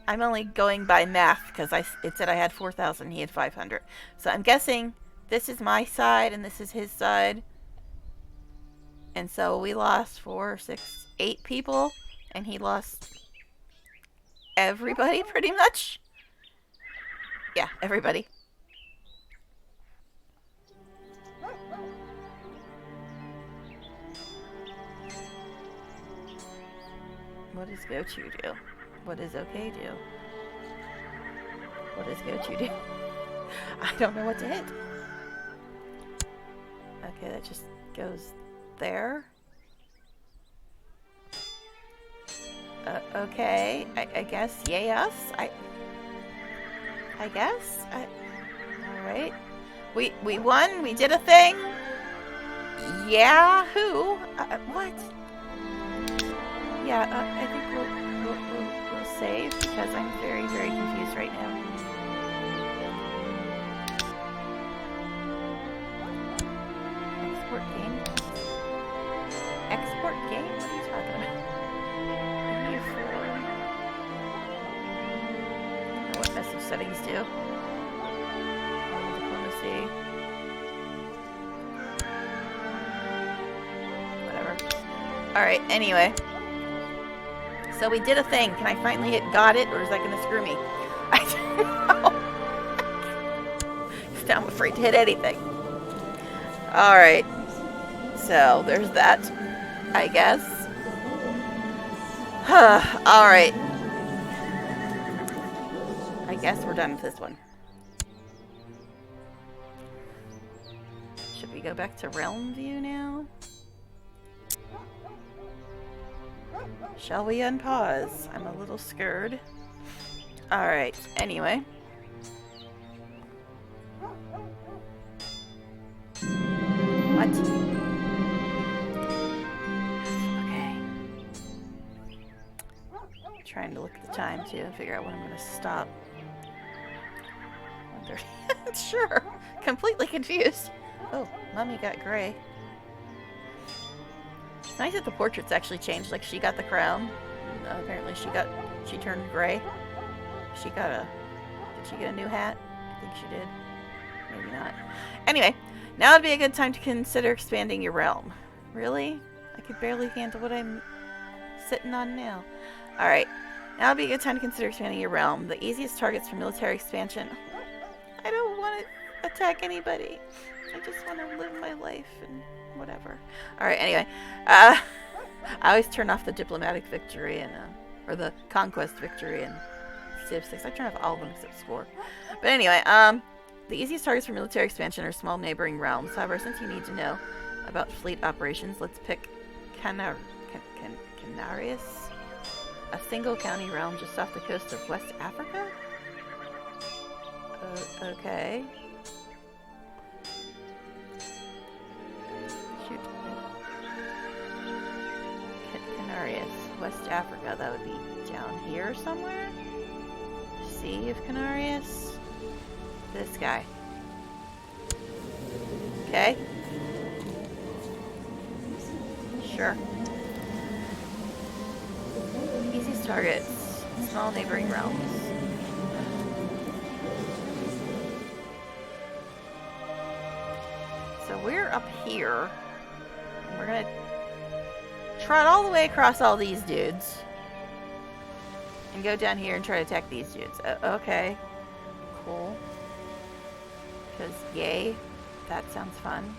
I'm only going by math because it said I had 4,000, he had 500. So I'm guessing this is my side and this is his side. And so we lost 4, 6, 8 people, and he lost everybody pretty much. Yeah, everybody. What does go-to do? What does okay do? What does go-to do? I don't know what to hit. Okay, that just goes there. Okay, I guess yay us. I guess. All right. We won. We did a thing. Yeah. Who? What? Yeah. I think we'll save because I'm very confused right now. Export game. Export game? What are you talking about? What message settings do? Diplomacy. Whatever. Alright, anyway. So we did a thing. Can I finally hit got it, or is that gonna screw me? I don't know. Now I'm afraid to hit anything. Alright. So, there's that, I guess. Alright. I guess we're done with this one. Should we go back to realm view now? Shall we unpause? I'm a little scared. Alright, anyway. What? Okay. I'm trying to look at the time too and figure out when I'm going to stop. 1:30. Sure. Completely confused. Oh, Mummy got gray. It's nice that the portraits actually changed. Like, she got the crown. Apparently she turned gray. Did she get a new hat? I think she did. Maybe not. Anyway, now would be a good time to consider expanding your realm. Really? I could barely handle what I'm sitting on now. Alright, now would be a good time to consider expanding your realm. The easiest targets for military expansion. I don't want to attack anybody. I just want to live my life and whatever. Alright, anyway. I always turn off the diplomatic victory and or the conquest victory and Civ 6. I turn off all of them except score. But anyway, the easiest targets for military expansion are small neighboring realms. However, since you need to know about fleet operations, let's pick Canarius, a single county realm just off the coast of West Africa? Okay. Shoot. Canarius, West Africa. That would be down here somewhere? Sea of Canarius? This guy. Okay. Sure. Easiest targets. Small neighboring realms. So we're up here. And we're gonna trot all the way across all these dudes. And go down here and try to attack these dudes. Okay. Cool. Because, yay, that sounds fun.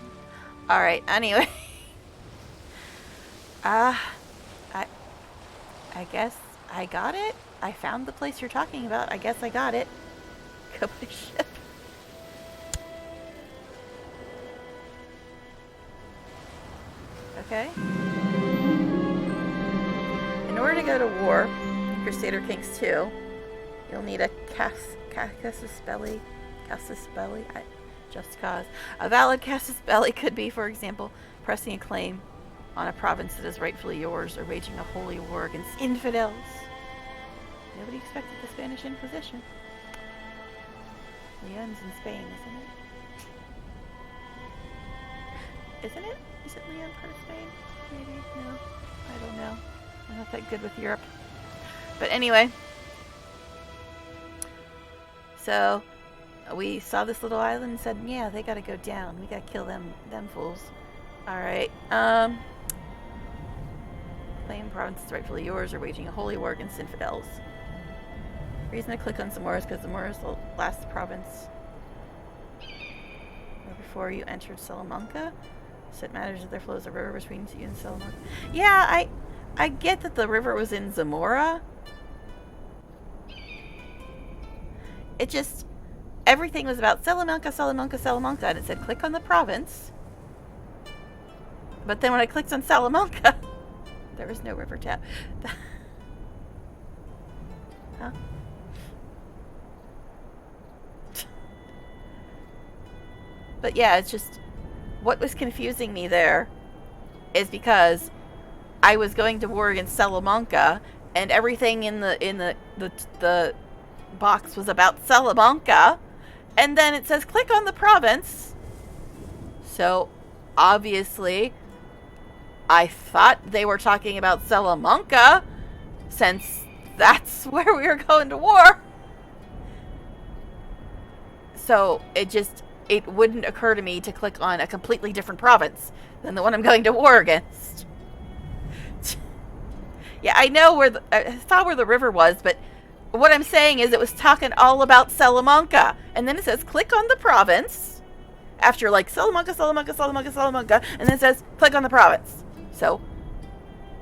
Alright, anyway. I guess I got it. I found the place you're talking about. I guess I got it. Go to ship. Okay. In order to go to war, Crusader Kings 2, you'll need a casus belli. Just cause. A valid casus belli could be, for example, pressing a claim on a province that is rightfully yours or waging a holy war against infidels. Nobody expected the Spanish Inquisition. Leon's in Spain, isn't it? Isn't it? Is it Leon part of Spain? Maybe? No. I don't know. I'm not that good with Europe. But anyway. So, we saw this little island and said, yeah, they gotta go down. We gotta kill them fools. Alright, claim province is rightfully yours or waging a holy war against infidels. Reason to click on Zamora is because Zamora is the last province before you entered Salamanca. So it matters if there flows a river between you and Salamanca. Yeah, I get that the river was in Zamora. It just, everything was about Salamanca, Salamanca, Salamanca, and it said click on the province. But then when I clicked on Salamanca, there was no river tab. Huh? But yeah, it's just, what was confusing me there is because I was going to war against Salamanca, and everything in the box was about Salamanca, and then it says click on the province. So obviously I thought they were talking about Salamanca, since that's where we were going to war. So it wouldn't occur to me to click on a completely different province than the one I'm going to war against. Yeah, I know I saw where the river was, but what I'm saying is it was talking all about Salamanca. And then it says click on the province after like Salamanca, Salamanca, Salamanca, Salamanca, and then it says click on the province. So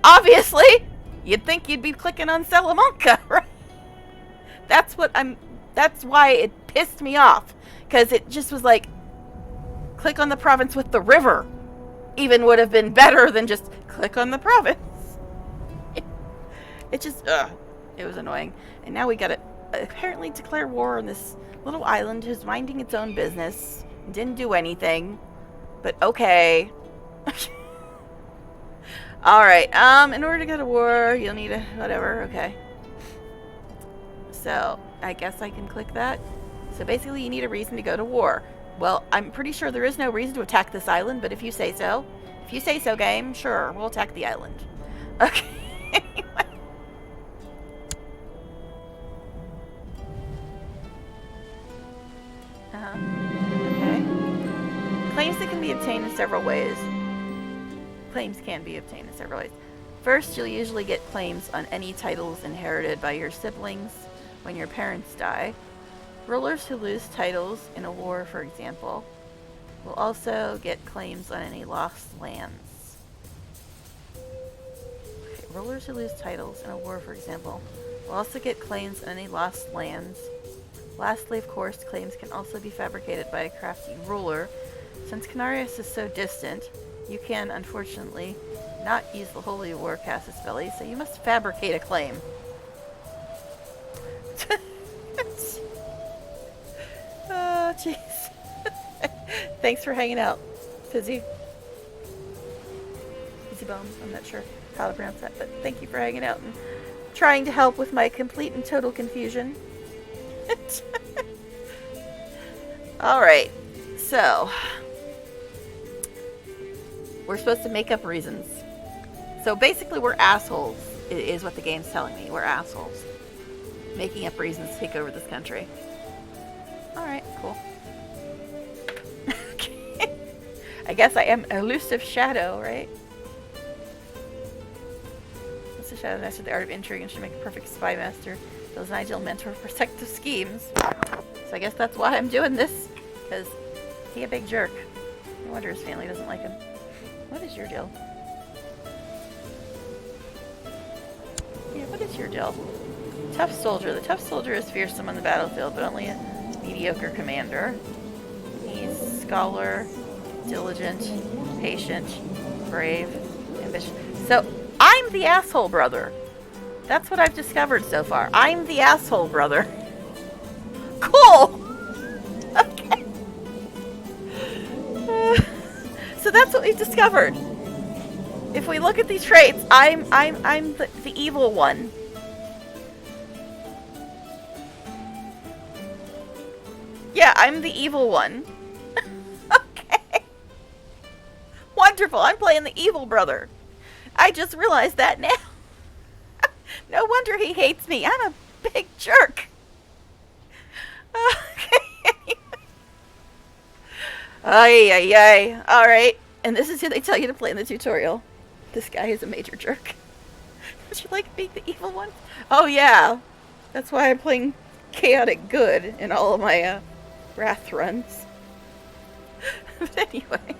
obviously you'd think you'd be clicking on Salamanca, right? That's why it pissed me off. Because it just was like, click on the province with the river. Even would have been better than just click on the province. It just, it was annoying. And now we gotta apparently declare war on this little island who's minding its own business. Didn't do anything. But okay. Alright, in order to go to war, you'll need a whatever, okay. So, I guess I can click that. So basically you need a reason to go to war. Well, I'm pretty sure there is no reason to attack this island, but if you say so. If you say so, game, sure, we'll attack the island. Okay. Okay. Claims that can be obtained in several ways. Claims can be obtained in several ways. First, you'll usually get claims on any titles inherited by your siblings when your parents die. Rulers who lose titles in a war, for example, will also get claims on any lost lands. Okay, rulers who lose titles in a war, for example, will also get claims on any lost lands. Lastly, of course, claims can also be fabricated by a crafty ruler. Since Canarias is so distant, you can, unfortunately, not use the Holy War casus belli, so you must fabricate a claim. Oh, jeez. Thanks for hanging out, Fizzy. Fizzy Bones, I'm not sure how to pronounce that, but thank you for hanging out and trying to help with my complete and total confusion. Alright, so we're supposed to make up reasons. So basically we're assholes, is what the game's telling me. We're assholes. Making up reasons to take over this country. Alright, cool. Okay. I guess I am elusive shadow, right? What's the shadow master? The art of intrigue and should make a perfect spy master. Those an ideal mentor for protective schemes. So I guess that's why I'm doing this. Because he a big jerk. No wonder his family doesn't like him. What is your deal? Yeah, what is your deal? Tough soldier. The tough soldier is fearsome on the battlefield, but only a mediocre commander. He's scholar, diligent, patient, brave, ambitious. So, I'm the asshole brother. That's what I've discovered so far. I'm the asshole brother. Cool! Okay. So that's what we've discovered. If we look at these traits, I'm the evil one. Yeah, I'm the evil one. Okay. Wonderful. I'm playing the evil brother. I just realized that now. No wonder he hates me. I'm a big jerk. Okay. Ay, ay, ay. Alright. And this is who they tell you to play in the tutorial. This guy is a major jerk. Would you like being the evil one? Oh, yeah. That's why I'm playing chaotic good in all of my wrath runs. But anyway.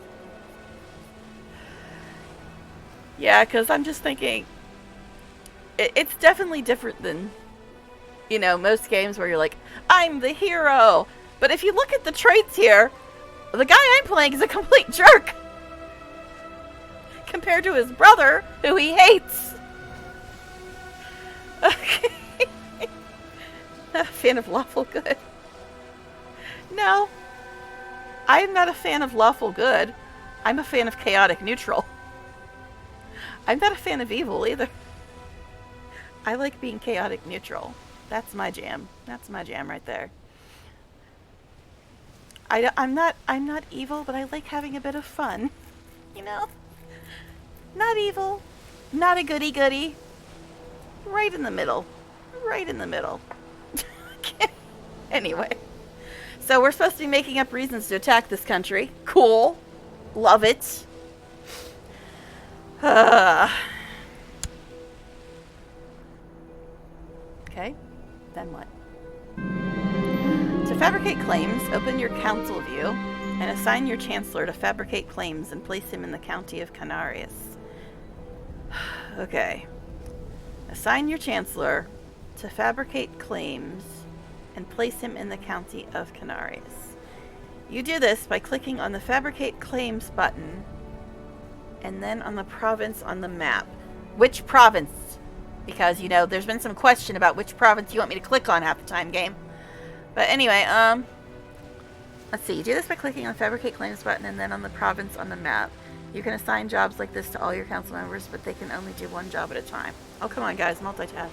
Yeah, because I'm just thinking, it's definitely different than, you know, most games where you're like, I'm the hero. But if you look at the traits here, the guy I'm playing is a complete jerk. Compared to his brother, who he hates. Okay. Not a fan of lawful good. No. I'm not a fan of lawful good. I'm a fan of chaotic neutral. I'm not a fan of evil either. I like being chaotic neutral. That's my jam. That's my jam right there. I'm not evil, but I like having a bit of fun. You know? Not evil. Not a goody-goody. Right in the middle. Right in the middle. Anyway. So we're supposed to be making up reasons to attack this country. Cool. Love it. Okay. Then what? To fabricate claims, open your council view and assign your chancellor to fabricate claims and place him in the county of Canarias. Okay. Assign your chancellor to fabricate claims and place him in the county of Canarias. You do this by clicking on the Fabricate Claims button and then on the province on the map. Which province? Because, you know, there's been some question about which province you want me to click on half the time, game. But anyway, let's see. You do this by clicking on the Fabricate Claims button and then on the province on the map. You can assign jobs like this to all your council members, but they can only do one job at a time. Oh, come on, guys. Multitask.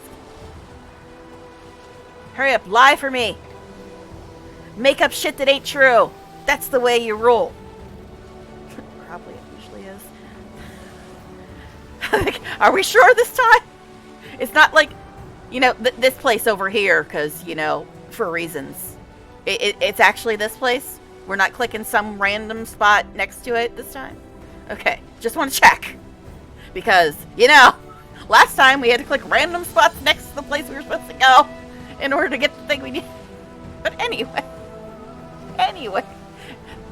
Hurry up. Lie for me. Make up shit that ain't true. That's the way you rule. Probably it usually is. Are we sure this time? It's not like, you know, this place over here, because, you know, for reasons. It's actually this place? We're not clicking some random spot next to it this time? Okay, just want to check. Because, you know, last time we had to click random spots next to the place we were supposed to go in order to get the thing we need. But anyway.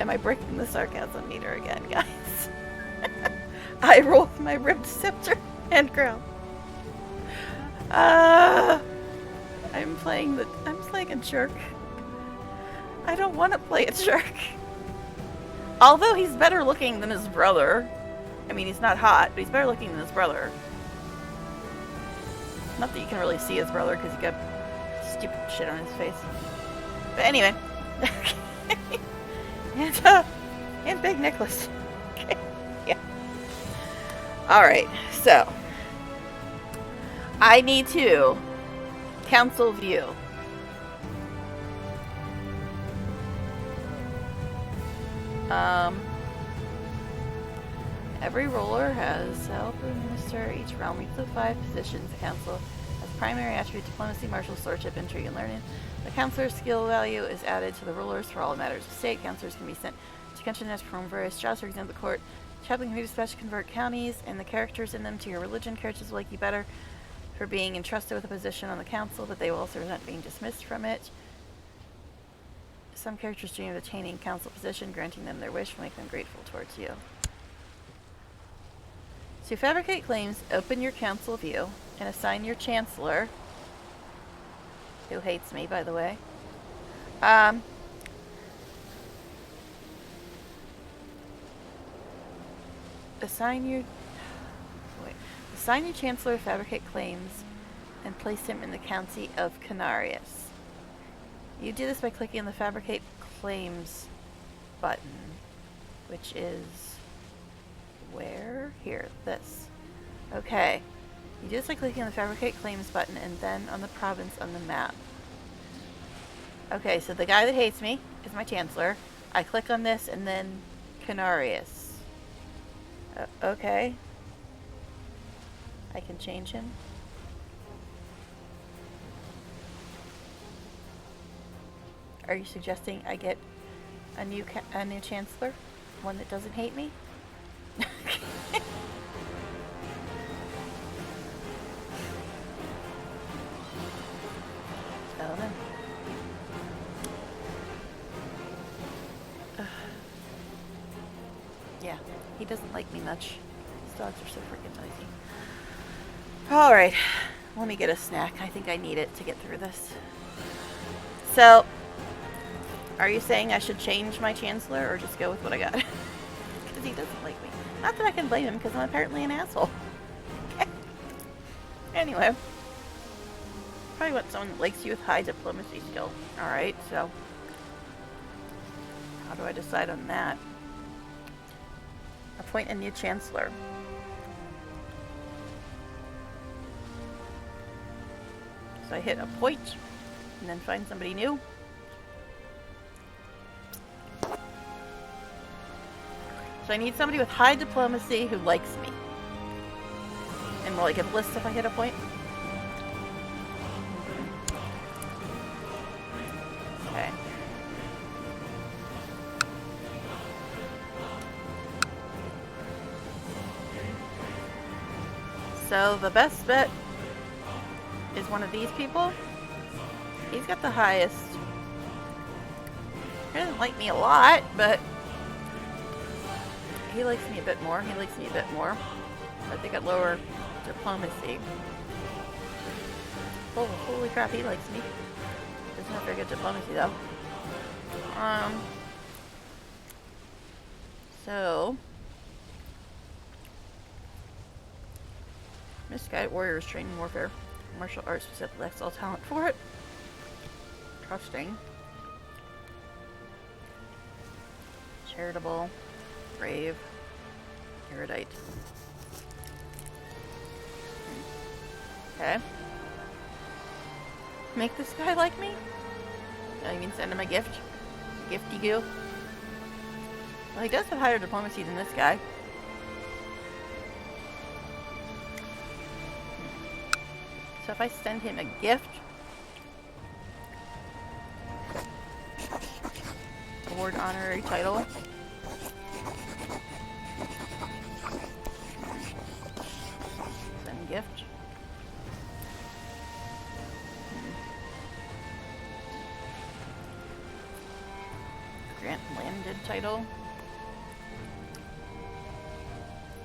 Am I breaking the sarcasm meter again, guys? I roll with my ribbed scepter and crown. I'm playing a jerk. I don't want to play a jerk. Although he's better looking than his brother. I mean, he's not hot, but he's better looking than his brother. Not that you can really see his brother because he got stupid shit on his face. But anyway. And Big Nicholas. Okay. Yeah. Alright, so. I need to council view. Every ruler has help administer each realm. Each of the 5 positions the council has primary attribute diplomacy, martial, swordship, intrigue, and learning. The councilor's skill value is added to the rulers for all matters of state. Councilors can be sent to countries to perform various jobs. For example, the court chaplain can be dispatched to convert counties and the characters in them to your religion. Characters will like you better for being entrusted with a position on the council, but they will also resent being dismissed from it. Some characters dream of attaining council position, granting them their wish will make them grateful towards you. To fabricate claims, open your council view and assign your chancellor, who hates me, by the way. Assign your chancellor to fabricate claims and place him in the county of Canarius. You do this by clicking on the Fabricate Claims button, which is where? Here, this. Okay. You do this by clicking on the Fabricate Claims button and then on the province on the map. Okay, so the guy that hates me is my chancellor. I click on this and then Canarius. Okay. I can change him. Are you suggesting I get a new chancellor? One that doesn't hate me? Oh no. Yeah, he doesn't like me much. These dogs are so freaking noisy. Alright, let me get a snack. I think I need it to get through this. So, are you saying I should change my chancellor or just go with what I got? Because he doesn't like me. Not that I can blame him, because I'm apparently an asshole. Anyway. Probably want someone that likes you with high diplomacy skill. Alright, so. How do I decide on that? Appoint a new chancellor. So I hit appoint, and then find somebody new. So I need somebody with high diplomacy who likes me. And will I get a list if I hit appoint? Okay. So the best bet is one of these people. He's got the highest. He doesn't like me a lot, but he likes me a bit more. He likes me a bit more. But they got lower diplomacy. Oh, holy crap, he likes me. Doesn't have very good diplomacy though. So Misguided warriors training warfare. Martial arts specific lacks all talent for it. Trusting. Charitable. Brave. Erudite. Okay. Make this guy like me? I mean send him a gift? A gifty goo? Well, he does have higher diplomacy than this guy. So if I send him a gift, award honorary title, send gift, grant landed title,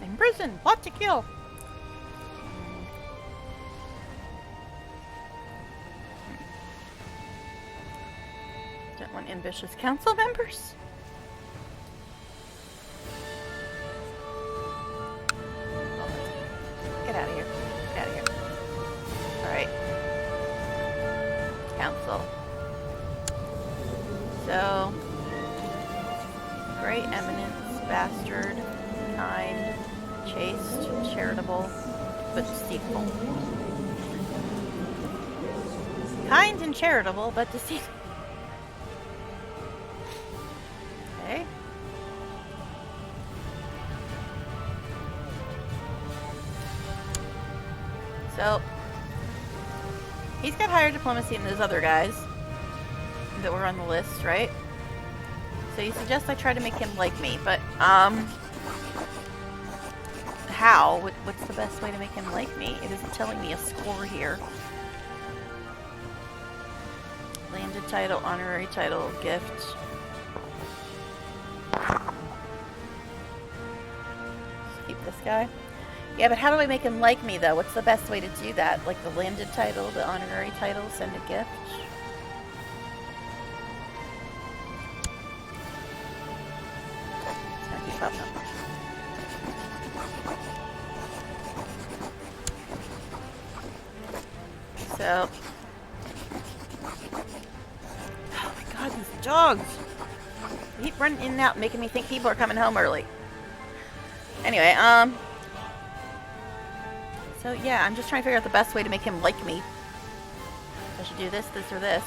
imprison, plot to kill. Ambitious council members? Get out of here. Get out of here. Alright. Council. So, Great Eminence, Bastard, Kind, Chaste, Charitable, but Deceitful. Kind and charitable, but deceitful. Okay. So, he's got higher diplomacy than those other guys that were on the list, right? So you suggest I try to make him like me, but, how? What's the best way to make him like me? It isn't telling me a score here. Landed title, honorary title, gift. Let's keep this guy. Yeah, but how do I make him like me, though? What's the best way to do that? Like the landed title, the honorary title, send a gift? It's gonna keep popping up. So... Oh my god, these dogs! They keep running in and out, making me think people are coming home early. Anyway, so yeah, I'm just trying to figure out the best way to make him like me. I should do this, this, or this.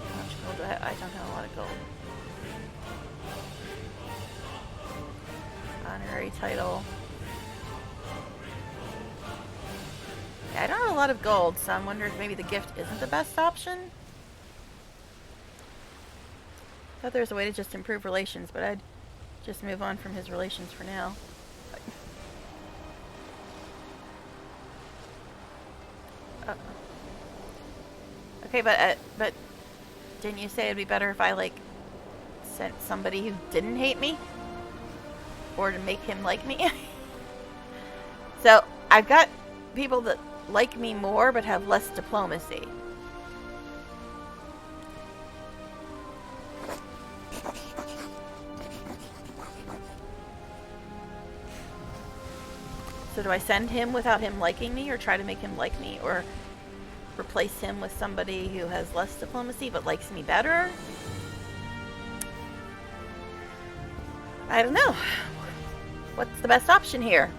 How much gold do I have? I don't have a lot of gold. Honorary title. Yeah, I don't have a lot of gold, so I'm wondering if maybe the gift isn't the best option. I thought there was a way to just improve relations, but I'd just move on from his relations for now. Okay, but didn't you say it'd be better if I, like, sent somebody who didn't hate me? Or to make him like me? So, I've got people that like me more but have less diplomacy. So do I send him without him liking me, or try to make him like me, or replace him with somebody who has less diplomacy but likes me better? I don't know. What's the best option here?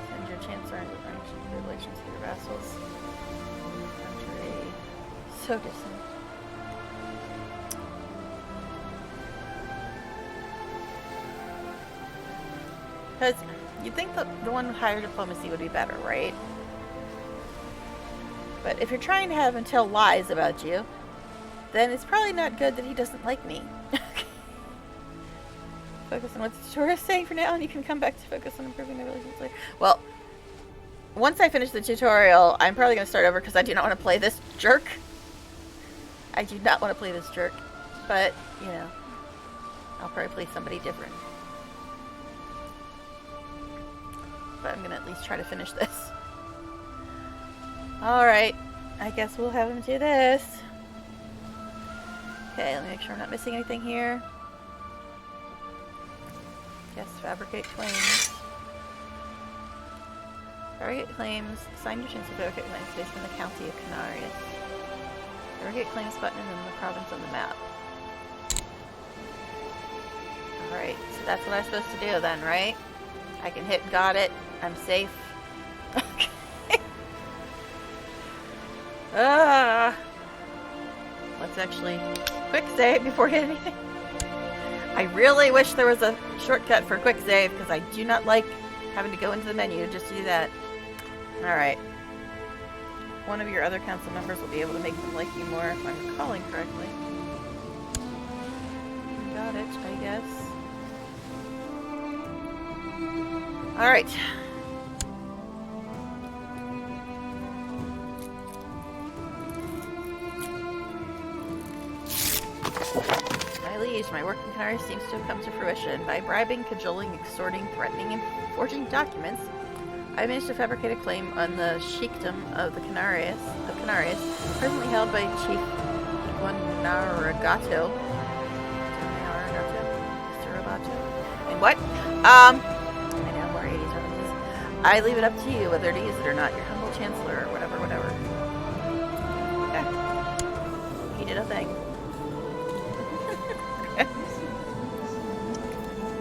Send your chancellor and relations to your vassals. Country. So distant. Because you'd think that the one with higher diplomacy would be better, right? But if you're trying to have him tell lies about you, then it's probably not good that he doesn't like me. Focus on what the tutorial is saying for now, and you can come back to focus on improving the relations later. Well, once I finish the tutorial, I'm probably going to start over because I do not want to play this jerk. I do not want to play this jerk. But, you know, I'll probably play somebody different. But I'm going to at least try to finish this. Alright, I guess we'll have him do this. Okay, let me make sure I'm not missing anything here. Yes, fabricate claims. Fabricate claims. Sign your chance to fabricate claims based on the county of Canarias. Fabricate claims button and then the province on the map. Alright, so that's what I'm supposed to do then, right? I can hit got it. I'm safe. Okay. Let's actually quick save before we hit anything. I really wish there was a shortcut for quick save because I do not like having to go into the menu just to do that. Alright. One of your other council members will be able to make them like you more if I'm recalling correctly. Got it, I guess. Alright. My liege, my work in Canary seems to have come to fruition. By bribing, cajoling, extorting, threatening, and forging documents, I managed to fabricate a claim on the sheikdom of the Canarias, presently held by Chief Guanaragato. And what? I know, more 80s references. I leave it up to you whether to use it or not. Your humble chancellor, or whatever. Okay. He did a thing.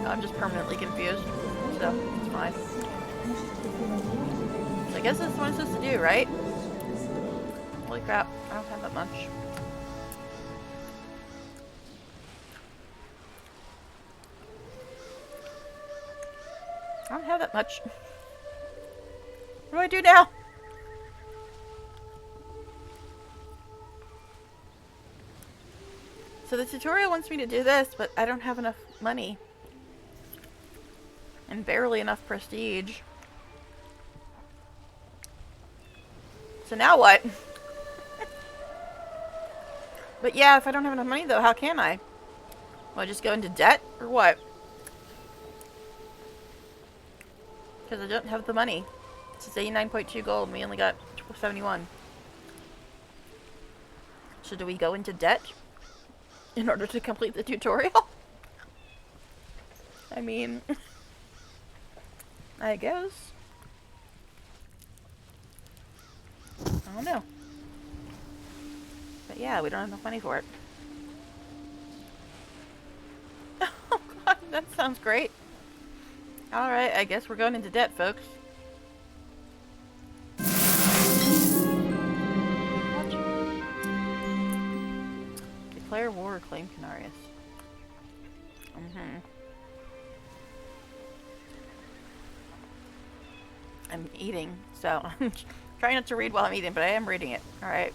I'm just permanently confused, so it's fine. So I guess that's what I'm supposed to do, right? Holy crap, I don't have that much. I don't have that much. What do I do now? So the tutorial wants me to do this, but I don't have enough money. And barely enough prestige. So now what? But yeah, if I don't have enough money though, how can I? Will I just go into debt or what? Because I don't have the money. It's 89.2 gold and we only got 71. So do we go into debt in order to complete the tutorial? I mean, I guess. I don't know. But yeah, we don't have enough money for it. Oh god, that sounds great. Alright, I guess we're going into debt, folks. What? Declare war or claim Canarius. I'm eating, so I'm trying not to read while I'm eating, but I am reading it. Alright.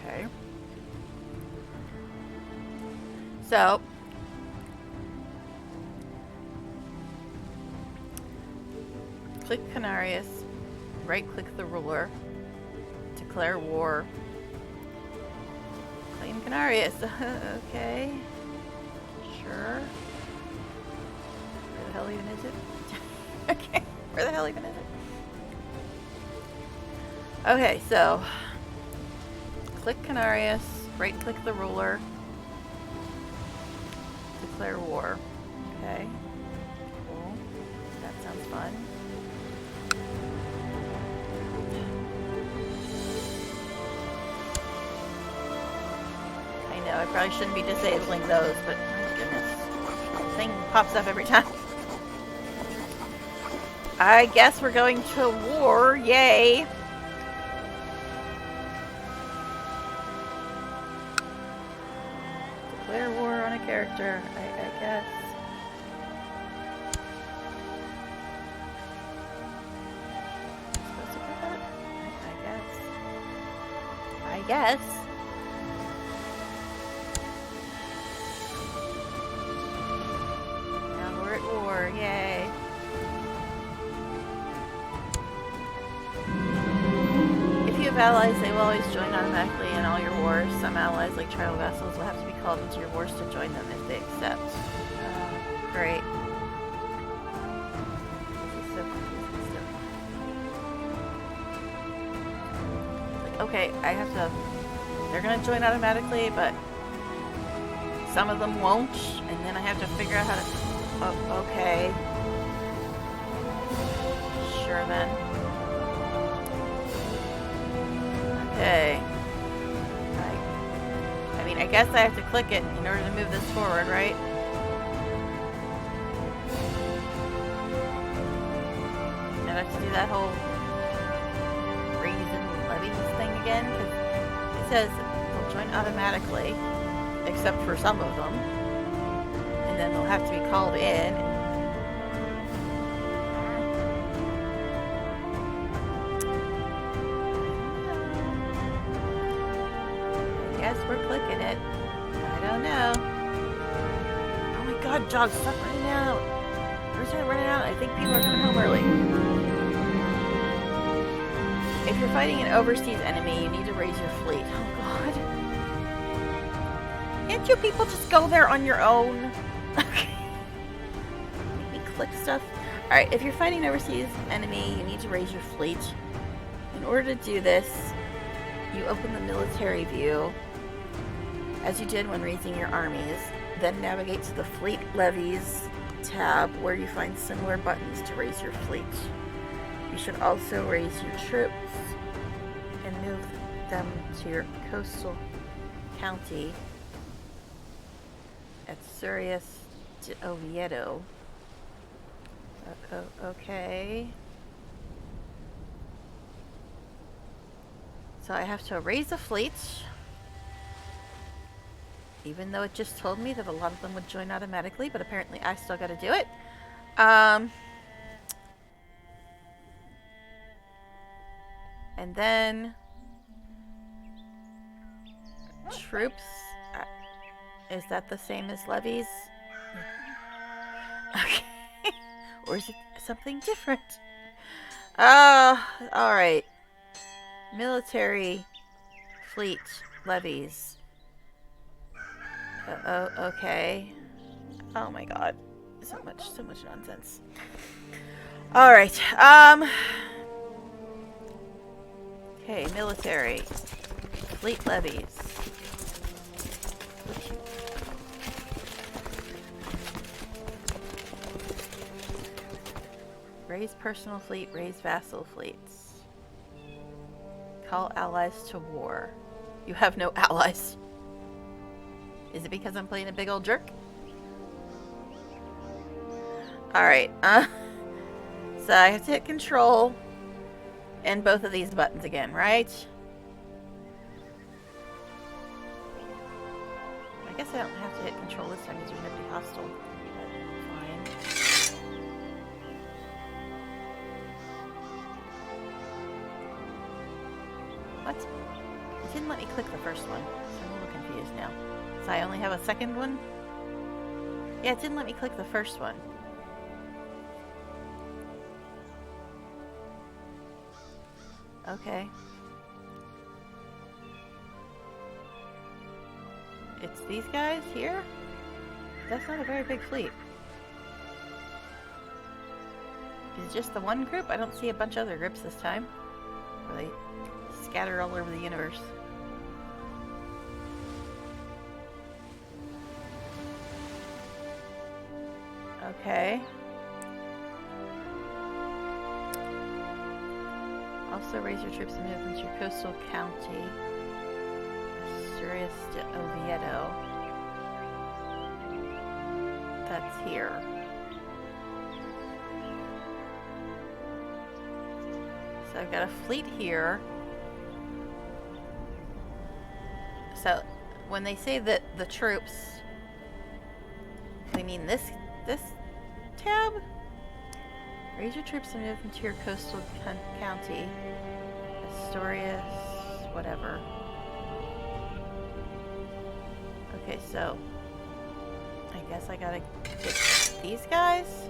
Okay. So, click Canarius, right-click the ruler, declare war, claim Canarius. Okay, sure. Where the hell even is it? Okay, where the hell even is it? Okay, so click Canarius, right-click the ruler, declare war. Okay, cool. That sounds fun. I know, I probably shouldn't be disabling those, but oh my goodness. This thing pops up every time. I guess we're going to war, yay! Declare war on a character, I guess. Supposed to put that? I guess. Now we're at war, yay. If you have allies, they will always join automatically in all your wars. Some allies, like tribal vassals, will have to be called into your wars to join them if they accept. Great. This is so confusing still. Like, okay, I have to... They're gonna join automatically, but some of them won't, and then I have to figure out how to... Oh, okay. Sure then. Okay. Right. I mean, I guess I have to click it in order to move this forward, right? And I have to do that whole raise and levies thing again, because it says they'll join automatically, except for some of them. And then they'll have to be called in. We're clicking it. I don't know. Oh my god, Jog, stop running out. We're starting running out. I think people are coming home early. If you're fighting an overseas enemy, you need to raise your fleet. Oh god. Can't you people just go there on your own? Okay. Make me click stuff. Alright, if you're fighting an overseas enemy, you need to raise your fleet. In order to do this, you open the military view, as you did when raising your armies, then navigate to the Fleet Levies tab where you find similar buttons to raise your fleet. You should also raise your troops and move them to your coastal county at Surius de Oviedo. Okay. So I have to raise a fleet. Even though it just told me that a lot of them would join automatically, but apparently I still gotta do it. And then troops. Is that the same as levies? Okay. Or is it something different? Alright. Military, fleet, levies. Okay. Oh my god. So much nonsense. Alright, okay, military. Fleet levies. Raise personal fleet, raise vassal fleets. Call allies to war. You have no allies. Is it because I'm playing a big old jerk? Alright, so I have to hit control and both of these buttons again, right? I guess I don't have to hit control this time because there's nobody hostile. Fine. What? It didn't let me click the first one, so I'm a little confused now. So I only have a second one? Yeah, it didn't let me click the first one. Okay. It's these guys here? That's not a very big fleet. Is it just the one group? I don't see a bunch of other groups this time. Or they scatter all over the universe. Okay. Also raise your troops and move them to your coastal county. Asturias to Oviedo. That's here. So I've got a fleet here. So when they say that the troops, they mean this tab? Raise your troops and move them to your coastal county. Asturias, whatever. Okay, so I guess I gotta get these guys.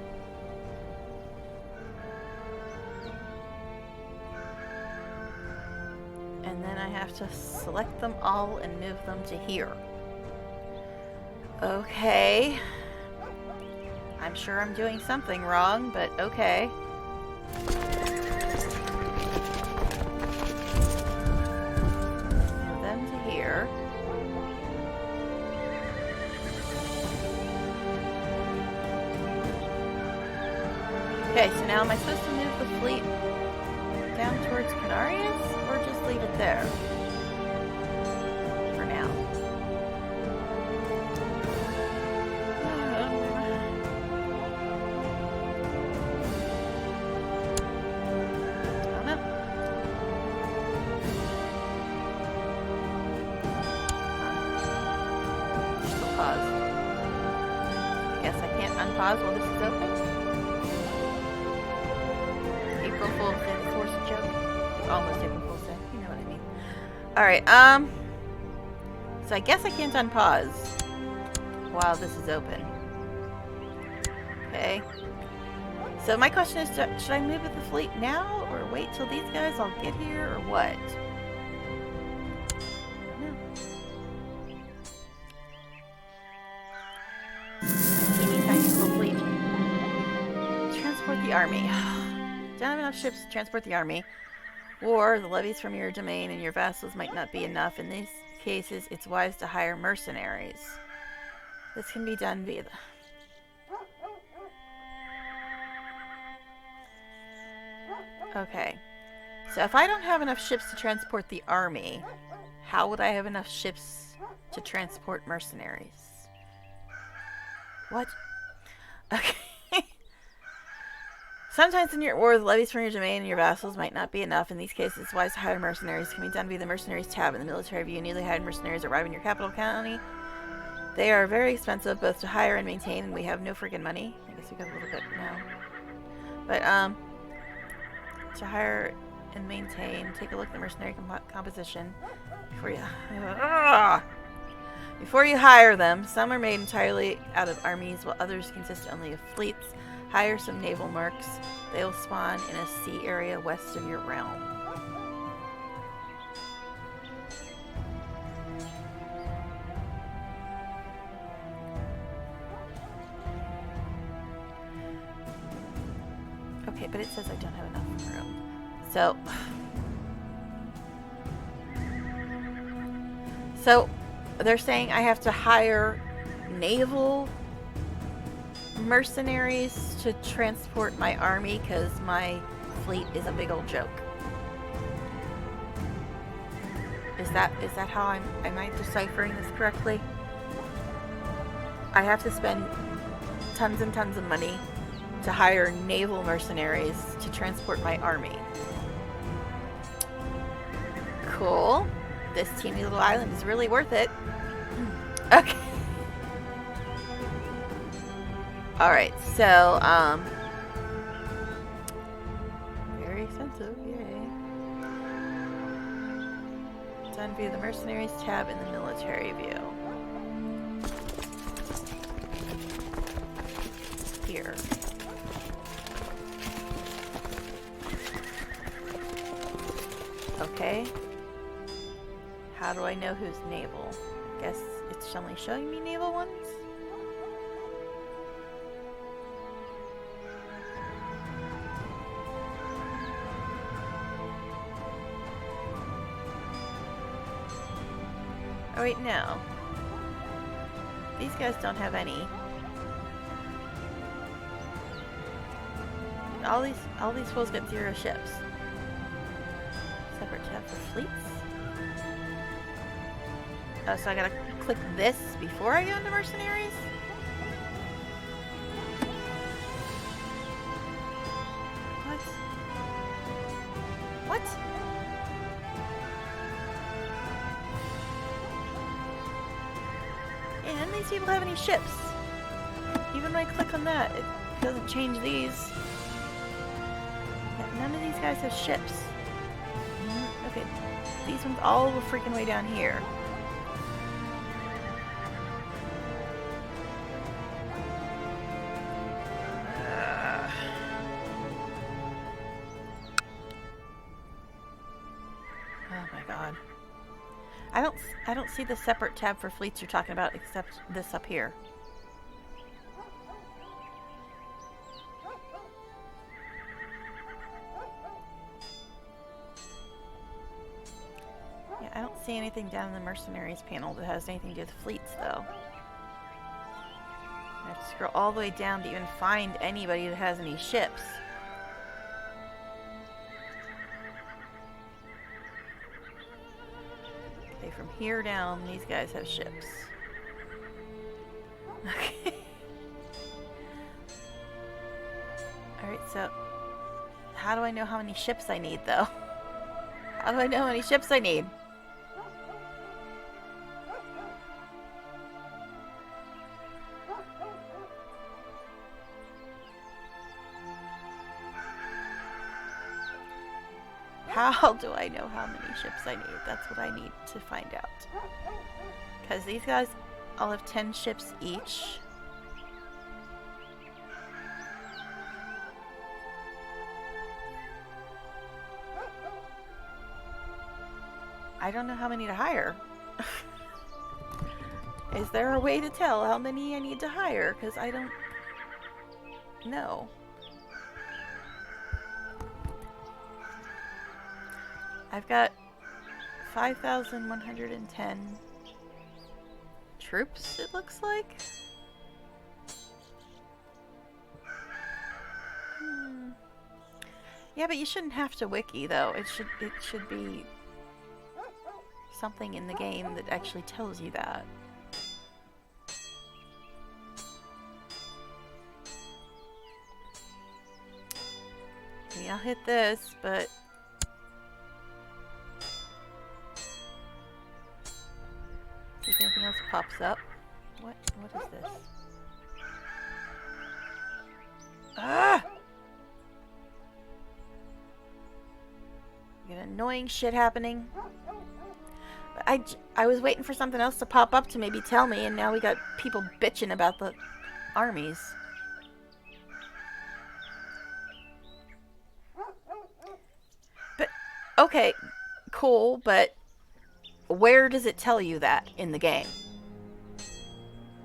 And then I have to select them all and move them to here. Okay. I'm sure I'm doing something wrong, but okay. Move them to here. Okay, so now am I supposed to move the fleet down towards Canarias, or just leave it there? For now. Unpause while this is open. April Fool's Day, the forced joke. It's almost April Fool's Day. You know what I mean. Alright, so I guess I can't unpause while this is open. Okay. So my question is, should I move with the fleet now, or wait till these guys all get here, or what? The army. Don't have enough ships to transport the army. Or the levies from your domain and your vassals might not be enough. In these cases, it's wise to hire mercenaries. This can be done via the... Okay. So if I don't have enough ships to transport the army, how would I have enough ships to transport mercenaries? What? Okay. Sometimes in your war, the levies from your domain and your vassals might not be enough. In these cases, it's wise to hire mercenaries. Can be done via the mercenaries tab in the military view. Newly hired mercenaries arrive in your capital county. They are very expensive both to hire and maintain, and we have no freaking money. I guess we got a little bit now. But, to hire and maintain, take a look at the mercenary composition before you hire them. Some are made entirely out of armies, while others consist only of fleets. Hire some naval mercs. They will spawn in a sea area west of your realm. Okay, but it says I don't have enough room. So they're saying I have to hire naval mercenaries to transport my army because my fleet is a big old joke. Is that how am I deciphering this correctly? I have to spend tons and tons of money to hire naval mercenaries to transport my army. Cool. This teeny little island is really worth it. Okay. Alright, so, very expensive, yay. Done view the mercenaries tab in the military view. Here. Okay. How do I know who's naval? Guess it's only showing me naval ones? Oh wait, no. These guys don't have any. All these fools get 0 ships. Separate tab for fleets. Oh, so I gotta click this before I go into mercenaries? What? What? Yeah, none of these people have any ships. Even when I click on that, it doesn't change these. Yeah, none of these guys have ships. Okay, these ones all the freaking way down here. I don't see the separate tab for fleets you're talking about except this up here. Yeah, I don't see anything down in the mercenaries panel that has anything to do with fleets though. I have to scroll all the way down to even find anybody that has any ships. From here down, these guys have ships. Okay. Alright, so how do I know how many ships I need, though? How do I know how many ships I need? How do I know how many ships I need? That's what I need to find out. Because these guys all have 10 ships each. I don't know how many to hire. Is there a way to tell how many I need to hire? Because I don't know. I've got 5,110 troops, it looks like. Yeah, but you shouldn't have to wiki though. It should be something in the game that actually tells you that. I mean, I'll hit this, but see if anything else pops up. What? What is this? Ah! Get annoying shit happening. I was waiting for something else to pop up to maybe tell me, and now we got people bitching about the armies. But, okay, cool, but where does it tell you that in the game?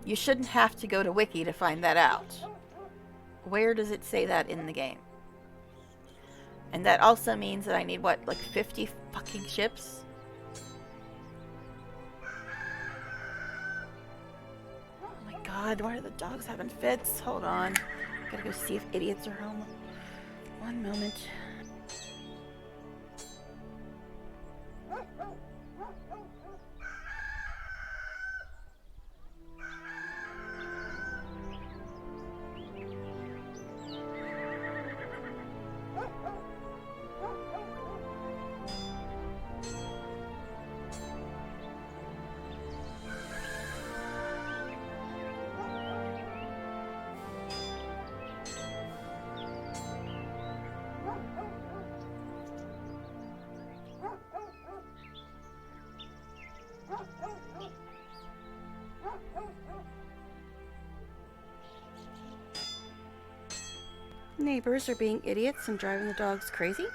You shouldn't have to go to Wiki to find that out. Where does it say that in the game? And that also means that I need, what, like 50 fucking ships? Oh my god, why are the dogs having fits? Hold on. Gotta go see if idiots are home. One moment. Neighbors are being idiots and driving the dogs crazy.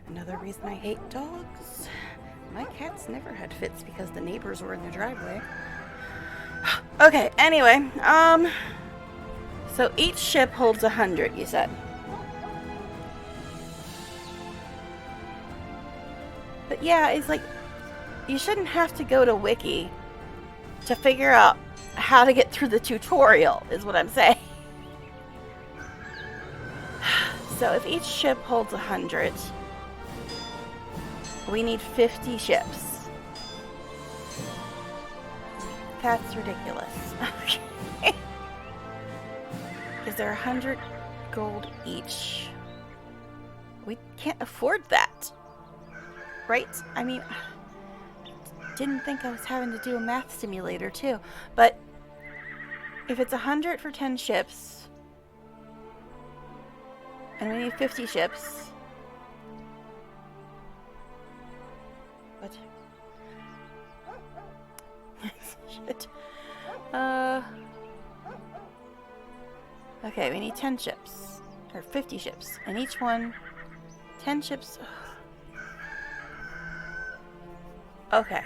Another reason I hate dogs. My cats never had fits because the neighbors were in their driveway. Okay, anyway, so each ship holds 100, you said. But yeah, it's like, you shouldn't have to go to Wiki to figure out how to get through the tutorial, is what I'm saying. So if each ship holds 100, we need 50 ships. That's ridiculous. Because they're 100 gold each. We can't afford that. Right? I mean, didn't think I was having to do a math simulator too. But if it's 100 for 10 ships, and we need 50 ships. What? Shit. Okay, we need 10 ships. Or 50 ships. And each one, 10 ships. Okay.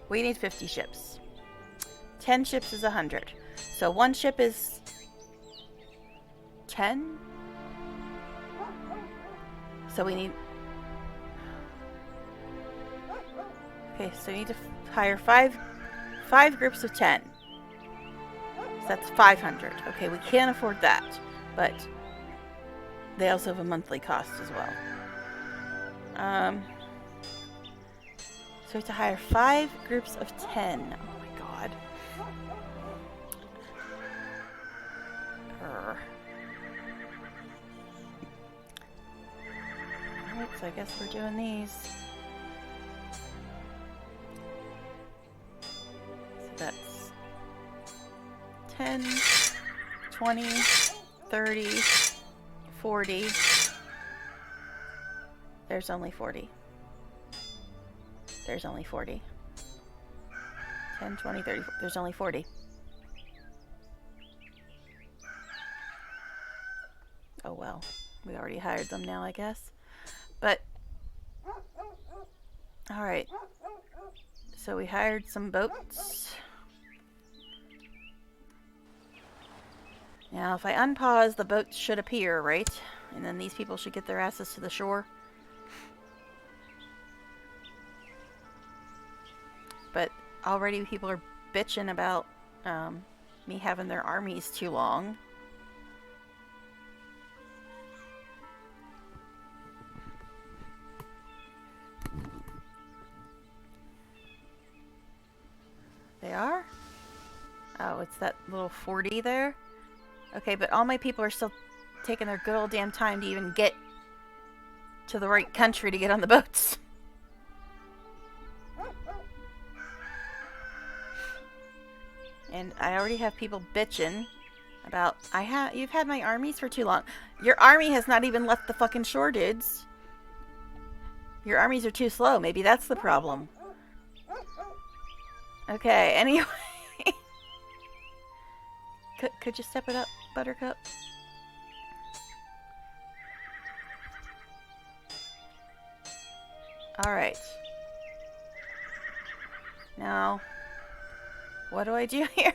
We need 50 ships. 10 ships is 100. So one ship is 10? So we need... Okay, so we need to hire five groups of 10. So that's 500. Okay, we can't afford that. But they also have a monthly cost as well. So we have to hire 5 groups of 10. Oh my god. Alright, so I guess we're doing these. So that's 10, 20, 30, 40. There's only 40. There's only 40. 10, 20, 30. There's only 40. Oh well. We already hired them now, I guess. But, alright. So we hired some boats. Now, if I unpause, the boats should appear, right? And then these people should get their asses to the shore. But already people are bitching about me having their armies too long. They are? Oh, it's that little 40 there? Okay, but all my people are still taking their good old damn time to even get to the right country to get on the boats. And I already have people bitching about, you've had my armies for too long. Your army has not even left the fucking shore, dudes. Your armies are too slow. Maybe that's the problem. Okay, anyway. Could you step it up, Buttercup? Alright. Now, what do I do here?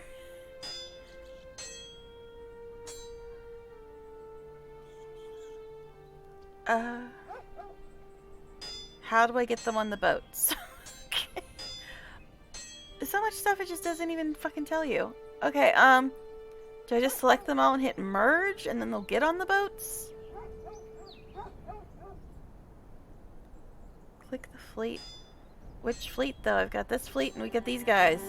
How do I get them on the boats? Okay. So much stuff it just doesn't even fucking tell you. Okay, do I just select them all and hit merge and then they'll get on the boats? Click the fleet. Which fleet though? I've got this fleet and we got these guys.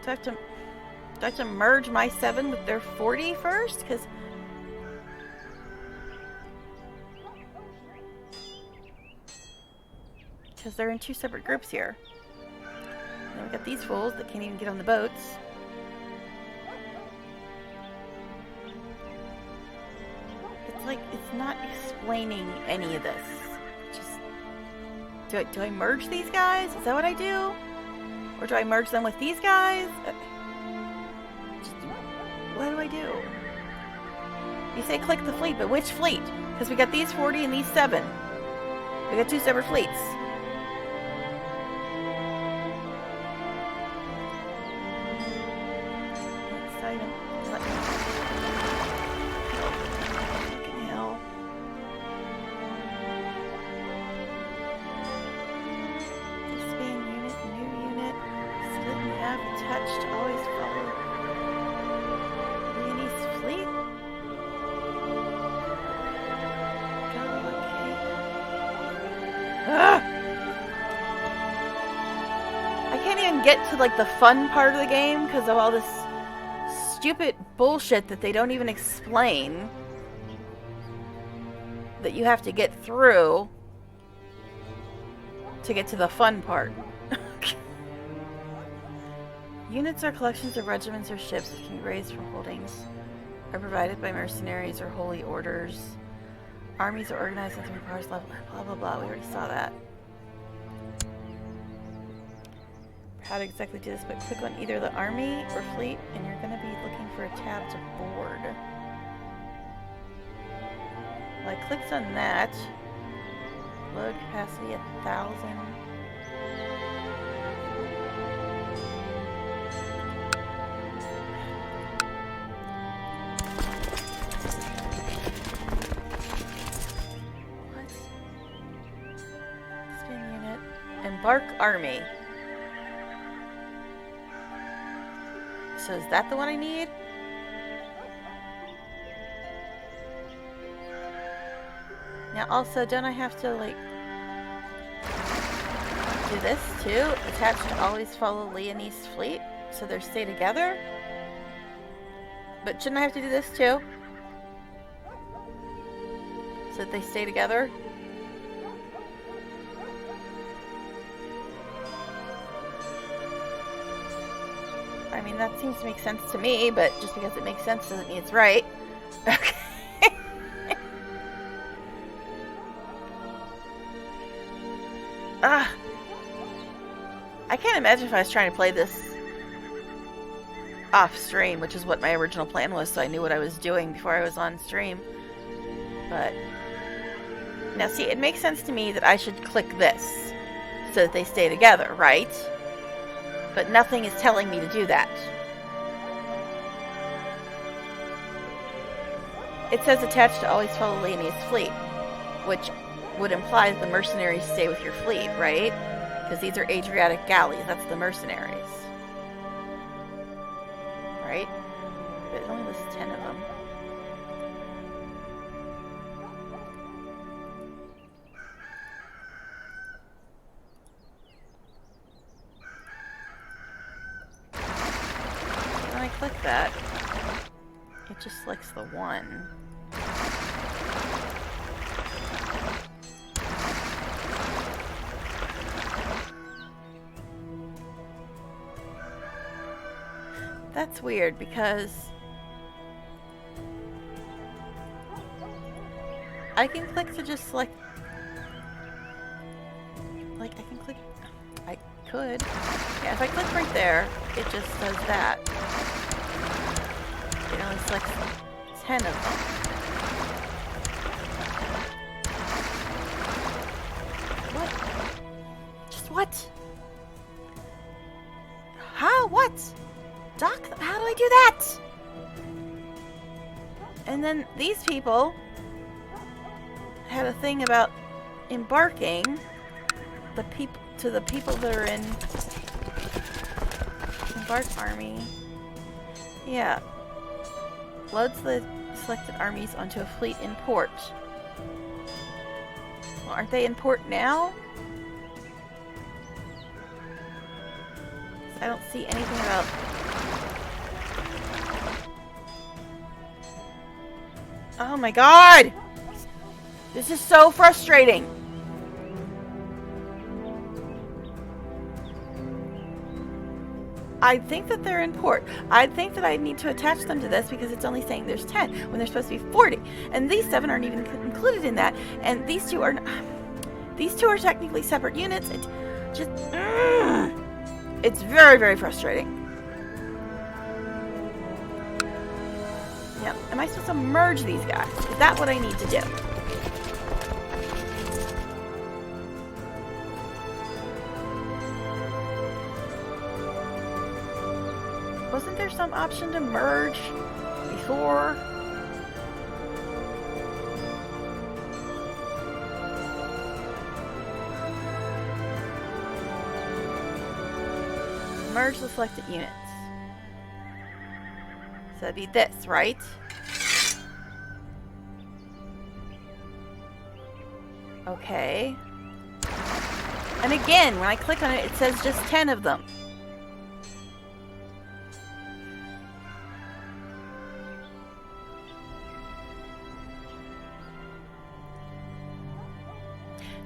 Do I have to merge my 7 with their 40 first? Because they're in 2 separate groups here. And we got these fools that can't even get on the boats. It's like, it's not explaining any of this. Just, do I merge these guys? Is that what I do? Or do I merge them with these guys? What do I do? You say click the fleet, but which fleet? Because we got these 40 and these 7. We got 2 separate fleets. Get to like the fun part of the game because of all this stupid bullshit that they don't even explain that you have to get through to get to the fun part. Units are collections of regiments or ships that can be raised from holdings, are provided by mercenaries or holy orders. Armies are organized in 3 parts level, blah blah blah. We already saw that. How to exactly do this, but click on either the army or fleet and you're going to be looking for a tab to board. Well, I clicked on that. Load capacity 1,000. What? Expand unit. Embark army. So is that the one I need? Now also, don't I have to like do this too? Attach to always follow Leonie's fleet so they stay together? But shouldn't I have to do this too? So that they stay together? I mean, that seems to make sense to me, but just because it makes sense doesn't mean it's right. Okay. I can't imagine if I was trying to play this off stream, which is what my original plan was, so I knew what I was doing before I was on stream. But now see, it makes sense to me that I should click this so that they stay together, right? But nothing is telling me to do that. It says attached to always follow Leonie's fleet, which would imply that the mercenaries stay with your fleet, right? Because these are Adriatic galleys, that's the mercenaries. Right? But it only lists 10 of them. When I click that, it just selects the one. That's weird because I can click to just select. Like, I can click. I could. Yeah, if I click right there, it just does that. It only selects 10 of them. What? Just what? How? What? Dock? How do I do that? And then these people had a thing about embarking the people that are in embark army. Yeah. Loads the selected armies onto a fleet in port. Well, aren't they in port now? I don't see anything about... Oh my god! This is so frustrating! I think that they're in port. I think that I need to attach them to this because it's only saying there's 10 when there's supposed to be 40. And these 7 aren't even included in that. And these two are... These two are technically separate units. It just... It's very, very frustrating. Now, am I supposed to merge these guys? Is that what I need to do? Wasn't there some option to merge before? Merge the selected units. So it'd be this, right? Okay. And again, when I click on it, it says just 10 of them.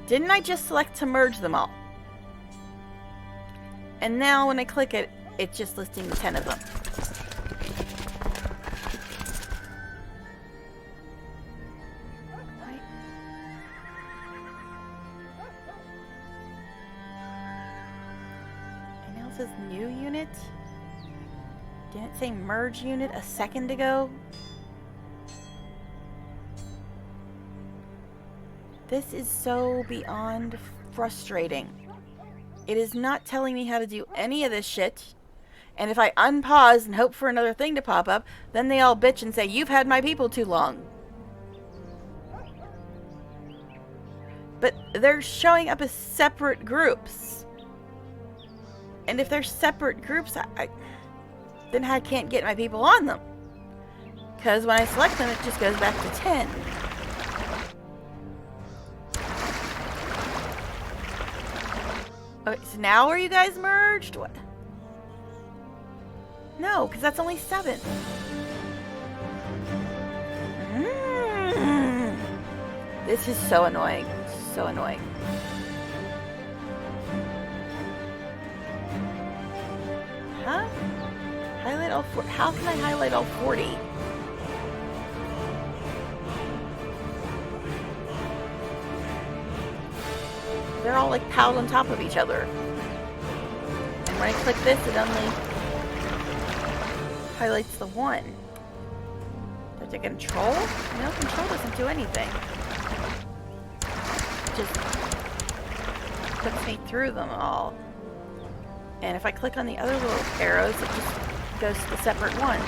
Didn't I just select to merge them all? And now when I click it, it's just listing the 10 of them. Right. And now it says new unit. Didn't it say merge unit a second ago? This is so beyond frustrating. It is not telling me how to do any of this shit. And if I unpause and hope for another thing to pop up, then they all bitch and say, "You've had my people too long." But they're showing up as separate groups. And if they're separate groups, then I can't get my people on them. Because when I select them, it just goes back to 10. Okay, so now are you guys merged? What? No, because that's only 7. This is so annoying. So annoying. Huh? Highlight all 40. How can I highlight all 40? They're all like piled on top of each other. And when I click this, it only highlights the one. Do I have to control? No, control doesn't do anything. It just puts me through them all. And if I click on the other little arrows, it just goes to the separate ones.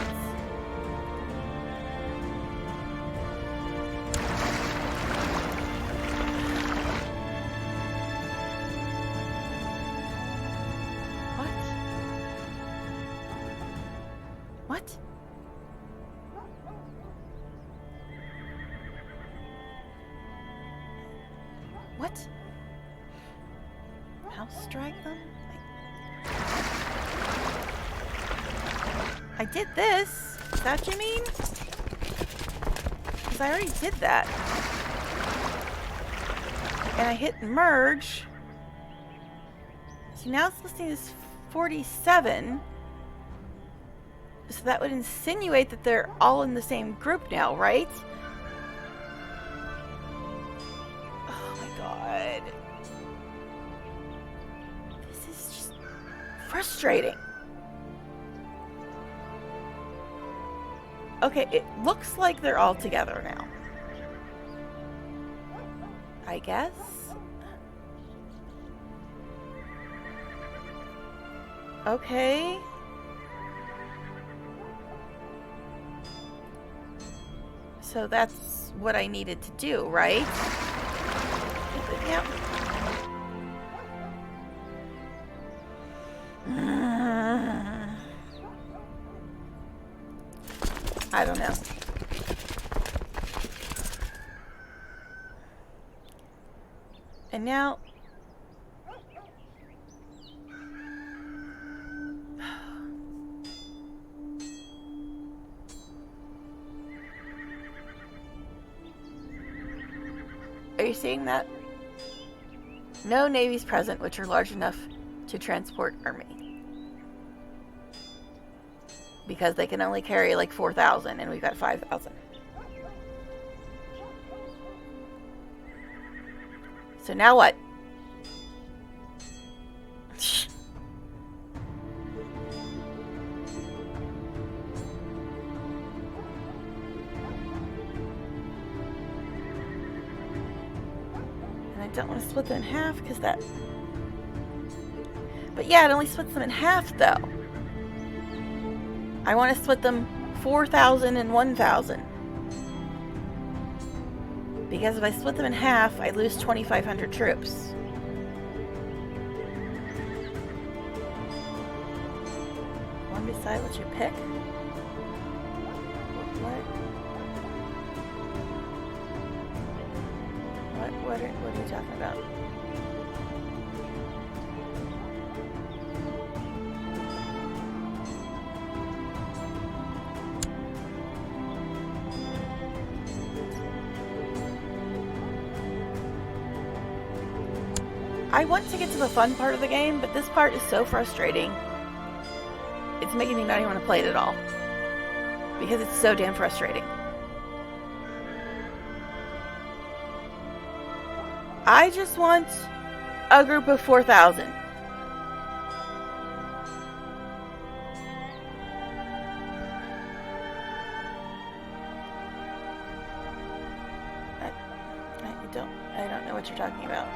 What? What? Mouse drag them? I did this. Is that what you mean? Because I already did that. And I hit merge. So now it's listing as 47. So that would insinuate that they're all in the same group now, right? Oh my god. This is just frustrating. Okay, it looks like they're all together now. I guess? Okay. So that's what I needed to do, right? Yep. I don't know. And now... Are you seeing that? No navies present which are large enough to transport army. Because they can only carry like 4,000 and we've got 5,000. So now what? And I don't want to split them in half because that... But yeah, it only splits them in half though. I want to split them 4,000 and 1,000. Because if I split them in half, I lose 2,500 troops. One beside what you pick? What are you talking about? I want to get to the fun part of the game, but this part is so frustrating. It's making me not even want to play it at all. Because it's so damn frustrating. I just want a group of 4,000. I don't know what you're talking about.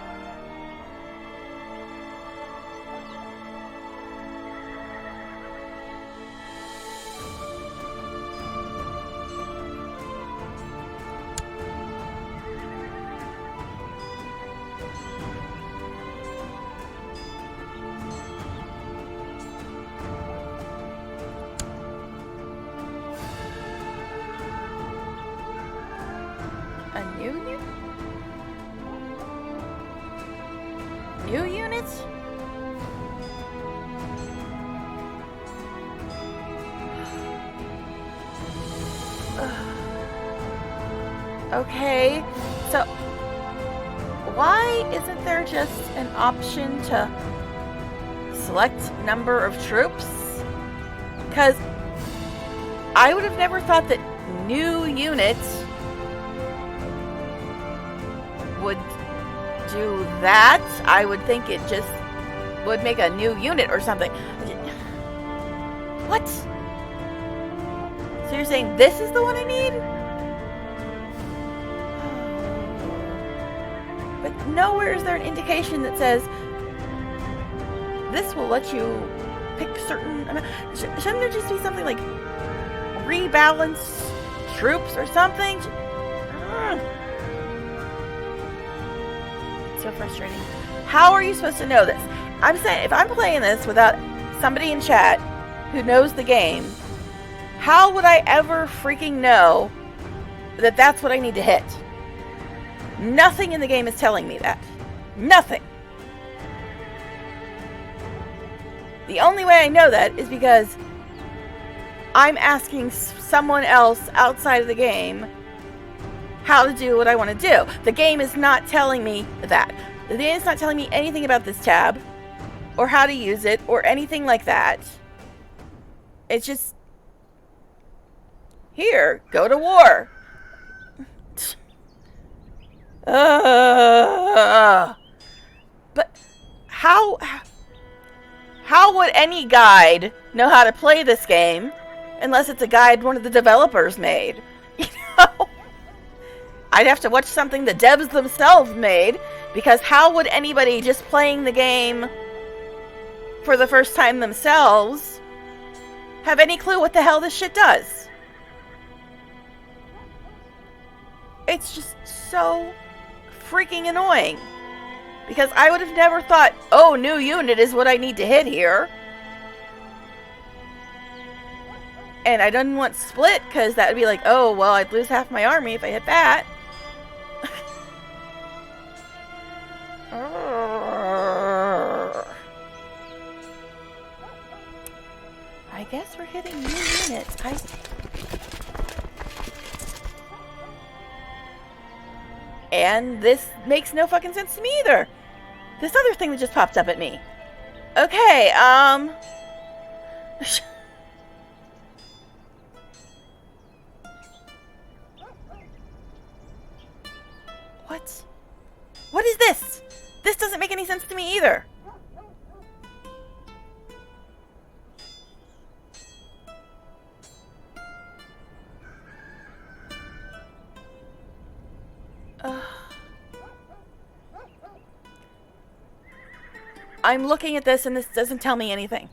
New units? Okay, so why isn't there just an option to select number of troops? Because I would have never thought that new units would do that. I would think it just would make a new unit or something. What? So you're saying this is the one I need? But nowhere is there an indication that says this will let you pick certain amount. Shouldn't there just be something like rebalance troops or something? So frustrating. How are you supposed to know this? I'm saying, if I'm playing this without somebody in chat who knows the game, how would I ever freaking know that that's what I need to hit? Nothing in the game is telling me that. Nothing. The only way I know that is because I'm asking someone else outside of the game how to do what I want to do. The game is not telling me that. The game is not telling me anything about this tab or how to use it or anything like that. It's just Here, go to war. But how would any guide know how to play this game unless it's a guide one of the developers made? You know? I'd have to watch something the devs themselves made, because how would anybody just playing the game for the first time themselves have any clue what the hell this shit does? It's just so freaking annoying. Because I would have never thought, oh, new unit is what I need to hit here. And I didn't want split, because that would be like, oh, well, I'd lose half my army if I hit that. I guess we're hitting new units. And this makes no fucking sense to me either. This other thing that just popped up at me. Okay, What? What is this? This doesn't make any sense to me either. I'm looking at this and this doesn't tell me anything.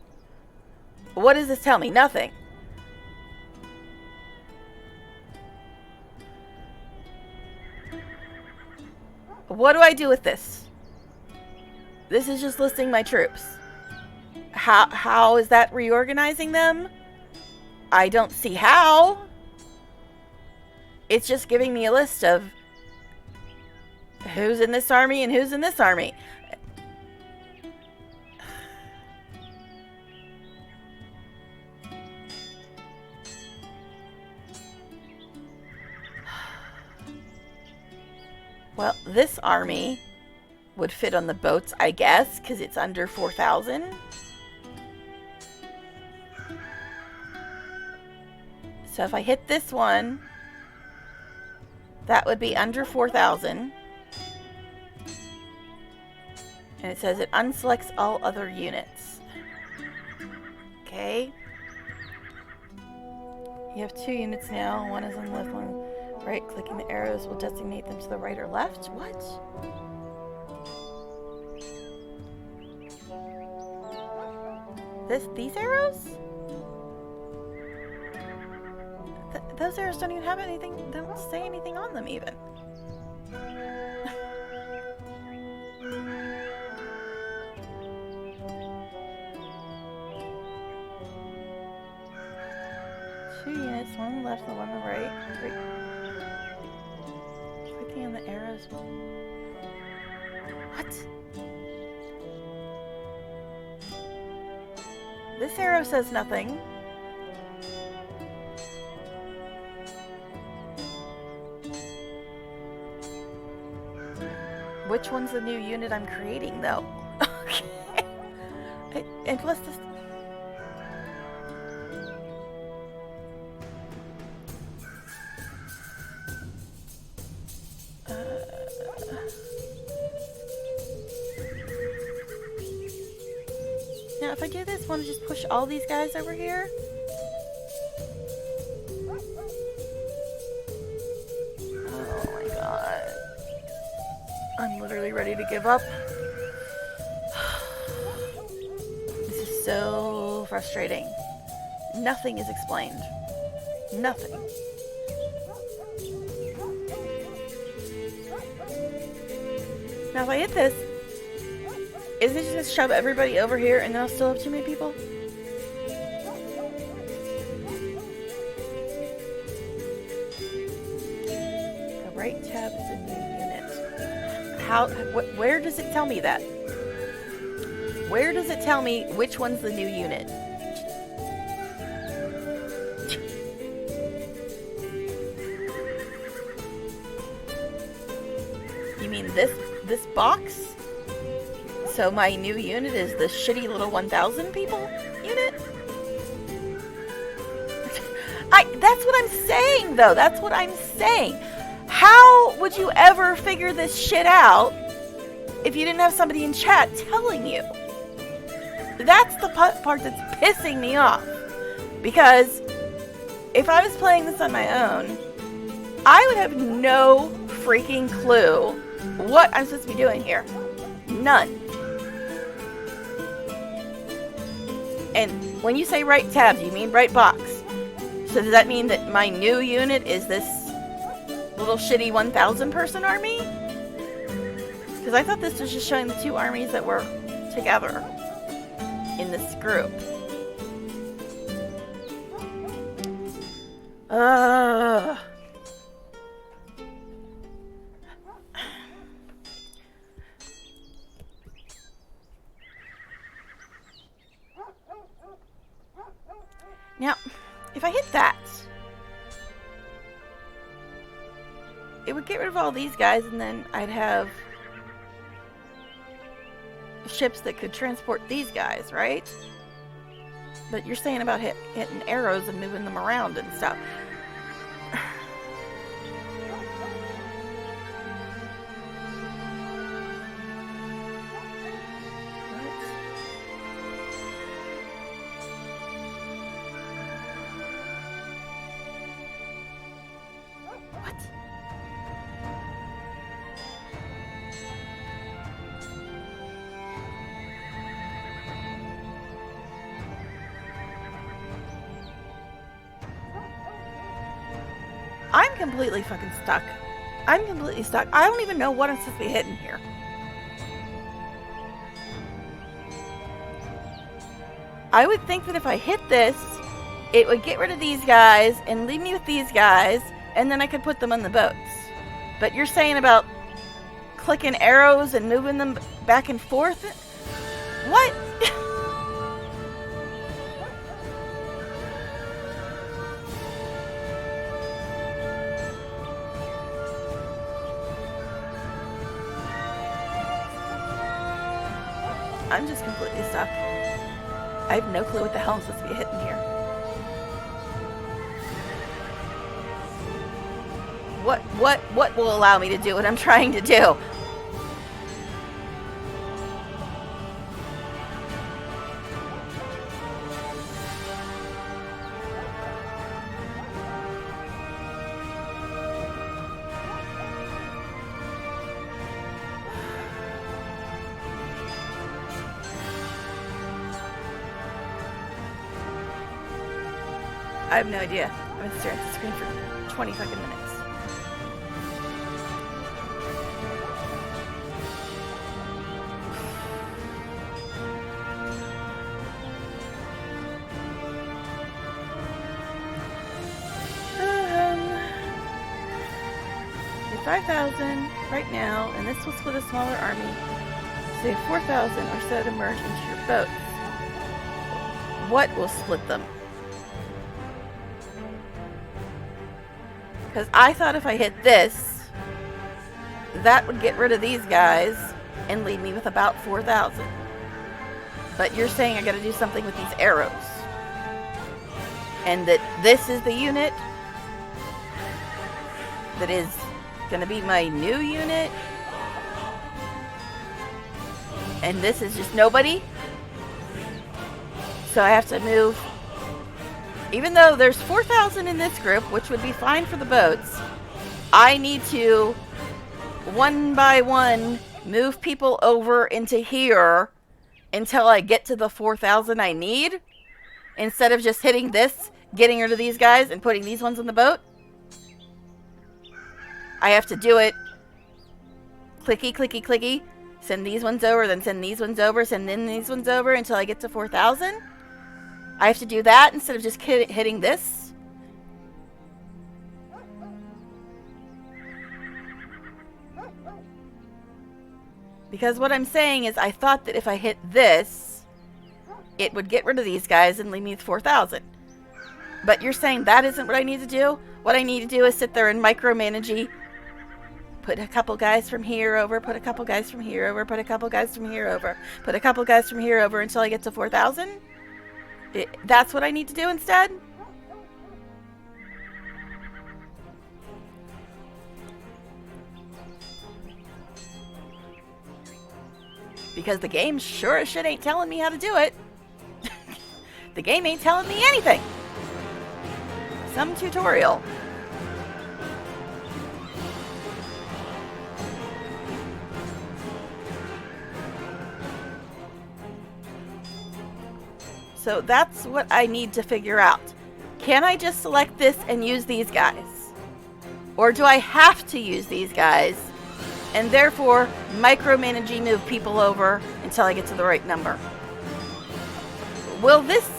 What does this tell me? Nothing. What do I do with this? This is just listing my troops. How is that reorganizing them? I don't see how. It's just giving me a list of who's in this army and who's in this army. Well, this army would fit on the boats, I guess, because it's under 4,000. So if I hit this one, that would be under 4,000. And it says it unselects all other units. Okay. You have 2 units now. One is on the left, one right. Clicking the arrows will designate them to the right or left. What? These arrows? Those arrows don't even have anything. Don't say anything on them even. Two units, one on the left and one on the right. Clicking on the arrows. What? This arrow says nothing. Which one's the new unit I'm creating, though? Okay. And plus this... Now, if I do this, want to just push all these guys over here? Oh my god. I'm literally ready to give up. This is so frustrating. Nothing is explained. Nothing. Now if I hit this, isn't it just going to shove everybody over here and then I'll still have too many people? The right tab is a new unit. How? Where does it tell me that? Where does it tell me which one's the new unit? You mean this box? So my new unit is the shitty little 1,000 people unit? That's what I'm saying, though. That's what I'm saying. How would you ever figure this shit out if you didn't have somebody in chat telling you? That's the part that's pissing me off. Because if I was playing this on my own, I would have no freaking clue what I'm supposed to be doing here. None. And when you say right tab, do you mean right box? So does that mean that my new unit is this little shitty 1,000 person army? Because I thought this was just showing the two armies that were together in this group. Now, if I hit that, it would get rid of all these guys, and then I'd have ships that could transport these guys, right? But you're saying about hitting arrows and moving them around and stuff. I'm completely fucking stuck. I'm completely stuck. I don't even know what I'm supposed to be hitting here. I would think that if I hit this, it would get rid of these guys and leave me with these guys, and then I could put them on the boats. But you're saying about clicking arrows and moving them back and forth? What? I'm just completely stuck. I have no clue what the hell I'm supposed to be hitting here. What will allow me to do what I'm trying to do? I have no idea. I've been staring at the screen for 20 fucking minutes. You have 5,000 right now, and this will split a smaller army. So you have 4,000 or so to merge into your boats. What will split them? Because I thought if I hit this, that would get rid of these guys and leave me with about 4,000. But you're saying I gotta do something with these arrows. And that this is the unit that is gonna be my new unit. And this is just nobody. So I have to move. Even though there's 4,000 in this group, which would be fine for the boats, I need to, one by one, move people over into here until I get to the 4,000 I need, instead of just hitting this, getting rid of these guys, and putting these ones on the boat. I have to do it clicky, clicky, clicky, send these ones over, then send these ones over, send then these ones over until I get to 4,000. I have to do that instead of just hitting this. Because what I'm saying is I thought that if I hit this, it would get rid of these guys and leave me with 4,000. But you're saying that isn't what I need to do? What I need to do is sit there and micromanage, put a couple guys from here over, put a couple guys from here over, put a couple guys from here over, put a couple guys from here over until I get to 4,000? That's what I need to do instead? Because the game sure as shit ain't telling me how to do it. The game ain't telling me anything. Some tutorial. So that's what I need to figure out. Can I just select this and use these guys? Or do I have to use these guys and therefore micromanaging move people over until I get to the right number? Will this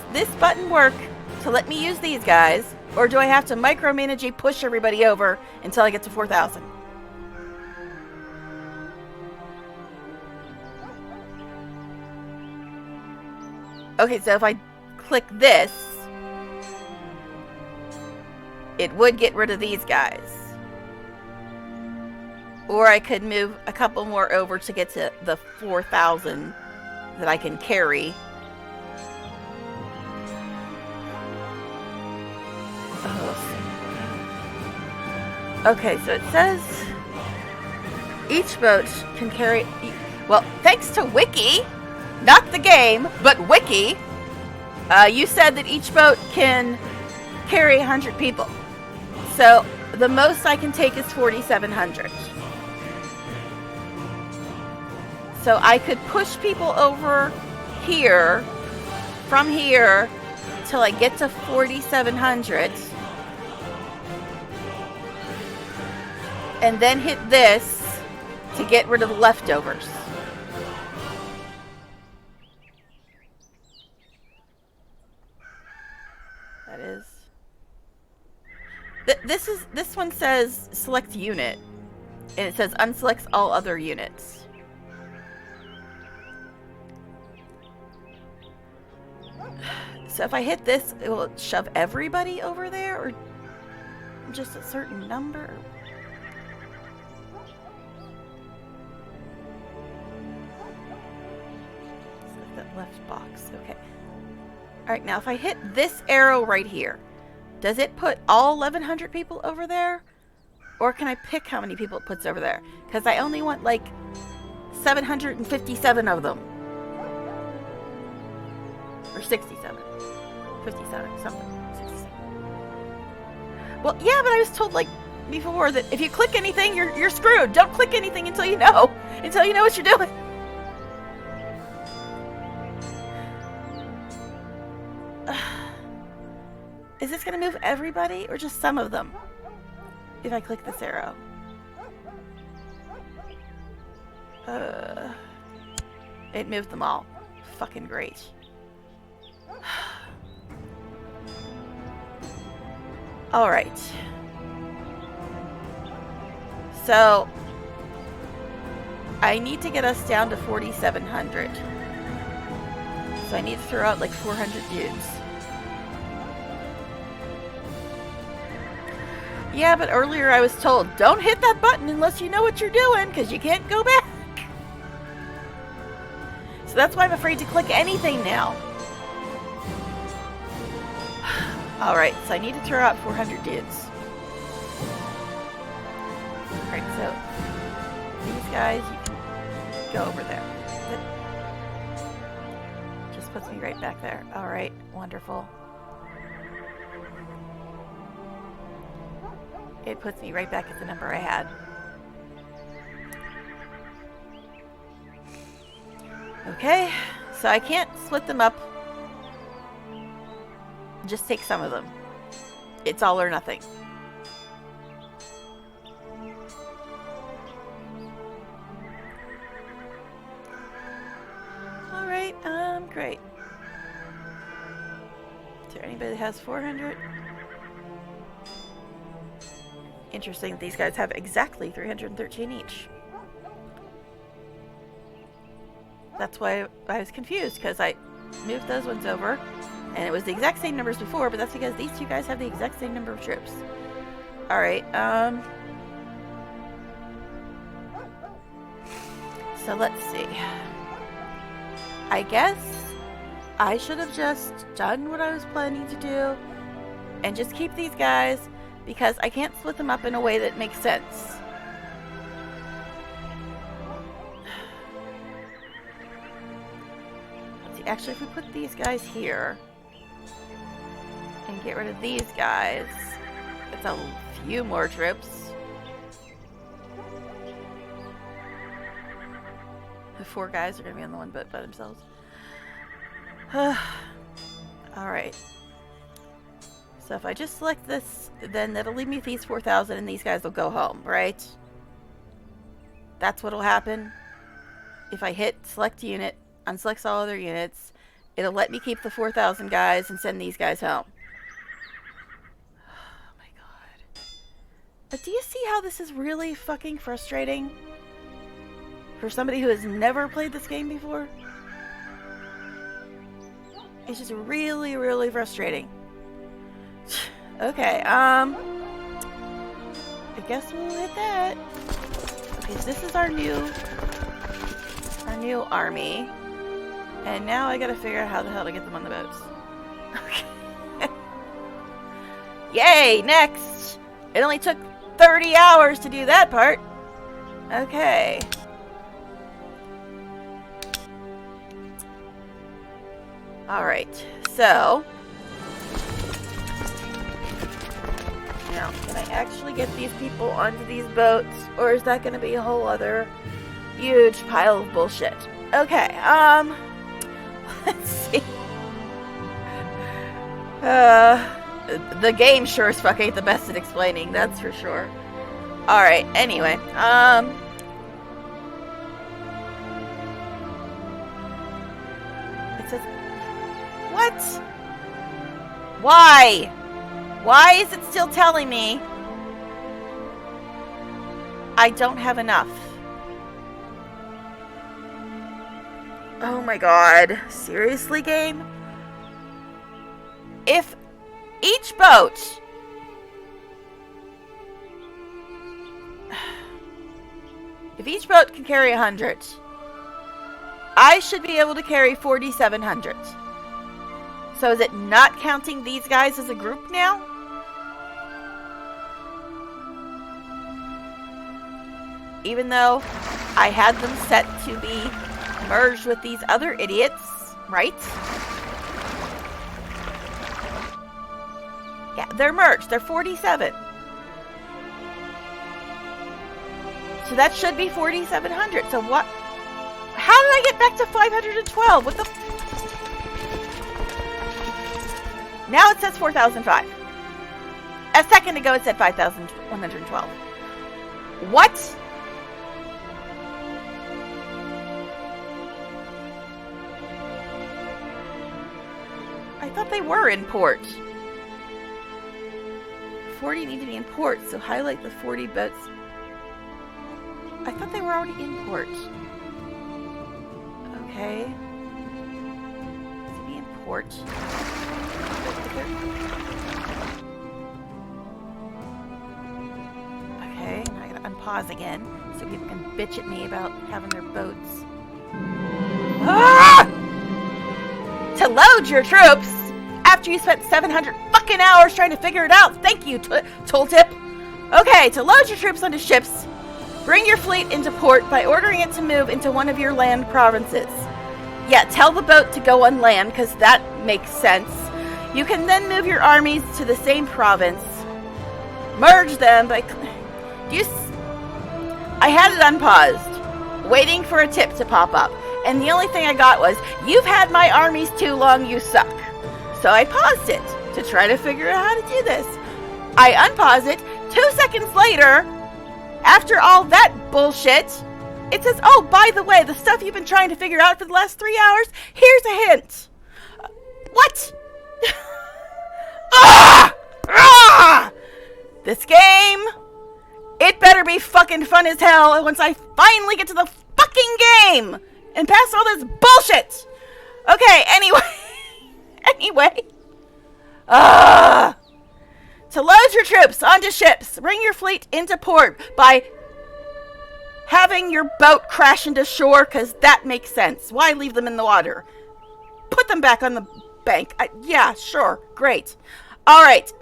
button work to let me use these guys, or do I have to micromanage push everybody over until I get to 4,000? Okay, so if I click this, it would get rid of these guys. Or I could move a couple more over to get to the 4,000 that I can carry. Okay, so it says each boat can carry... Well, thanks to Wiki, not the game, but Wiki, you said that each boat can carry 100 people. So the most I can take is 4,700. So I could push people over here, from here, till I get to 4,700. And then hit this to get rid of the leftovers. That is... This one says select unit. And it says unselects all other units. So if I hit this, it will shove everybody over there, or just a certain number? So that left box, okay. Alright, now if I hit this arrow right here, does it put all 1,100 people over there? Or can I pick how many people it puts over there? Because I only want like 757 of them. Or 67. 57, something. 67. Well, yeah, but I was told, like, before that if you click anything, you're screwed. Don't click anything until you know. Until you know what you're doing. Is this going to move everybody or just some of them? If I click this arrow. It moved them all. Fucking great. Alright. So, I need to get us down to 4,700. So I need to throw out like 400 dudes. Yeah, but earlier I was told, don't hit that button unless you know what you're doing, because you can't go back. So that's why I'm afraid to click anything now. Alright, so I need to throw out 400 dudes. Alright, so these guys, you can go over there. That just puts me right back there. Alright, wonderful. It puts me right back at the number I had. Okay, so I can't split them up. Just take some of them. It's all or nothing. Alright, great. Is there anybody that has 400? Interesting that these guys have exactly 313 each. That's why I was confused, because I moved those ones over. And it was the exact same numbers before, but that's because these two guys have the exact same number of troops. Alright, so let's see. I guess I should have just done what I was planning to do and just keep these guys, because I can't split them up in a way that makes sense. Actually, if we put these guys here and get rid of these guys, it's a few more troops. The 4 guys are going to be on the one boat by themselves. Alright. So if I just select this, then that'll leave me with these 4,000 and these guys will go home, right? That's what'll happen. If I hit select unit, unselects all other units, it'll let me keep the 4,000 guys and send these guys home. Oh my god. But do you see how this is really fucking frustrating? For somebody who has never played this game before? It's just really, really frustrating. Okay, I guess we'll hit that. Okay, so this is our new army. And now I gotta figure out how the hell to get them on the boats. Okay. Yay, next! It only took 30 hours to do that part. Okay. Alright, so now, can I actually get these people onto these boats, or is that going to be a whole other huge pile of bullshit? Okay, let's see. The game sure as fuck ain't the best at explaining, that's for sure. Alright, anyway, it says, what? Why? Why is it still telling me I don't have enough? Oh my god. Seriously, game? If each boat... If each boat can carry 100, I should be able to carry 4,700. So is it not counting these guys as a group now? Even though I had them set to be merged with these other idiots, right? Yeah, they're merged. They're 47. So that should be 4,700. So what? How did I get back to 512? What the? Now it says 4,005. A second ago it said 5,112. What? I thought they were in port. 40 need to be in port, so highlight the 40 boats. I thought they were already in port. Okay. To be in port. Okay, now I gotta unpause again so people can bitch at me about having their boats. Ah! To load your troops after you spent 700 fucking hours trying to figure it out. Thank you, Tooltip. Okay, to load your troops onto ships, bring your fleet into port by ordering it to move into one of your land provinces. Yeah, tell the boat to go on land, because that makes sense. You can then move your armies to the same province. Merge them by... I had it unpaused, waiting for a tip to pop up. And the only thing I got was, you've had my armies too long, you suck. So I paused it to try to figure out how to do this. I unpaused it. 2 seconds later, after all that bullshit, it says, oh, by the way, the stuff you've been trying to figure out for the last 3 hours, here's a hint. What? Ah! Ah! This game, it better be fucking fun as hell once I finally get to the fucking game and pass all this bullshit. Okay, anyway. To load your troops onto ships, bring your fleet into port by having your boat crash into shore, because that makes sense. Why leave them in the water? Put them back on the bank. Yeah, sure, great. Alright,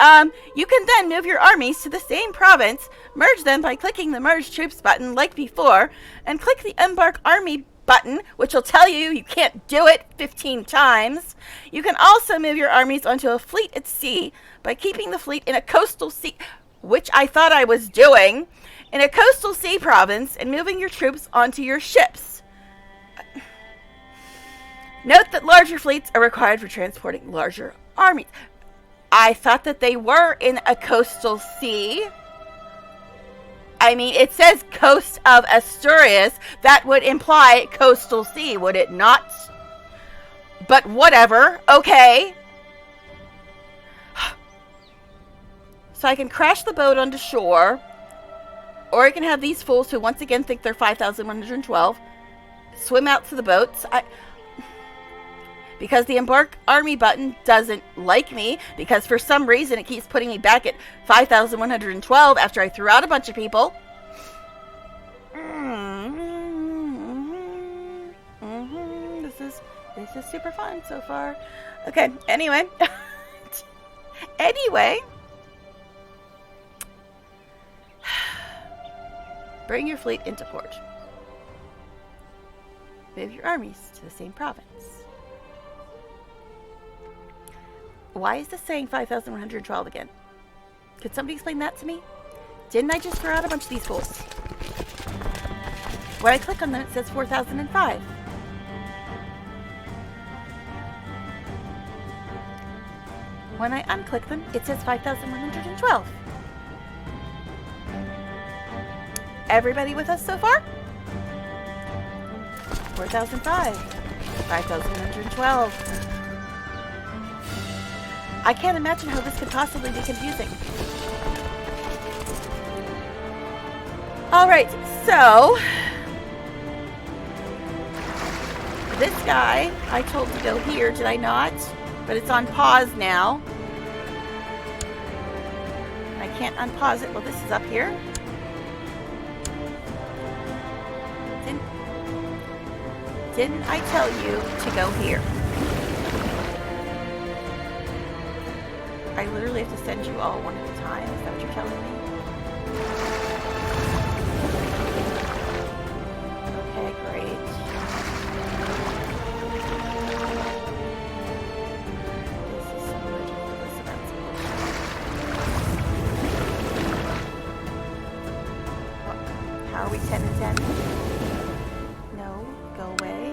you can then move your armies to the same province, merge them by clicking the Merge Troops button like before, and click the Embark Army button, which will tell you can't do it 15 times. You can also move your armies onto a fleet at sea by keeping the fleet in a coastal sea, which I thought I was doing, in a coastal sea province and moving your troops onto your ships. Note that larger fleets are required for transporting larger armies. I thought that they were in a coastal sea. I mean, it says coast of Asturias. That would imply coastal sea, would it not? But whatever. Okay. So I can crash the boat onto shore. Or I can have these fools who once again think they're 5,112 swim out to the boats. Because the embark army button doesn't like me, because for some reason it keeps putting me back at 5,112 after I threw out a bunch of people. This is super fun so far. Okay, anyway. Bring your fleet into port. Move your armies to the same province. Why is this saying 5,112 again? Could somebody explain that to me? Didn't I just throw out a bunch of these fools? When I click on them, it says 4,005. When I unclick them, it says 5,112. Everybody with us so far? 4,005. 5,112. I can't imagine how this could possibly be confusing. Alright, so this guy I told to go here, did I not? But it's on pause now. I can't unpause it. Well, this is up here. Didn't I tell you to go here? I literally have to send you all one at a time. Is that what you're telling me? Okay, great. This is so ridiculous about school. How are we 10 and 10? No, go away.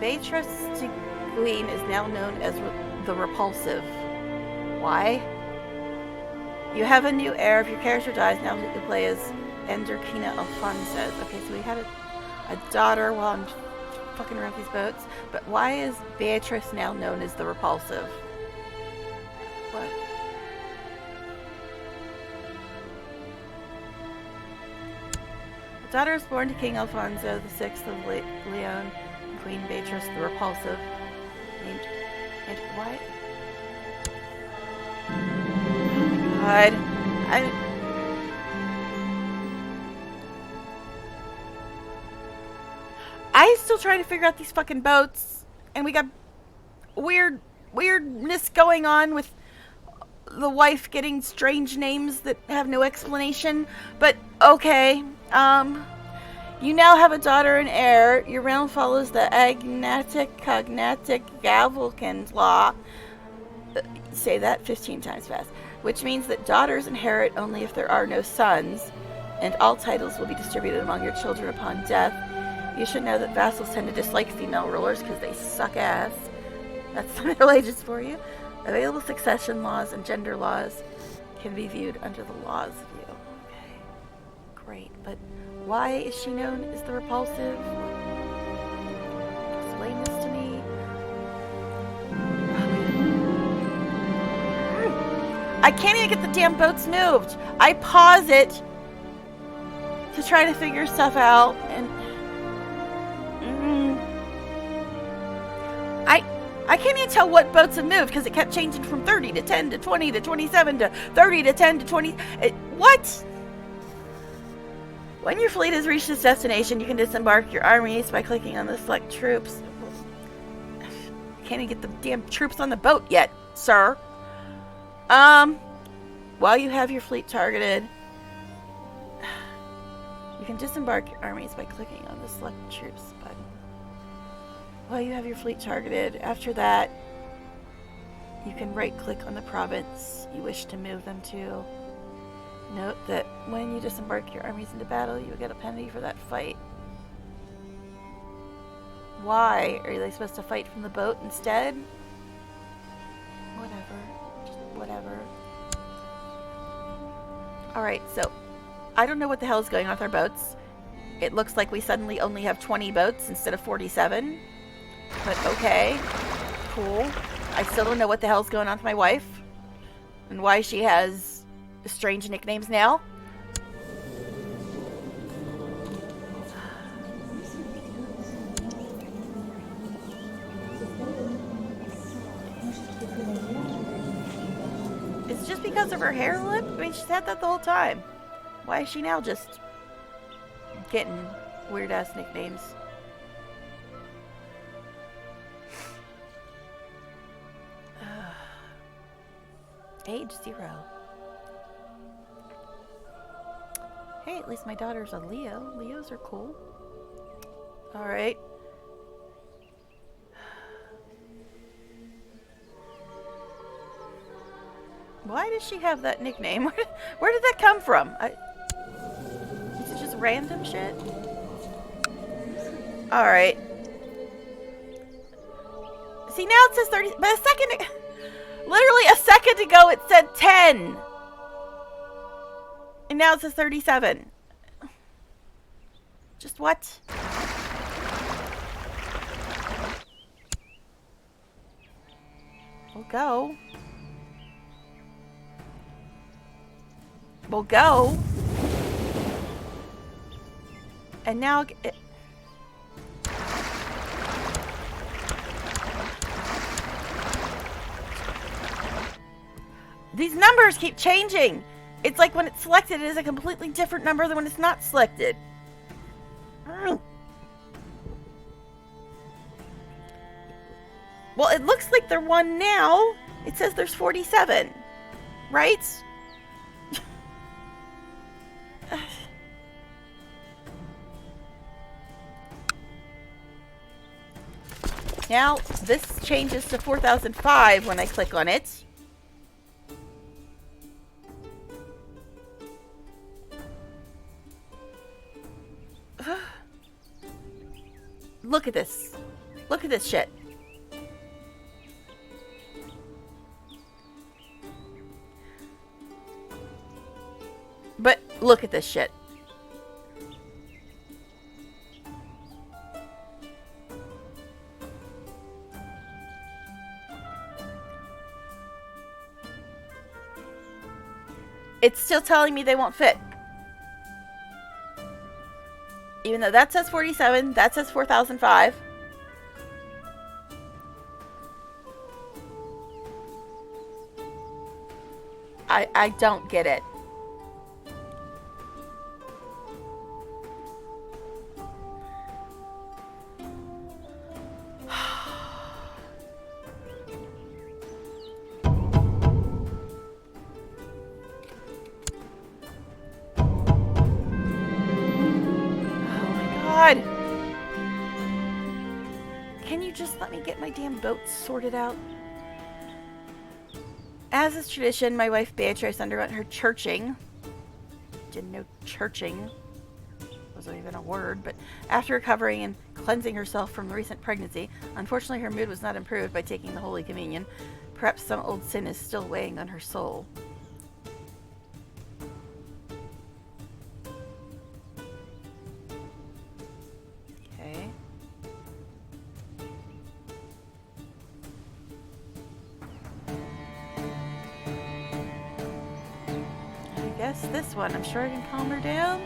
Beatrice Queen is now known as the Repulsive. Why? You have a new heir. If your character dies, now you play as Enderkina Alfonso. Okay, so we had a daughter while I'm fucking around these boats. But why is Beatrice now known as the Repulsive? What? The daughter is born to King Alfonso VI of Leon. Queen Beatrice the Repulsive, named, and why? God, I still trying to figure out these fucking boats, and we got weirdness going on with the wife getting strange names that have no explanation. But okay, you now have a daughter and heir. Your realm follows the agnatic cognatic Gavelkin law. Say that 15 times fast. Which means that daughters inherit only if there are no sons, and all titles will be distributed among your children upon death. You should know that vassals tend to dislike female rulers because they suck ass. That's the Middle Ages for you. Available succession laws and gender laws can be viewed under the laws view. Okay, great, but why is she known as the Repulsive? Explain this to me. I can't even get the damn boats moved. I pause it to try to figure stuff out, and I can't even tell what boats have moved because it kept changing from 30 to 10 to 20 to 27 to 30 to 10 to 20. What? When your fleet has reached its destination, you can disembark your armies by clicking on the select troops. I can't even get the damn troops on the boat yet, sir. While you have your fleet targeted, you can disembark your armies by clicking on the select troops button. While you have your fleet targeted, after that, you can right-click on the province you wish to move them to. Note that when you disembark your armies into battle, you will get a penalty for that fight. Why? Are they supposed to fight from the boat instead? Whatever. Just whatever. Alright, so I don't know what the hell is going on with our boats. It looks like we suddenly only have 20 boats instead of 47. But okay. Cool. I still don't know what the hell's going on with my wife. And why she has strange nicknames now. It's just because of her hair lip? I mean, she's had that the whole time. Why is she now just getting weird-ass nicknames? Age 0. Hey, at least my daughter's a Leo. Leos are cool. Alright. Why does she have that nickname? Where did that come from? Is it just random shit? Alright. See, now it says 30, but a second, literally a second ago it said 10. And now it says 37. Just what? We'll go. We'll go. And now... these numbers keep changing. It's like when it's selected, it is a completely different number than when it's not selected. Well, it looks like they're one now. It says there's 47. Right? Now, this changes to 4005 when I click on it. Look at this. Look at this shit. But look at this shit. It's still telling me they won't fit. Even though that says 47, that says 4005. I don't get it. Can you just let me get my damn boat sorted out? As is tradition, my wife Beatrice underwent her churching. Didn't know churching wasn't even a word, but after recovering and cleansing herself from the recent pregnancy, unfortunately her mood was not improved by taking the Holy Communion. Perhaps some old sin is still weighing on her soul. This one, I'm sure I can calm her down.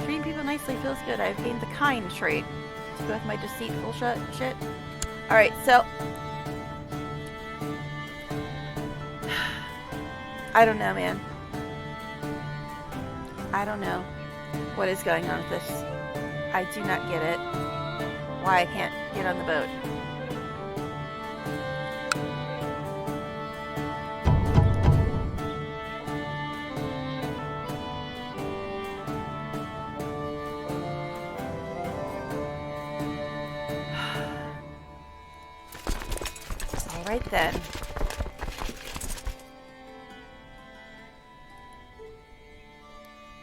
Treating people nicely feels good. I've gained the kind trait to go with my deceitful shit. Alright, so I don't know, man. I don't know what is going on with this. I do not get it. Why I can't get on the boat. All right then.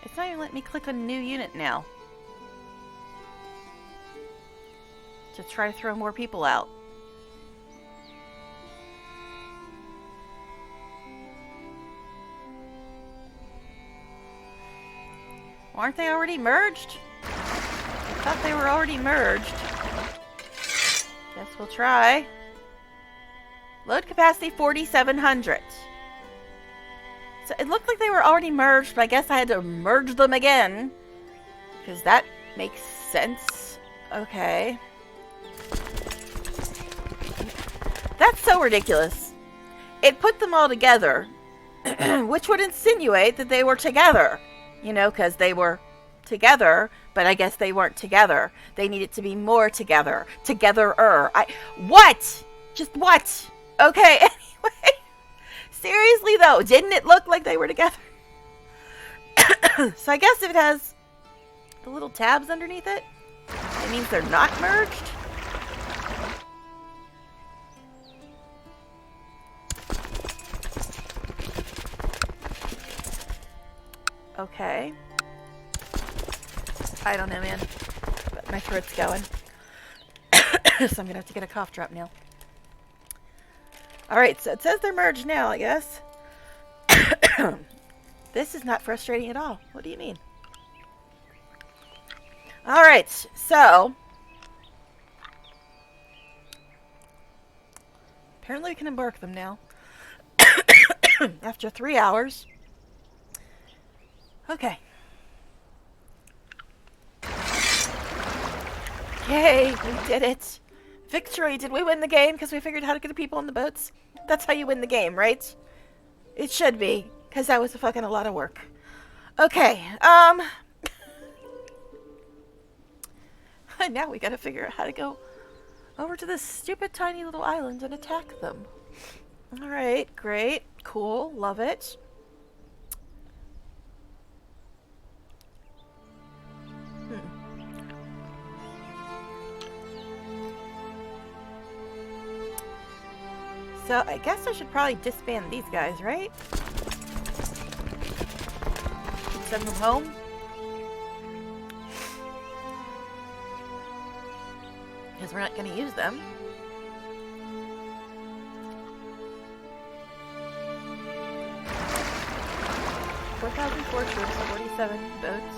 It's not even letting me click on new unit now. To try to throw more people out. Aren't they already merged? I thought they were already merged. Guess we'll try. Load capacity 4,700. So it looked like they were already merged, but I guess I had to merge them again. Because that makes sense. Okay. That's so ridiculous. It put them all together, which would insinuate that they were together. You know, because they were together, but I guess they weren't together. They needed to be more together. Together-er. What? Just what? Okay, anyway. Seriously, though, didn't it look like they were together? So I guess if it has the little tabs underneath it, it means they're not merged? Okay. I don't know, man. But my throat's going. So I'm gonna have to get a cough drop now. Alright, so it says they're merged now, I guess. This is not frustrating at all. What do you mean? Alright, so apparently we can embark them now. After 3 hours. Okay. Yay, we did it. Victory. Did we win the game because we figured out how to get the people on the boats? That's how you win the game, right? It should be, because that was a lot of work. Okay, now we gotta figure out how to go over to this stupid tiny little island and attack them. Alright, great, cool, love it. So, I guess I should probably disband these guys, right? Send them home? Because we're not going to use them. $4,004 troops, 47 boats.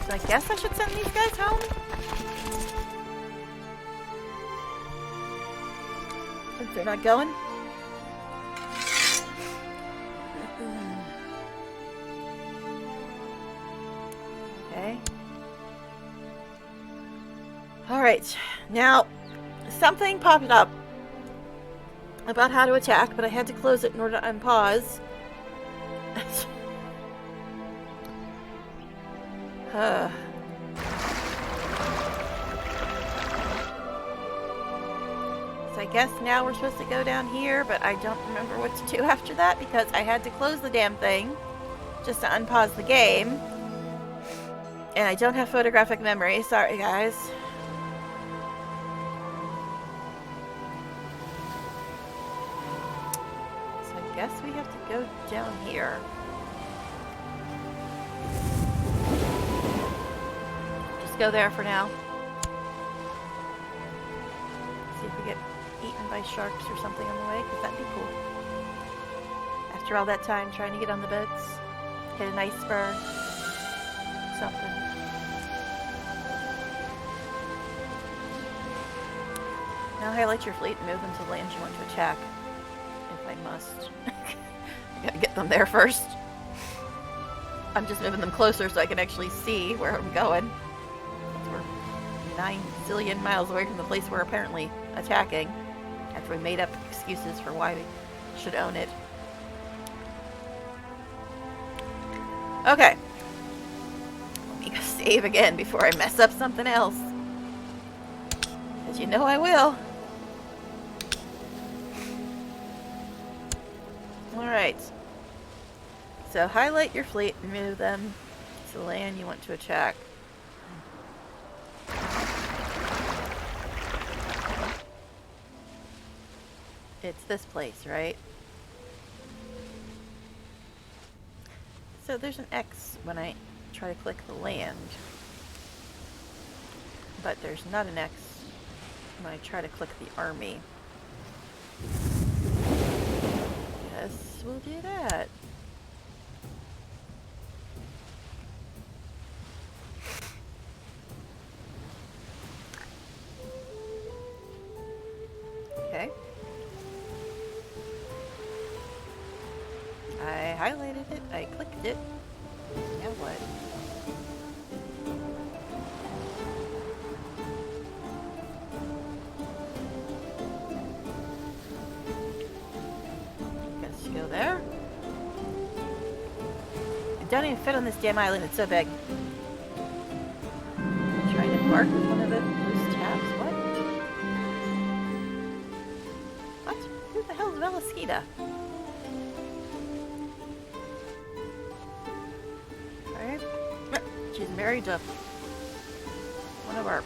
So I guess I should send these guys home? Since they're not going? Okay. Alright. Now, something popped up about how to attack, but I had to close it in order to unpause. So I guess now we're supposed to go down here, but I don't remember what to do after that because I had to close the damn thing just to unpause the game. And I don't have photographic memory. Sorry, guys. So I guess we have to go down here. Just go there for now. See if we get eaten by sharks or something on the way, because that'd be cool. After all that time trying to get on the boats, hit an iceberg, something. Now highlight your fleet and move them to the land you want to attack. If I must. I gotta get them there first. I'm just moving them closer so I can actually see where I'm going. We're 9 zillion miles away from the place we're apparently attacking. After we made up excuses for why should own it. Okay. Let me go save again before I mess up something else. Because you know I will. Alright. So highlight your fleet and move them to the land you want to attack. It's this place, right? So there's an X when I try to click the land. But there's not an X when I try to click the army. Yes, we'll do that. Okay. I highlighted it, I clicked it. Now what? Guess you go there. It don't even fit on this damn island, it's so big. Trying to bark with one of those tabs, what? What? Who the hell is Velasquita? She's married to one of our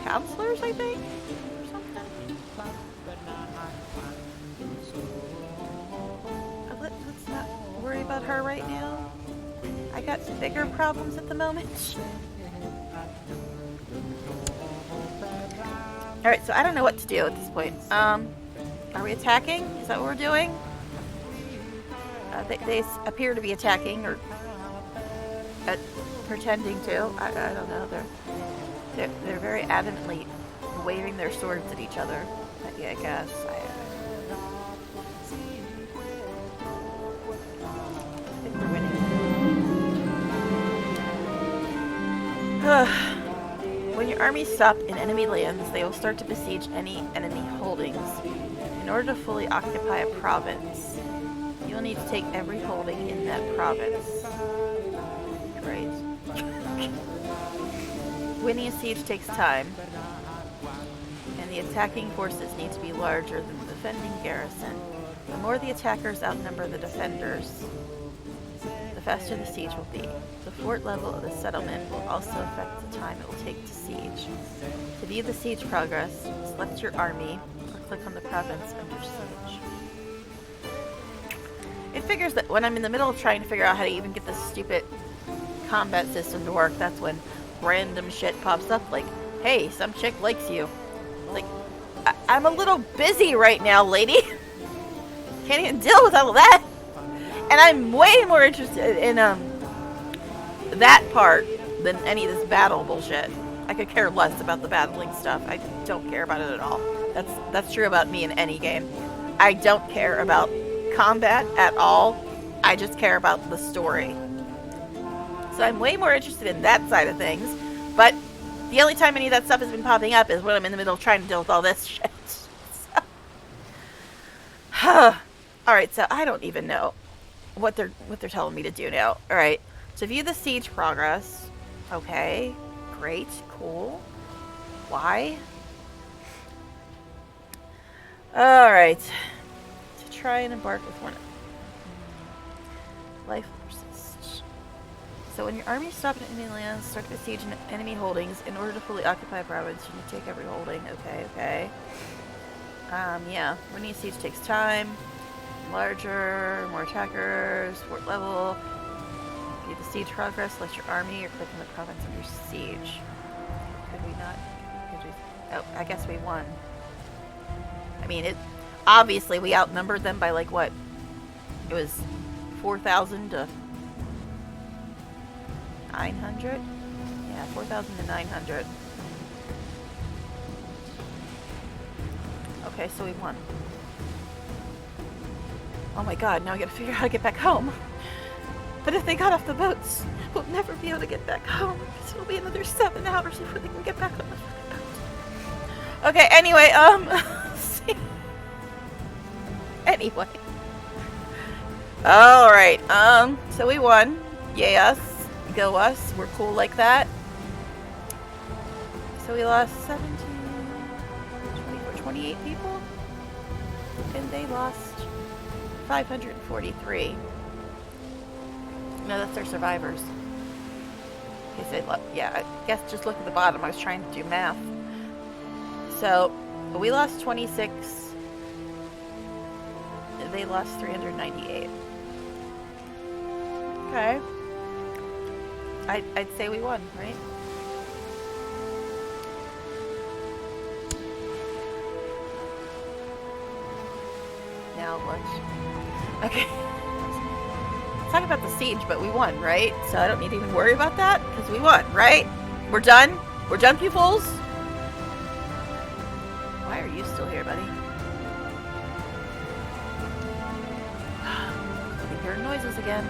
counselors, I think, or something. Let's not worry about her right now. I got some bigger problems at the moment. Alright, so I don't know what to do at this point. Are we attacking? Is that what we're doing? They appear to be attacking, or pretending to. I don't know. They're very adamantly waving their swords at each other. Yeah, I guess. I think we're winning. When your armies stop in enemy lands, they will start to besiege any enemy holdings. In order to fully occupy a province, you will need to take every holding in that province. Great. Winning a siege takes time, and the attacking forces need to be larger than the defending garrison. The more the attackers outnumber the defenders, the faster the siege will be. The fort level of the settlement will also affect the time it will take to siege. To view the siege progress, select your army, or click on the province under siege. It figures that when I'm in the middle of trying to figure out how to even get this stupid combat system to work, that's when random shit pops up like, hey, some chick likes you. Like, I'm a little busy right now, lady. Can't even deal with all of that. And I'm way more interested in that part than any of this battle bullshit. I could care less about the battling stuff. I don't care about it at all. That's true about me in any game. I don't care about combat at all. I just care about the story. So I'm way more interested in that side of things, but the only time any of that stuff has been popping up is when I'm in the middle of trying to deal with all this shit. So. Alright, so I don't even know what they're telling me to do now. Alright, to view the siege progress. Okay, great, cool. Why? Alright. To try and embark with one life persist. So when your army stop in enemy lands, start to besiege enemy holdings. In order to fully occupy a province, you need to take every holding. Okay. Yeah. Winning a siege takes time. Larger, more attackers, fort level. View the siege progress, select your army, or click on the province under siege. Could we not? Oh, I guess we won. I mean, obviously we outnumbered them by like what? It was 4,000 to 900? Yeah, 4,000 to 900. Okay, so we won. Oh my god, now I gotta figure out how to get back home. But if they got off the boats, we'll never be able to get back home. Because it'll be another 7 hours before they can get back on the fucking boat. Okay, anyway, anyway. Alright, so we won. Yay us. Go us. We're cool like that. So we lost 17, 24, 28 people. And they lost 543. No, that's their survivors. Okay, so yeah, I guess just look at the bottom. I was trying to do math. So, we lost 26. They lost 398. Okay. I'd say we won, right? Now what? Okay. Let's talk about the siege, but we won, right? So I don't need to even worry about that, because we won, right? We're done? We're done, pupils? Why are you still here, buddy? I'm hearing noises again.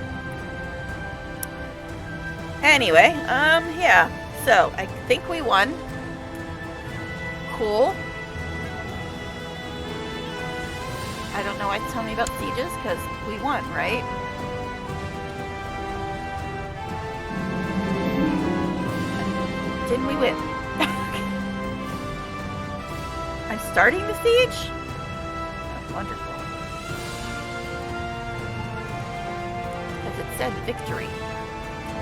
Anyway, yeah. So, I think we won. Cool. I don't know why it's telling me about sieges, because we won, right? Didn't we win? I'm starting the siege? Oh, wonderful. Because it said victory.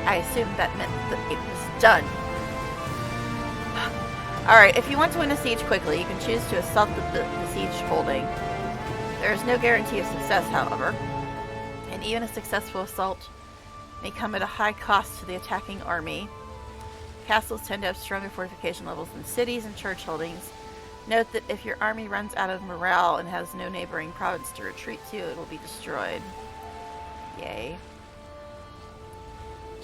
I assumed that meant that it was done. Alright, if you want to win a siege quickly, you can choose to assault the siege holding. There is no guarantee of success, however, and even a successful assault may come at a high cost to the attacking army. Castles tend to have stronger fortification levels than cities and church holdings. Note that if your army runs out of morale and has no neighboring province to retreat to, it will be destroyed. Yay.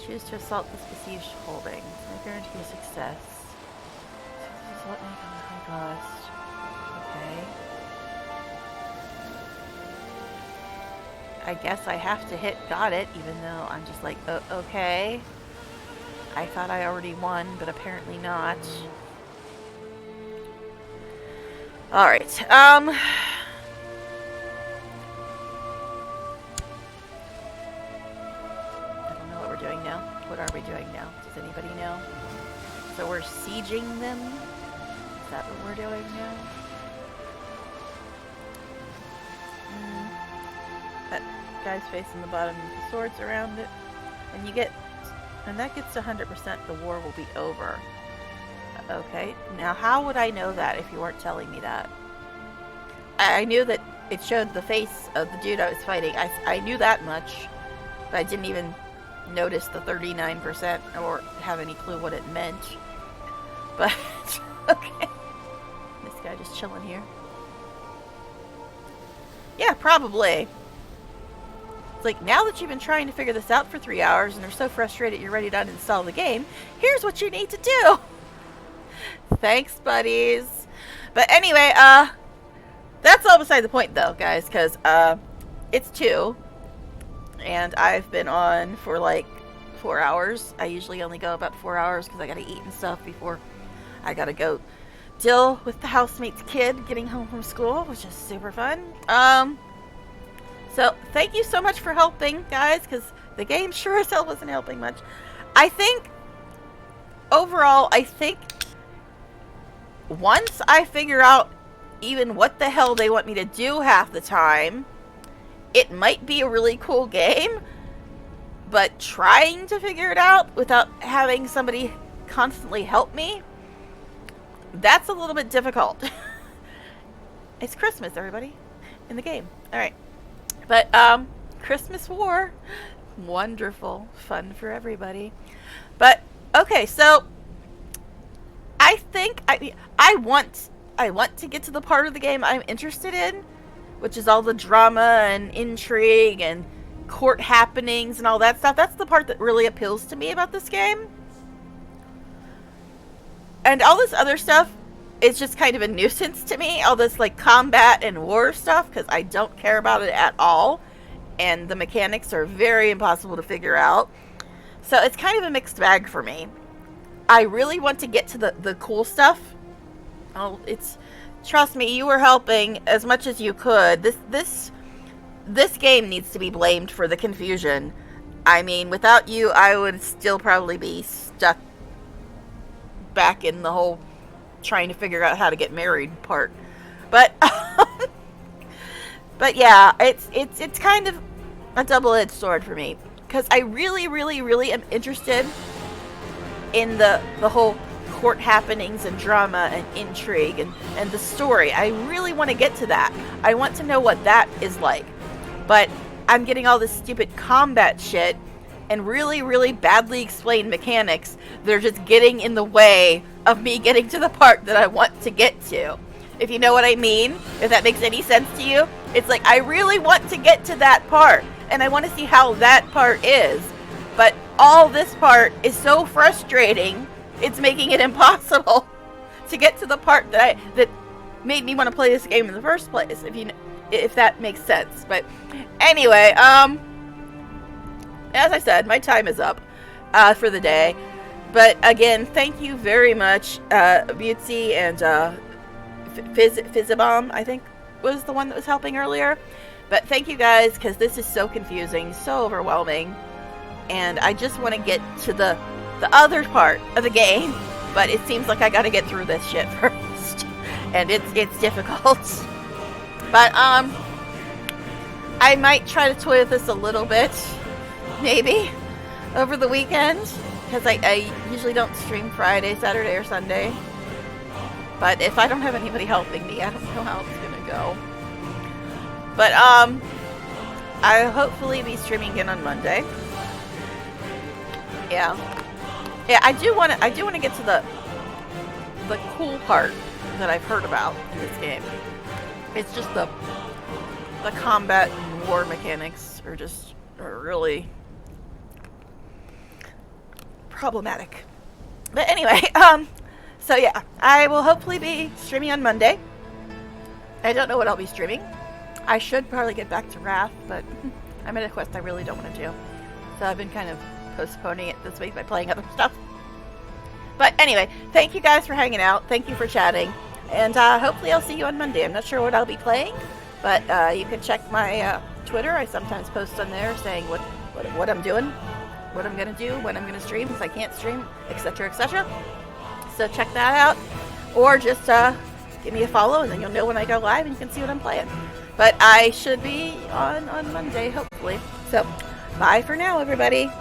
Choose to assault this besieged holding. No guarantee of success. Assault may come at high cost. Okay. I guess I have to hit got it, even though I'm just like, okay. I thought I already won, but apparently not. Alright, I don't know what we're doing now. What are we doing now? Does anybody know? So we're sieging them? Is that what we're doing now? That guy's facing the bottom with the swords around it. And you get... And that gets to 100%, the war will be over. Okay, now how would I know that if you weren't telling me that? I knew that it showed the face of the dude I was fighting. I knew that much, but I didn't even notice the 39% or have any clue what it meant. But, okay. This guy just chilling here. Yeah, probably. Like, now that you've been trying to figure this out for 3 hours and are so frustrated you're ready to uninstall the game, here's what you need to do. Thanks, buddies. But anyway, that's all beside the point, though, guys, because, it's 2, and I've been on for, like, 4 hours. I usually only go about 4 hours because I gotta eat and stuff before I gotta go deal with the housemate's kid getting home from school, which is super fun. So, thank you so much for helping, guys, because the game sure as hell wasn't helping much. I think, overall, once I figure out even what the hell they want me to do half the time, it might be a really cool game, but trying to figure it out without having somebody constantly help me, that's a little bit difficult. It's Christmas, everybody, in the game. Alright. But, Christmas War, wonderful, fun for everybody. But, okay, so, I think, I want to get to the part of the game I'm interested in, which is all the drama and intrigue and court happenings and all that stuff. That's the part that really appeals to me about this game. And all this other stuff is just kind of a nuisance to me. All this, like, combat and war stuff, because I don't care about it at all. And the mechanics are very impossible to figure out. So it's kind of a mixed bag for me. I really want to get to the cool stuff. Oh, trust me, you were helping as much as you could. This this game needs to be blamed for the confusion. I mean, without you, I would still probably be stuck back in the whole trying to figure out how to get married part. But, but yeah, it's kind of a double-edged sword for me. Because I really, really, really am interested in the whole court happenings and drama and intrigue and the story. I really want to get to that. I want to know what that is like. But I'm getting all this stupid combat shit and really, really badly explained mechanics. They're just getting in the way of me getting to the part that I want to get to. If you know what I mean, if that makes any sense to you. It's like, I really want to get to that part, and I want to see how that part is. But all this part is so frustrating, it's making it impossible to get to the part that made me want to play this game in the first place, if that makes sense. But anyway, as I said, my time is up for the day. But again, thank you very much, Butzi and Fizzabomb, I think, was the one that was helping earlier. But thank you guys, because this is so confusing, so overwhelming. And I just want to get to the other part of the game. But it seems like I got to get through this shit first. And it's difficult. But, I might try to toy with this a little bit. Maybe. Over the weekend. Because I usually don't stream Friday, Saturday, or Sunday. But if I don't have anybody helping me, I don't know how it's gonna go. But, I'll hopefully be streaming again on Monday. Yeah. Yeah, I do want to get to the cool part that I've heard about in this game. It's just the combat and war mechanics are really problematic. But anyway, so yeah, I will hopefully be streaming on Monday. I don't know what I'll be streaming. I should probably get back to Wrath, but I'm at a quest I really don't want to do. So I've been kind of postponing it this week by playing other stuff. But anyway, thank you guys for hanging out. Thank you for chatting. And hopefully I'll see you on Monday. I'm not sure what I'll be playing, but you can check my Twitter. I sometimes post on there saying what I'm doing, what I'm going to do, when I'm going to stream, if I can't stream, etc., etc. So check that out. Or just give me a follow, and then you'll know when I go live, and you can see what I'm playing. But I should be on Monday, hopefully. So, bye for now, everybody.